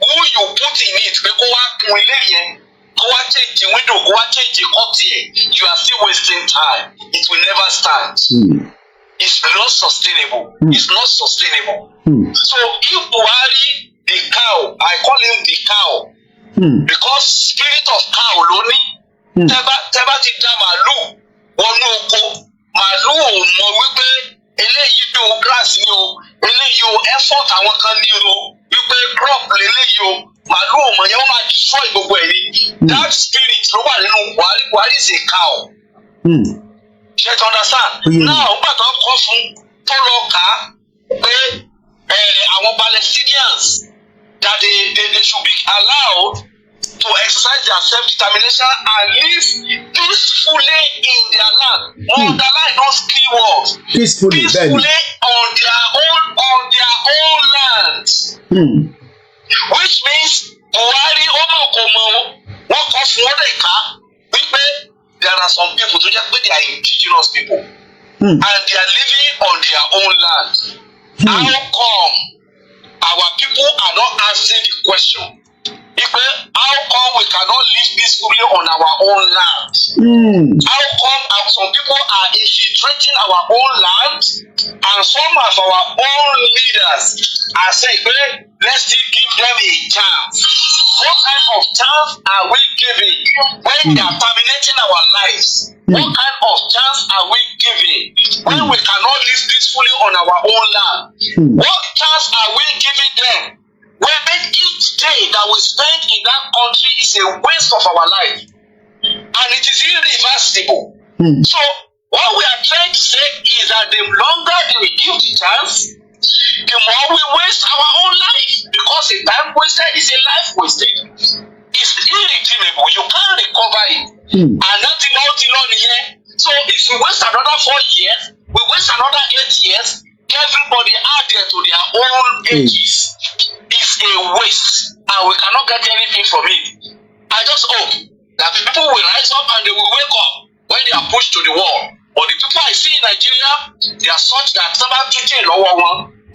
who you put in it. Go and change the window, go and change the curtain. You are still wasting time. It will never stand. It's not sustainable. It's not sustainable. So if Buhari, the cow, I call him the cow, because spirit of cow loni, tẹ́bá ti dá màlúù wọnú oko, màlúù ò mọ̀ wípé eléyìí o grass ni o, eléyìí o effort àwọn kan ni o, wípé crop leléyìí o, màlúù ò mọ̀ yẹn wọ́n máa destroy gbogbo ẹ̀ ni. That spirit ló wà nínú Buhari is a cow. Ṣé you understand? Now nígbà tó ń kọ́ fún tó lọ kà á pé àwọn Palestinians that they should be allowed to exercise their self-determination and live peacefully in their land. Underline those key words. Peacefully on their own land. Which means Buhari wọ́n kọ́ fún wọn lẹ́ka wípé there are some people tó jẹ́ pé they are indigenous people and they are living on their own land. How come our people are not answering the question? How come we cannot live peacefully on our own land? How come some people are infiltrating our own land and some of our own leaders are saying, let's still give them a chance? What kind of chance are we giving when they are terminating our lives? What kind of chance are we giving when we cannot live peacefully on our own land? What chance are we giving them when each day that we spend in that country is a waste of our life and it is irreversible? So what we are trying to say is that the longer they will give the chance, the more we waste our own life, because a time wasted is a life wasted. It's irredeemable. You can't recover it. And nothing on here. So if we waste another 4 years, we waste another 8 years, everybody out there to their own ages. It's a waste, and we cannot get anything from it. I just hope that people will rise up and they will wake up when they are pushed to the wall. But the people I see in Nigeria, they are such that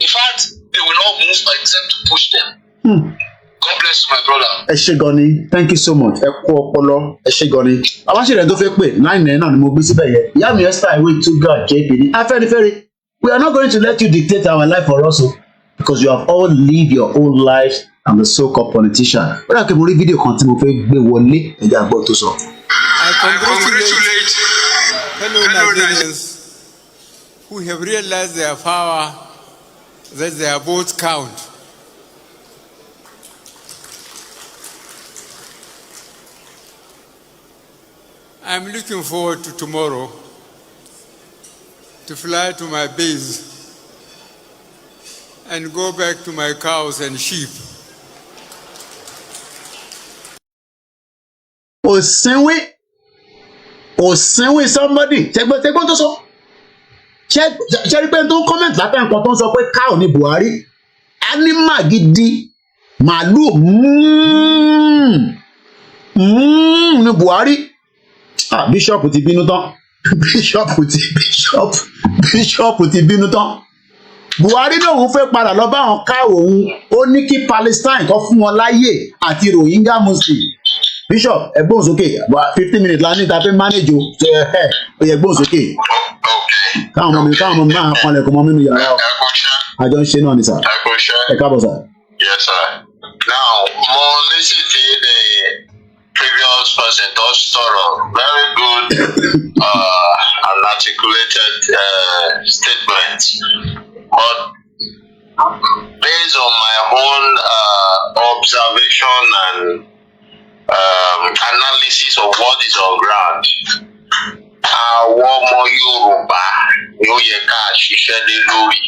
in fact, they will not move except to push them. God bless you, my brother. Eshegoni, thank you so much. Ekopolo, Eshegoni. Abashire tó fẹ́ pè 99 náà ni mo gbé síbẹ̀ yẹn. Ìyá mi Esther Iwe to God JPD. Afẹ́nifẹ́re, we are not going to let you dictate our life for us, because you have all lived your own lives and the so-called politician. Ó dà kí mo rí fídíò kan tí mo fẹ́ gbé wọlé ẹ̀jẹ̀ àgbọ̀ tó sọ. I congratulate fellow Nigerians who have realized their power, that their votes count. I'm looking forward to tomorrow to fly to my base and go back to my cows and sheep. Òsínwé somebody tẹgbọ́n tó sọ ṣe rí pé tó ń comment látà nǹkan tó ń sọ pé cow ní Buhari animal gidi màálù ní Buhari. Bíṣọ̀pù ti bínú tán bíṣọ̀pù ti bínú tán. Buhari lòun fẹ́ padà lọ bá àwọn káwọ òun, ó ní kí Palestine kó fún wọn láyè àti Rohingya Muslims. Bishop ẹgbọ́n sókè 15 minutes la ní ta fẹ́ manage o ó yẹ gbọ́n sókè káwọn ọmọ mi máa kanlẹ̀ kọ́ mọ́ nínú yàrá o àjọ ń ṣe náà ni sà ẹ káàbọ̀ sà. Yes, sir. Now, more listen to the previous person touched thorough, very good and articulated statement. But based on my own observation and analysis of what is on ground, àwọn ọmọ Yorùbá ṣiṣẹ́ lé lórí.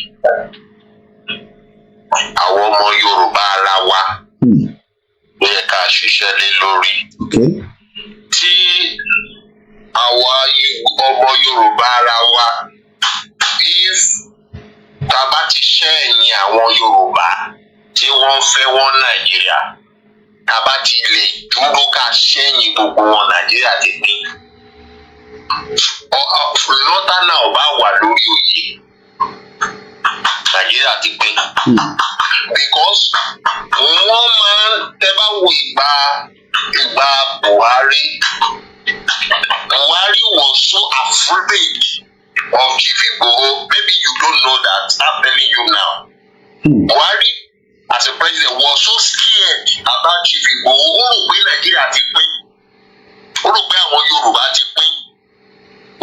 Àwọn ọmọ Yorùbá ara wa ló yẹ ká ṣiṣẹ́ lé lórí. Tí àwa ọmọ Yorùbá ara wa, if tá bá ti ṣẹ̀yìn àwọn Yorùbá tí wọ́n fẹ́ wọ́n Nàìjíríà, tá bá ti lè dúró ká ṣẹ̀yìn gbogbo wọn Nàìjíríà ti pín. Lọ́tà náà bá wà lórí oyè, Nàìjíríà ti pín. Because wọ́n máa ń tẹ́ bá wo ìgbà Buhari. Buhari was so afraid of Chief Igboho. Maybe you don't know that. I'm telling you now. Buhari, as a president, was so scared about Chief Igboho. Ó rò pé Nàìjíríà ti pín. Ó rò pé àwọn Yorùbá ti pín.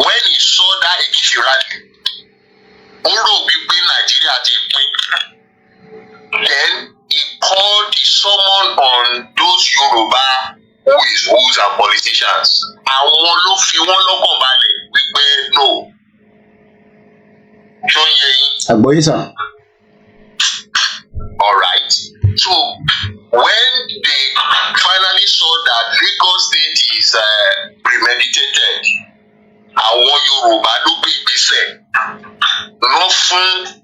When he saw that Ekiti rally, ó rò wípé Nàìjíríà ti pín. Then he called the summon on those Yoruba who's and politicians. Àwọn ló fi wọ́n lọ́kàn balẹ̀ wípé no. Ṣó yẹ yín? Àgbọ̀yé sà. All right. So when they finally saw that Lagos State is premeditated, àwọn Yorùbá ló gbé ìgbésẹ̀ lọ fún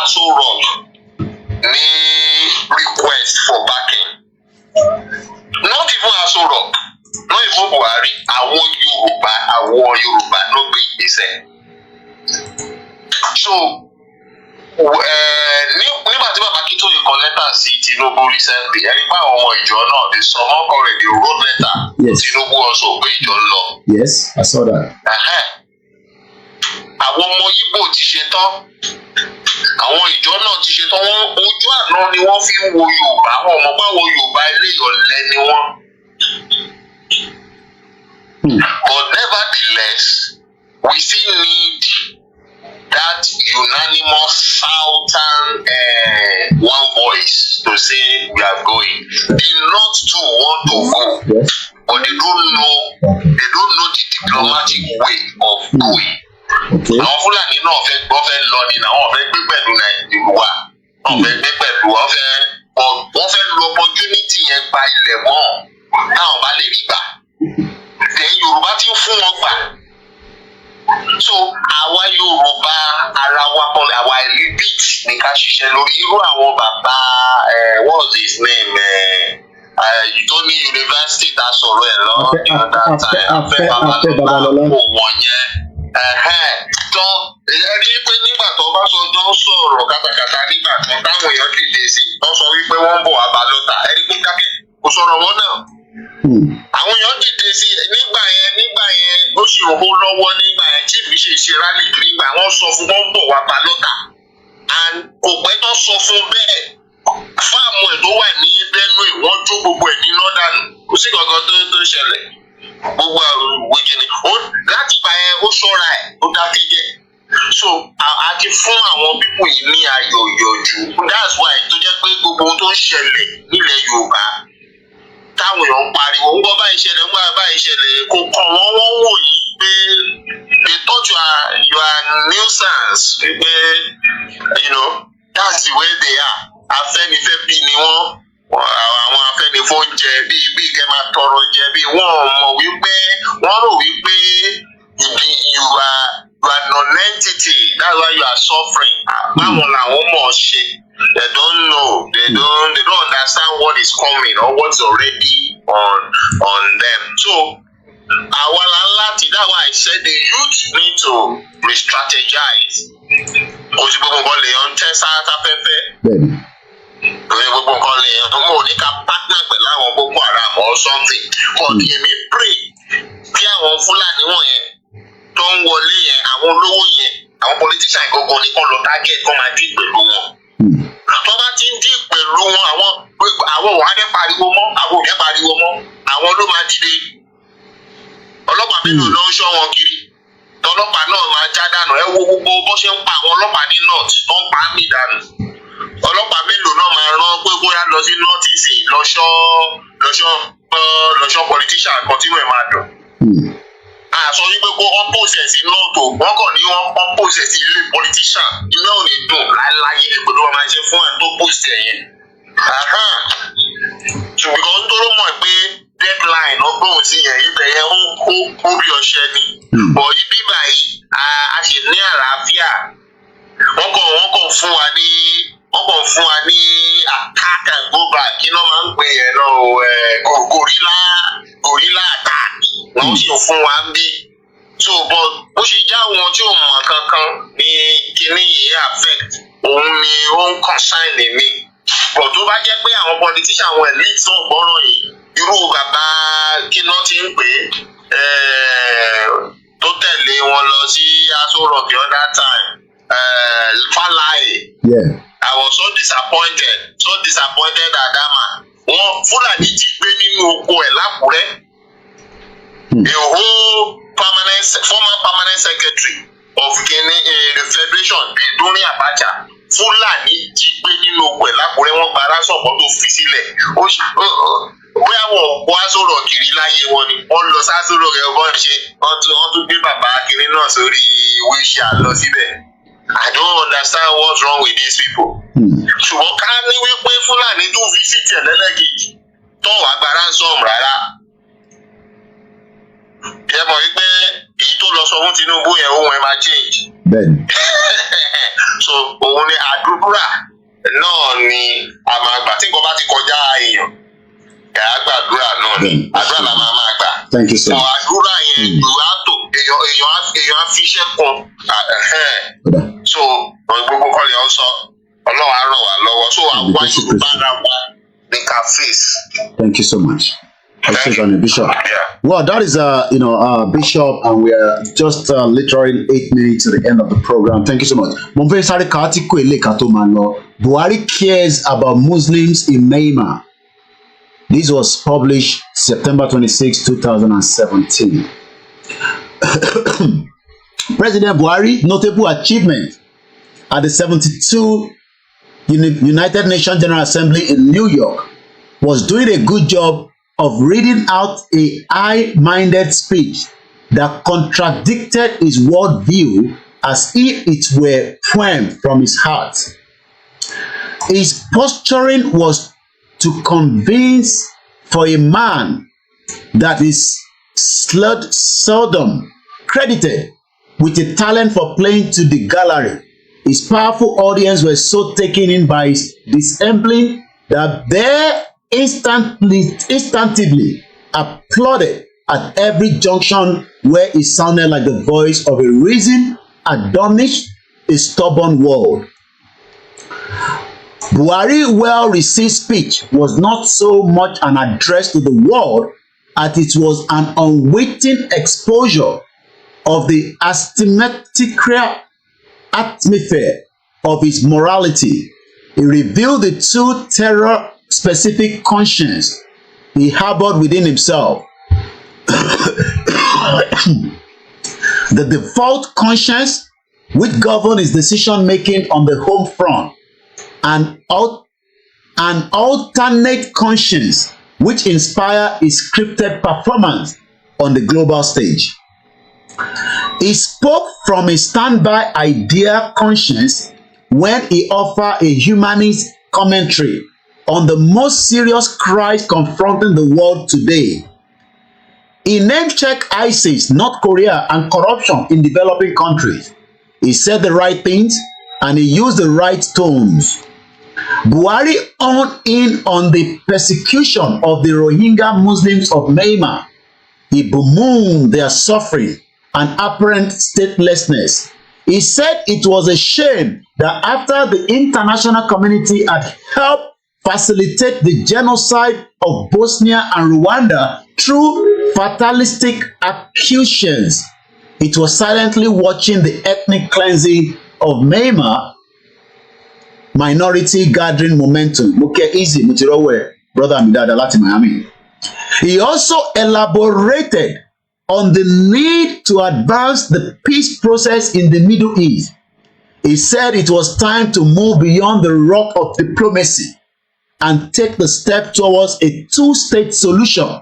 Aso Rock ní request for backing. Not even Aso Rock, not even Buhari, àwọn Yorùbá ló gbé ìgbésẹ̀. So nígbà tí bàbá kí tó yẹ kọ lẹ́tà sí Tinubu recently, ẹni bá àwọn ọmọ ìjọ náà they somehow already wrote letter. Yes. Tinubu also pé ìjọ ń lọ. Yes, I saw that. Àwọn ọmọ Igbo ti ṣe tán, àwọn ìjọ náà ti ṣe tán, wọ́n ojú àná ni wọ́n fi ń wo Yorùbá, àwọn ọmọ bá wo Yorùbá ilé ọ̀lẹ ni wọ́n. But nevertheless, we still need that unanimous southern one voice to say we are going. The North too want to go, but they don't know the diplomatic way of going. Àwọn Fúlàní náà fẹ́ lọ ní àwọn fẹ́ gbé pẹ̀lú Nàìjíríà, wọ́n fẹ́ gbé pẹ̀lú wọ́n fẹ́ lo opportunity yẹn gba ilẹ̀ mọ́ táwọn bá lè rí gbà. Then Yorùbá ti ń fún wọn gbà. So àwa Yorùbá ara wa kan àwa elite ní ká ṣiṣẹ́ lórí irú àwọn bàbá what's his name tó ní yunifásitì tá a sọ̀rọ̀ ẹ̀ lọ afẹ́ Babalọ́lá kò wọ̀nyẹn tán ẹni pé nígbà tó bá sọ tó ń sọ̀rọ̀ kátàkátà nígbà kan táwọn èèyàn dìde sí wọ́n sọ wípé wọ́n ń bọ̀ wá bá lọ́tà ẹni pé dákẹ́ kò sọ̀rọ̀ wọn náà. Àwọn èèyàn dìde sí nígbà yẹn ó sì rò ó lọ́wọ́ nígbà yẹn tí ìbí ṣe rálì kiri nígbà wọ́n sọ fún wọn bọ̀ wá pa lọ́tà and kò pẹ́ tó sọ fún bẹ́ẹ̀ fáàmù ẹ̀ tó wà ní Benue wọ́n jó gbogbo ẹ̀ ní Northern kò sí kankan tó ṣẹlẹ̀ gbogbo àrùwé kìíní láti gbà yẹn ó ṣọ́ra ẹ̀ ó dákẹ́ jẹ́ so a ti fún àwọn pípò yìí ní ayọ̀ yọjú that's why tó jẹ́ pé gbogbo ohun tó ń ṣẹlẹ̀ nílẹ̀ Yorùbá táwọn èèyàn ń pariwo ń gbọ́ báyìí ṣẹlẹ̀ ń gbọ́ báyìí ṣẹlẹ̀ kò kàn wọ́n wò yìí pé they thought you are nuisance pé that's the way they are afẹ́nifẹ́ bí ni wọ́n àwọn afẹ́nifẹ́ oúnjẹ bíi kẹ́ máa tọrọ jẹ bíi wọ́n mọ̀ wípé wọ́n rò wípé you are non-entity that's why you are suffering báwọn làwọn mọ̀ ṣe. They don't know. They don't understand what is coming or what's already on them. So, that's why I said the youth need to re-strategize. Because people lè on test afẹ́fẹ́. Gbogbo nǹkan lè mú oníkà partner pẹ̀lú àwọn Boko Haram or something. But èmi pray kí àwọn Fúlàní wọ̀nyẹn tó ń wọlé yẹn, àwọn olówó yẹn, àwọn politician gbogbo ní kán lọ target kán máa dín pẹ̀lú wọn. Tó bá ti ń dín pẹ̀lú wọn àwọn wà á dẹ́ pariwo mọ́ àwọn ò dẹ́ pariwo mọ́ àwọn ló máa dìde. Ọlọ́pàá mélòó ló ń ṣọ́ wọn kiri? Ọlọ́pàá náà máa já dànù ẹ wo gbogbo bó ṣe ń pa àwọn ọlọ́pàá ní north tó ń pa á mì dànù. Ọlọ́pàá mélòó náà máa rán pé bóyá lọ sí north ìsìn lọ́ṣọ́ politician kan tí wọ́n máa dùn. sọ wípé kó wọ́n pòṣẹ̀ sí nóòtò wọ́n kàn ní wọ́n pòṣẹ̀ sí ilé politician iná ò ní dùn láyé ìpínlẹ̀ wọn máa ṣe fún ẹ̀ tó pòṣẹ̀ yẹn. ṣùgbọ́n ń dúró mọ̀ pé deadline ọgbọ́n sí yẹn ibẹ̀ yẹn ó bí ọṣẹ ni. bọ̀ ibi báyìí a ṣe ní àlàáfíà wọ́n kàn fún wa ní attack and go back kí náà máa ń pè yẹn náà gorilla attack wọ́n sì fún wa ń bí. so but bó ṣe já wọn tí ò mọ̀ kankan ní kíní yìí affect òun ni ó ń concern mi. but tó bá jẹ́ pé àwọn politician àwọn elite náà gbọ́rọ̀ yìí irú bàbá kí náà ti ń pè tó tẹ̀lé wọn lọ sí Aso Rock the other time. Falaye. Yeah. I was so disappointed at that man. Wọ́n Fúlàní ti gbé nínú oko ẹ̀ lákùrẹ́. A whole former permanent secretary of the federation Biduni Abacha. Fúlàní ti gbé nínú oko ẹ̀ lákùrẹ́ wọ́n gba aráṣọ̀ kan tó fi sílẹ̀. Bóyá wọ́n kó Aso Rock kiri láyé wọn ni wọ́n lọ sí Aso Rock ẹ̀ bọ́n ṣe wọ́n tún gbé bàbá kiri náà sórí wheelchair lọ síbẹ̀. I don't understand what's wrong with these people. Ṣùgbọ́n ká ní wípé Fúlàní tó visit ẹ̀ lẹ́lẹ́kejì tó wàá gba ransom rárá. Ẹ mọ̀ wípé èyí tó lọ sọ fún Tinubu yẹn ohun ẹ̀ máa change. So òun ni àdúrà náà ni a máa gbà tí nǹkan bá ti kọjá èèyàn. Ẹ̀ á gbàdúrà náà ni àdúrà la máa gbà. Thank you, sir. Àdúrà yẹn ìwà tó èèyàn á fi iṣẹ́ kan. So gbogbo kọ́lé ọ̀sọ́ Ọlọ́run á ràn wá lọ́wọ́ so àwa Yorùbá ara wa ní ká face. Thank you so much. Bishop. Yeah. Well, that is Bishop, and we are just literally 8 minutes to the end of the program. Thank you so much. Buhari cares about Muslims in Myanmar. This was published September 26, 2017. President Buhari, notable achievement at the 72 United Nations General Assembly in New York, was doing a good job of reading out a high-minded speech that contradicted his worldview as if it were poem from his heart. His posturing was to convince for a man that is seldom credited with a talent for playing to the gallery. His powerful audience were so taken in by his dissembling that they instinctively applauded at every junction where he sounded like the voice of a reason admonished a stubborn world. Buhari's well-received speech was not so much an address to the world as it was an unwitting exposure of the asymmetrical atmosphere of his morality. He revealed the two terror-specific conscience he harbored within himself. The default conscience which governed his decision-making on the home front, and an alternate conscience which inspired his scripted performance on the global stage. He spoke from a standby idea conscience when he offered a humanist commentary on the most serious crisis confronting the world today. He name-checked ISIS, North Korea, and corruption in developing countries. He said the right things and he used the right tones. Buhari honed in on the persecution of the Rohingya Muslims of Myanmar. He bemoaned their suffering and apparent statelessness. He said it was a shame that after the international community had helped facilitate the genocide of Bosnia and Rwanda through fatalistic accusations, it was silently watching the ethnic cleansing of Myanmar minority gathering momentum. Easy, brother Amidada láti Miami. He also elaborated on the need to advance the peace process in the Middle East. He said it was time to move beyond the rock of diplomacy and take the step towards a two-state solution.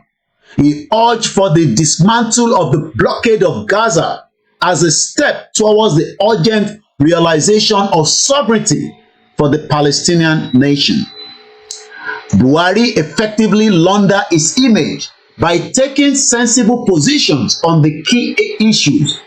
He urged for the dismantle of the blockade of Gaza as a step towards the urgent realization of sovereignty for the Palestinian nation. Buhari effectively laundered his image by taking sensible positions on the key issues.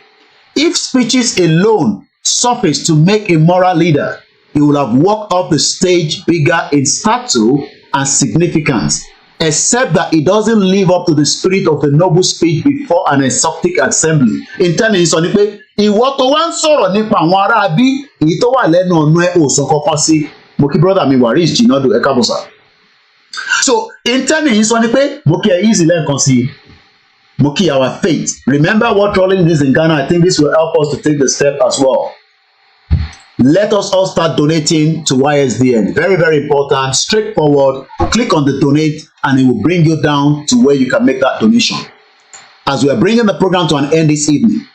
If speeches alone suffice to make a moral leader, he would have walked up the stage bigger in stature and significance, except that he doesn't live up to the spirit of the noble speech before an exotic assembly. In telling his son, ìwọ tó wá ń sọ̀rọ̀ nípa àwọn ará bí èyí tó wà lẹ́nu ọ̀nà ẹ̀ ò sọ kọ́kọ́ sí mo kí brother mi Waris Jinadu ẹ káàbọ̀ sà. So in telling his son, mo kí ẹ easy lẹ́ẹ̀kan sí mo kí our faith. Remember what trolling this in Ghana, I think this will help us to take the step as well. Let us all start donating to YSDN. Very, very important, straightforward. Click on the donate and it will bring you down to where you can make that donation. As we are bringing the program to an end this evening,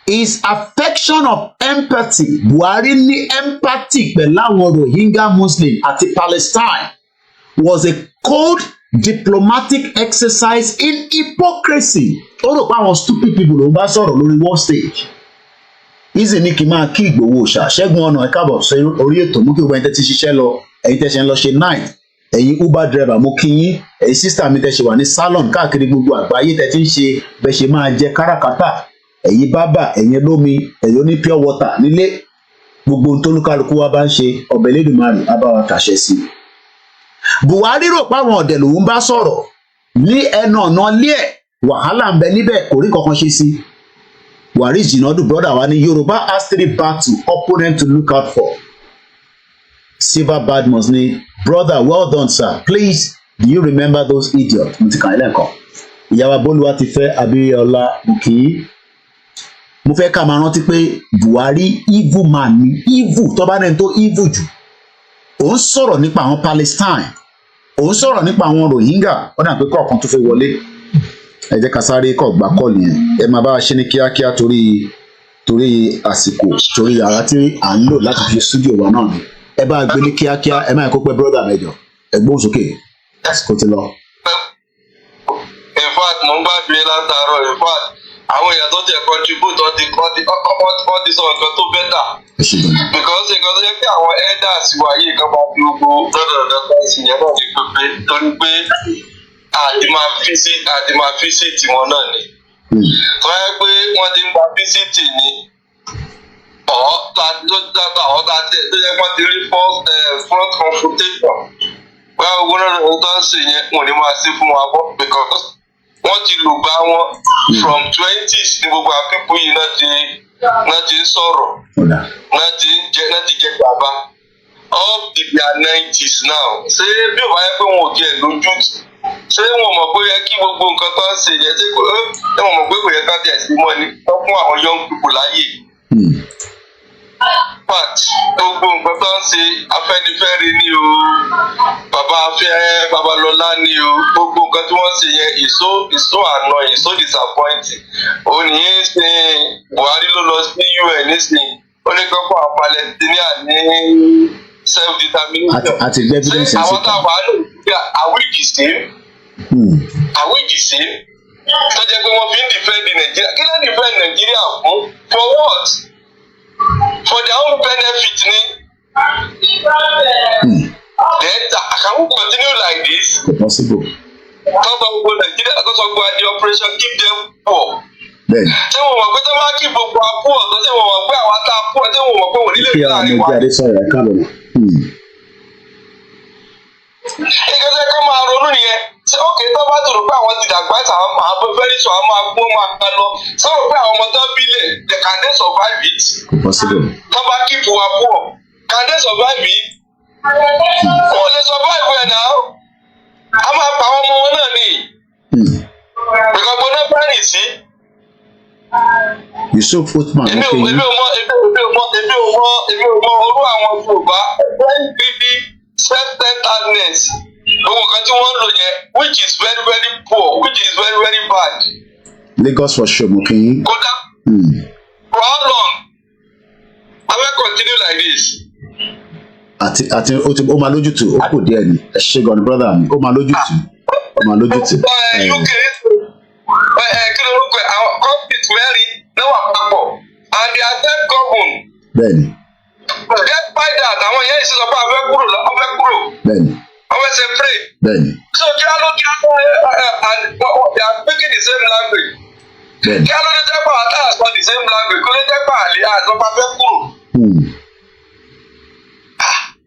his affection of empathy, Buhari ní empathy pẹ̀lú àwọn Rohingya Muslims àti Palestine, was a cold diplomatic exercise in hypocrisy. Ó rò pé àwọn stupid people ló bá sọ̀rọ̀ lórí one stage. Easy ní kí n máa kí Ìgbòho ṣá Ṣẹ́gun ọ̀nà ẹ káàbọ̀ sí orí ètò mú kí gbogbo ẹni tẹ́ ti ṣiṣẹ́ lọ ẹ̀yin tẹ́ ṣe ń lọ ṣe night ẹ̀yin Uber driver mo kí yín ẹ̀yin sister mi tẹ́ ṣe wà ní salon káàkiri gbogbo àgbáyé tẹ́ ti ń ṣe bẹ́ẹ̀ ṣe máa jẹ káràkátà ẹ̀yin bábà ẹ̀yin lómi ẹ̀yin oní pure water nílé gbogbo ohun tó lúkálukú wa bá ń ṣe ọbẹ̀ Elédùmarè á bá wa kàṣẹ sí. Buhari rò páwọn ọ̀dẹ̀ lòun bá sọ̀rọ̀ ní ẹnu ọ̀nà lé ẹ̀ wàhálà ń bẹ níbẹ̀ kò rí kankan ṣe sí. Waris Jinadu brother wa ní Yoruba has 3 battle opponent to look out for. Silver Badmus ní brother well done sir, please do you remember those idiots? Mo ti kàn ilé nǹkan ìyàwó Bólúwa ti fẹ́ Abíọ́lá Bùkí. Mo fẹ́ ká máa rántí pé Buhari evil man ni evil tó bá nẹ́ni tó evil jù. Òun sọ̀rọ̀ nípa àwọn Palestine, òun sọ̀rọ̀ nípa àwọn Rohingya, ó dà pé kọ̀ọ̀kan tó fẹ́ wọlé. Ẹ jẹ́ ká sáré kọ̀ gbà kọ́ọ̀lù yẹn ẹ máa bá wa ṣe ní kíákíá torí àsìkò torí ara tí à ń lò láti fi studio wa náà ni ẹ bá gbé ní kíákíá ẹ máa kó pẹ́ brother mẹ́jọ ẹ gbóhùn sókè àsìkò ti lọ. In fact mo ń gbàgbé látàárọ̀ in fact àwọn èèyàn tó jẹ́ contribute wọ́n ti sọ nǹkan tó better because nǹkan tó yẹ kí àwọn elders wáyé kan máa fi gbogbo lọ́dọọdọ kan sí yẹn náà ní pépé torí pé àti máa fíṣítì wọn náà ni. tó yẹ pé wọ́n ti ń gba fíṣítì ni tó yẹ wọ́n ti rí front confrontation. báwo owó náà ló tó ń ṣe yẹn wọ́n ní máa ṣe fún wa bọ́ because wọ́n ti lò gbá wọn from 20s ní gbogbo àpípù yìí náà ti ń sọ̀rọ̀ náà ti jẹ bàbá up to their 90s now. ṣé bí ò bá yẹ pé wọn ò tiẹ̀ lójú ṣé wọn mọ̀ pé yẹ kí gbogbo nǹkan tó ń ṣe yẹn ṣé wọn mọ̀ pé kò yẹ ká tiẹ̀ sí mọ́ ni wọ́n fún àwọn young people láyè. But gbogbo nǹkan tó ń ṣe Afẹ́nifẹ́re ni o Babalọ́lá ni o gbogbo nǹkan tí wọ́n ṣe yẹn is so annoying so disappointing. Òun nìyẹn ṣe Buhari ló lọ sí UN nísìnyí ó ní kọ́ fún àwọn Palestinian ní self-determination. Ṣé àwọn táwọn àlọ́ are we the same? Are we the same? Tó jẹ́ pé wọ́n fi ń defend Nigeria. Kí ló defend Nigeria fún? For what? For their own benefit ni. Then can we continue like this? Impossible. Tọ́tọ̀ gbogbo Nigeria tọ́tọ̀ gbogbo the operation keep them poor. Ṣé wọ́n mọ̀ pé tó máa kí gbogbo àpò ọ̀tọ̀ ṣé wọ́n mọ̀ pé àwọn tá a pọ̀ ṣé wọ́n mọ̀ pé wọ́n nílé ìlú àríwá. Ìgbésẹ̀ kan máa ronú nìyẹn. Ṣé ókè tó bá tòrò pé àwọn ti dàgbà àwọn máa bọ́ fẹ́rí sọ àwọn máa gbó máa ká lọ. Sọ̀rọ̀ pé àwọn ọmọ tó bílẹ̀ can they survive it? Tó bá kíkù wa pọ̀ can they survive it? Wọ́n lè survive ẹ̀ náà. A máa pa àwọn ọmọ wọn náà ní. Ìgbàgbọ́ náà bá rìn sí. Yusuf Footman. Èmi ò mọ orú àwọn Yorùbá very self-centeredness gbogbo nǹkan tí wọ́n ń lò yẹn which is very very poor which is very very bad. Lagos for sure mo kì í. kódà for how long I will continue like this. àti ó máa lójútùú ó kò díẹ̀ ni ẹ ṣe gan ni brother mi ó máa lójútùú. ọmọ lójútì. UK kí ló rúkọ àwọn conflict mẹ́rin náà wà papọ̀ and they are self governed. Bẹ́ẹ̀ni. Despite that àwọn yẹn ìṣe sọ pé ọfẹ kúrò. Bẹ́ẹ̀ni. ọfẹ ṣe pray. Bẹ́ẹ̀ni. So kí á ló and they are speaking the same language. Bẹ́ẹ̀ni. Kí á ló dé jẹ́ pé àtà àṣọ the same language kó ló jẹ́ pé àlè àṣọ pa fẹ́ kúrò.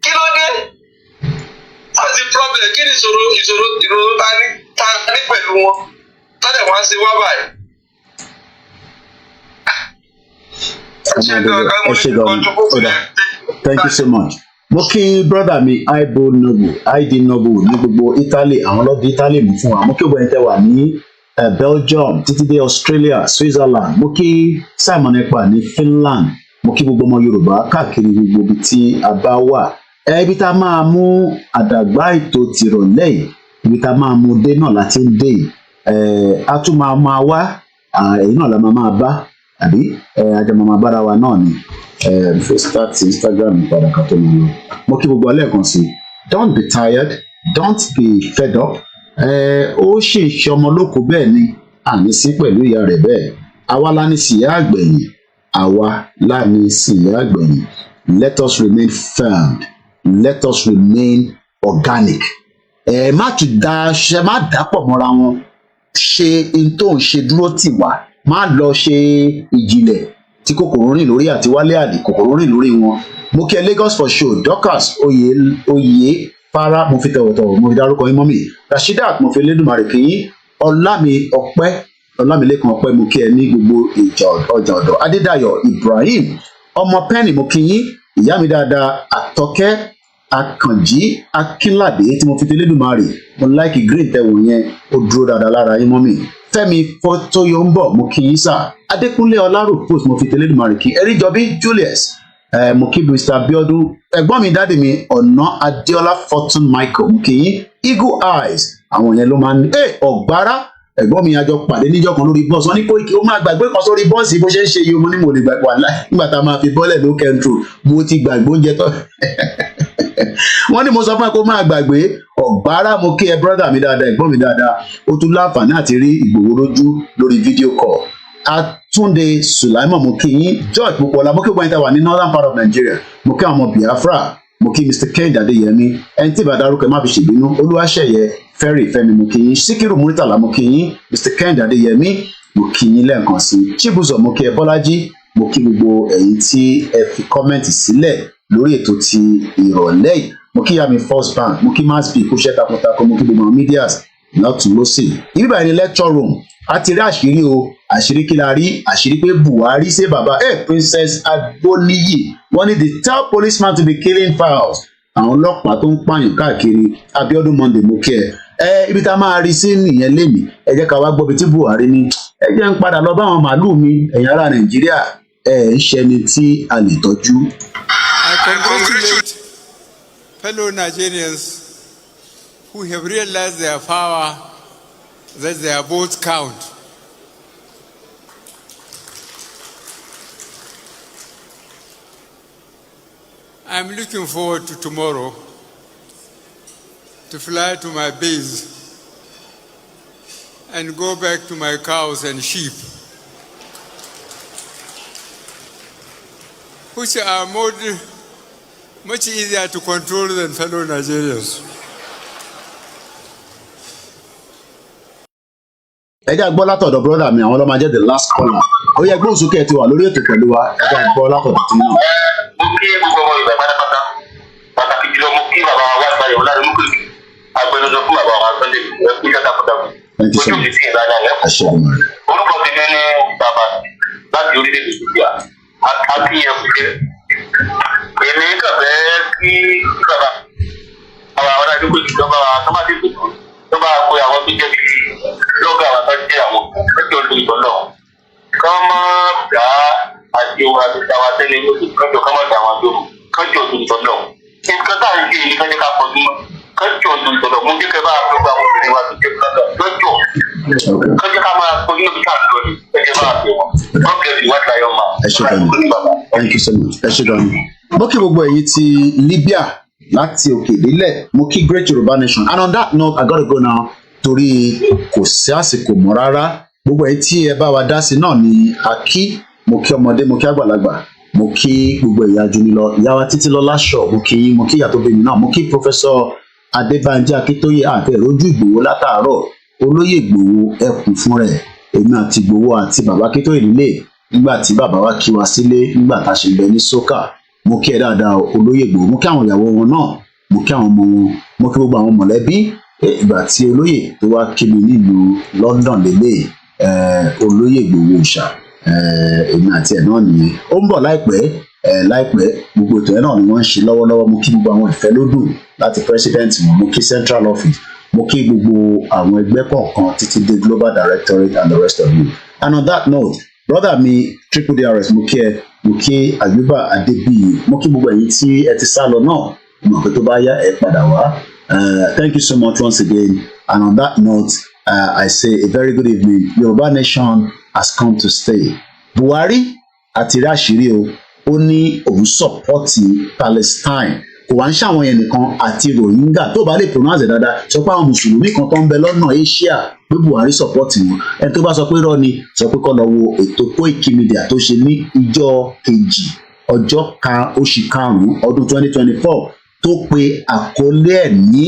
Kí ló dé? What's the problem? Kí ni ìṣòro ta ní pẹ̀lú wọn? Tọ́jà wá sí wá báyìí. Thank you so much. Mo kí brother mi ID Noble ní gbogbo Italy, àwọn ọlọ́dún Italy mú fún wa. Mo kí gbogbo ẹni tẹ́ wà ní Belgium títí dé Australia, Switzerland. Mo kí Simon Ekpa ní Finland. Mo kí gbogbo ọmọ Yorùbá káàkiri gbogbo ibi tí a bá wà. Ibi tá a máa mú àdàgbà ètò tìrọ̀lẹ́ yìí, ibi tá a máa mú dé náà láti ń dé yìí. A tún máa wá èyí náà la máa bá àbí àjọ máa bára wa náà ni start Instagram padà kan tó lọ. Mo kí gbogbo alẹ́ kan sí, don't be tired, don't be fed up. Ó ṣì ṣe ọmọ lóko bẹ́ẹ̀ ni àní sí pẹ̀lú ìyá rẹ̀ bẹ́ẹ̀. Àwa la ní síyá àgbẹ̀yìn, àwa la ní síyá àgbẹ̀yìn. Let us remain firm, let us remain organic. Má tún má dàpọ̀ mọ́ra wọn. Ṣe in tó ń ṣe dúró tì wá, má lọ ṣe ìjìnlẹ̀ tí kòkòrò rìn lórí àti wálé àdì kòkòrò rìn lórí wọn. Mo kí ẹ Lagos for show, Dorcas oyè fara mo fi tọ̀wọ̀tọ̀wọ̀ mo fi dárúkọ yín mọ́mì, Rasheedat mo fi Elédùmarè kí yín, Ọlámilékan ọpẹ́ mo kí ẹ ní gbogbo ọjà ọ̀dọ̀, Adédayọ̀ Ibrahim ọmọ Penny mo kí yín, ìyá mi dáadáa Àtọ́kẹ́ Akànjí Akínládé tí mo fi Elédùmarè, mo like green tẹ̀wò yẹn ó dúró dáadáa lára yín mọ́mì. Fẹ́mi Fọtóyọ̀nbọ̀ mo kí yín sà, Adékúnlé Ọláròpós mo fi Elédùmarè kí, Ẹríjọbí Julius mo kí Mr. Abiodun, ẹ̀gbọ́n mi dáàdì mi Ọ̀nà Adéọlá Fortune Michael mo kí yín, Eagle Eyes àwọn yẹn ló máa ń ní Ọ̀gbárá ẹ̀gbọ́n mi àjọ pàdé níjọ́ kan lórí bọ́ọ̀sì, wọ́n ní Koiki ó máa gbàgbé kan sórí bọ́ọ̀sì bó ṣe ń ṣe yìí mo ní mo lè gbàgbé wà láì nígbà tá a máa fi bọ́ọ̀lẹ̀ ló kẹ́ńtrò mo ti gbàgbé oúnjẹ tó wọ́n ní mo sọ fún ẹ kó máa gbàgbé. Ọ̀gbárá mo kí ẹ brother mi dáadáa ẹ̀gbọ́n mi dáadáa, ó tún láǹfààní àti rí Ìgbòho lójú lórí fídíò call. Atúndé Sùláìmọ̀ mo kí yín, George Pupola mo kí gbọ́n ìta wà ní northern part of Nigeria, mo kí àwọn ọmọ Biafra, mo kí Mr. Kehinde Adéyẹmí, ẹni tí ìbàdàrúkọ ẹ má fi ṣèbínú, Olúwaṣeyẹ Fẹ́rì Fẹ́mi mo kí yín, Síkírù Múrítàlá mo kí yín, Mr. Kehinde Adéyẹmí mo kí yín lẹ́ẹ̀kan sí, Chibuzor mo kí ẹ Bọ́lájí, mo kí gbogbo ẹ̀yin tí ẹ fi kọ́mẹ́ǹtì sílẹ̀ lórí ètò ti ìrọ̀lẹ́ yìí, mo kí yàmi First Bank, mo kí Masbi kúṣẹ́ takuntakun, mo kí gbogbo àwọn medias lọ́tún lọ́sì. Ibi báyìí ni lecture room a ti rí àṣírí o, àṣírí kí la rí, àṣírí pé Buhari ṣe bàbá Princess Agboniyi wọ́n ní they tell policeman to be killing fowls. Àwọn ọlọ́pàá tó ń pààyàn káàkiri, Abiodun Monday mo kí ẹ. Ibi tá a máa rí sí nìyẹn lénìí, ẹ jẹ́ ká wá gbọ́ bí tí Buhari ní ẹ jẹ́ ń padà lọ bá àwọn màálù mi ẹ̀yin ará Nàìjíríà ń ṣẹni tí a lè tọ́jú. I congratulate fellow Nigerians who have realized their power, that their votes count. I'm looking forward to tomorrow to fly to my base and go back to my cows and sheep, which are much easier to control than fellow Nigerians. Ẹ jẹ́ gbọ́ látọ̀dọ̀ brother mi, àwọn ọlọ́mọ ajẹ́ the last caller. Ó yẹ gbóhùn sókè ti wà lórí ètò pẹ̀lú wa, ẹ jẹ́ gbọ́ látọ̀dọ̀ tí náà. Mo kí gbogbo ọmọ Yorùbá pátápátá, pàtàkì jùlọ mo kí bàbá wa Wáṣà Yorùbá lórí Mùkìlì, agbẹnusọ fún bàbá wa Sunday ẹkú iṣẹ́ takuntakun. Ojú mi sí ìdájà lẹ́kọ̀ọ́. Orúkọ ti ní bàbá láti orílẹ̀-èdè Nàìjíríà, akínyẹn kúṣẹ́. Èmi kàn fẹ́ kí bàbá àwọn àdúgbò ìjọba àtọ́mádé tó bá pe àwọn tó jẹ́ bíi lọ́gà àwọn tó jẹ́ àwọn ẹgbẹ́ olùdó náà. Kọ́mọ́ dá àti ohun àtìsáwá tẹ́lẹ̀ lóṣù kọjọ kọ́mọ́ dá àwọn àjò kọjọ olùdó náà. Nǹkan tá à ń ṣe yìí kọ́jọ́ ká pọ̀ jùmọ̀ kọjọ olùdó náà. Mo jẹ́ kẹ́ bá a tó gba àwọn obìnrin wa tó jẹ́ lọ́jọ́ kọjọ́ ká máa pọ̀ nínú kíkà àjọ ni ẹ̀jẹ̀ bá a fi wọn. God bless you, what I am. Ẹ ṣe gan ni, thank you so much. Ẹ ṣe gan ni. Mo kí gbogbo ẹ̀yin ti Libya láti òkè délẹ̀, mo kí Great Yorùbá Nation. And on that note, I gotta go now. torí kò sí àsìkò mọ́ rárá. Gbogbo ẹ̀ tí ẹ bá wa dá sí náà ni a kí. Mo kí ọmọdé, mo kí àgbàlagbà, mo kí gbogbo ìyá jù mí lọ, ìyá wa Títílọlá Shaw, mo kí yín, mo kí ìyá tó bí mi náà, mo kí Professor Adébánjí Akíntóyè àti ìrójú Ìgbòho látàárọ̀, olóyè Ìgbòho ẹkùn fún rẹ̀, èmi àti Ìgbòho àti bàbá Akíntóyè nílé nígbà tí bàbá wa kí wa sílé nígbà tá a ṣe bẹ ní sókà. Mo kí ẹ dáadáa olóyè Ìgbòho, mo kí àwọn ìyàwó wọn náà, mo kí àwọn ọmọ wọn, mo kí gbogbo àwọn mọ̀lẹ́bí. Ìgbà tí olóyè tó wá kí mi nílùú London lélẹ̀ olóyè Ìgbòho ṣá èmi àti ẹ̀ náà nìyẹn. Ó ń bọ̀ láìpẹ́ gbogbo ètò ẹ̀ náà ni wọ́n ń ṣe lọ́wọ́lọ́wọ́. Mo kí gbogbo àwọn ìfẹ́ lódùn láti president wọn, mo kí central office, mo kí gbogbo àwọn ẹgbẹ́ kọ̀ọ̀kan títí dé global directorate and the rest of you. And on that note, brother mi triple DRS, mo kí Ayuba Adebiyi, mo kí gbogbo ẹ̀yin tí ẹ ti sá lọ náà, mo pé tó bá yá ẹ padà wá. Thank you so much once again. And on that note, I say a very good evening. Yoruba nation has come to stay. Buhari àti ráṣírí ó ní òun sọpọ́tì Palestine. Kò wá ń ṣàwọn yẹn nìkan àti Rohingya tó bá lè pronounce ẹ̀ dáadáa sọ pé àwọn mùsùlùmí kan tó ń bẹ lọ́nà Asia pé Buhari sọpọ́tì wọn. Ẹni tó bá sọ pé irọ́ ni sọ pé kó lọ wo ètò KOIKIMEDIA tó ṣe ní ìjọ kejì oṣù karùn-ún ọdún 2024 tó pe àkọlé ẹ̀ ní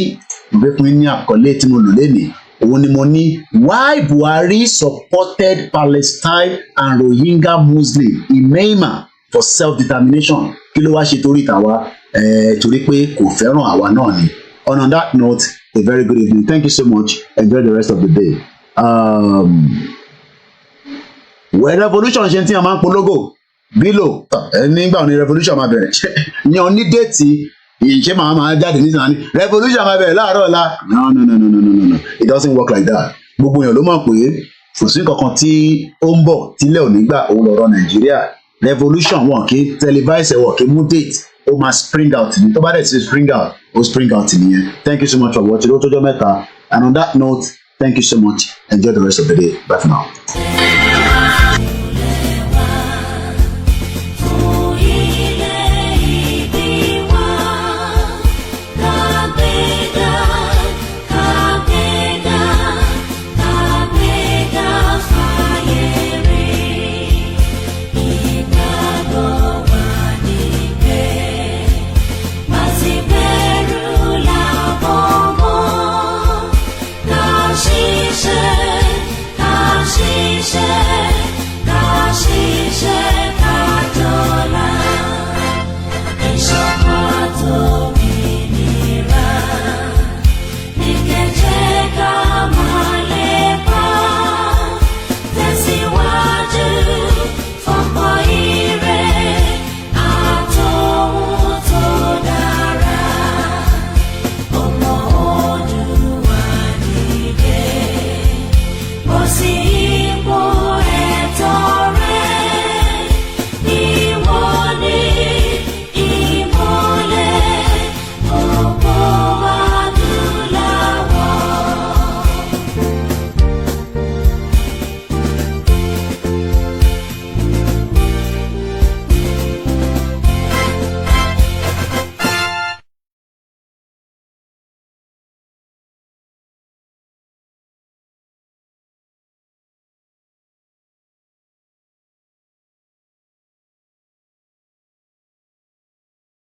ìgbẹ́pin ní àkọlé tí mo lò lénìí. Òun ni mo ní why Buhari supported Palestine and Rohingya Muslims in Myanmar for self-determination. Kí ló wá ṣe torí tàwa? Torí pé kò fẹ́ràn àwa náà ni. On that note, a very good evening. Thank you so much. Enjoy the rest of the day. Where revolution ṣe tí a máa ń polongo bílò nígbà òní revolution máa bẹ̀rẹ̀ yan ní déètì ìṣe máa jáde nísìnyí revolution máa bẹ̀rẹ̀ láàárọ̀ ọ̀la. No. It doesn't work like that. Gbogbo èèyàn ló mọ̀ pé kò sí kankan tí ó ń bọ̀ tílẹ̀ ò ní gbà òun lọ̀rọ̀ Nàìjíríà. Revolution wọn kì í televise wọn kì í mú date ó máa spring out ní tó bá dẹ̀ ti spring out ó spring out nìyẹn. Thank you so much for watching. Ó tọ́jọ́ mẹ́ta. And on that note, thank you so much. Enjoy the rest of the day. Bye for now.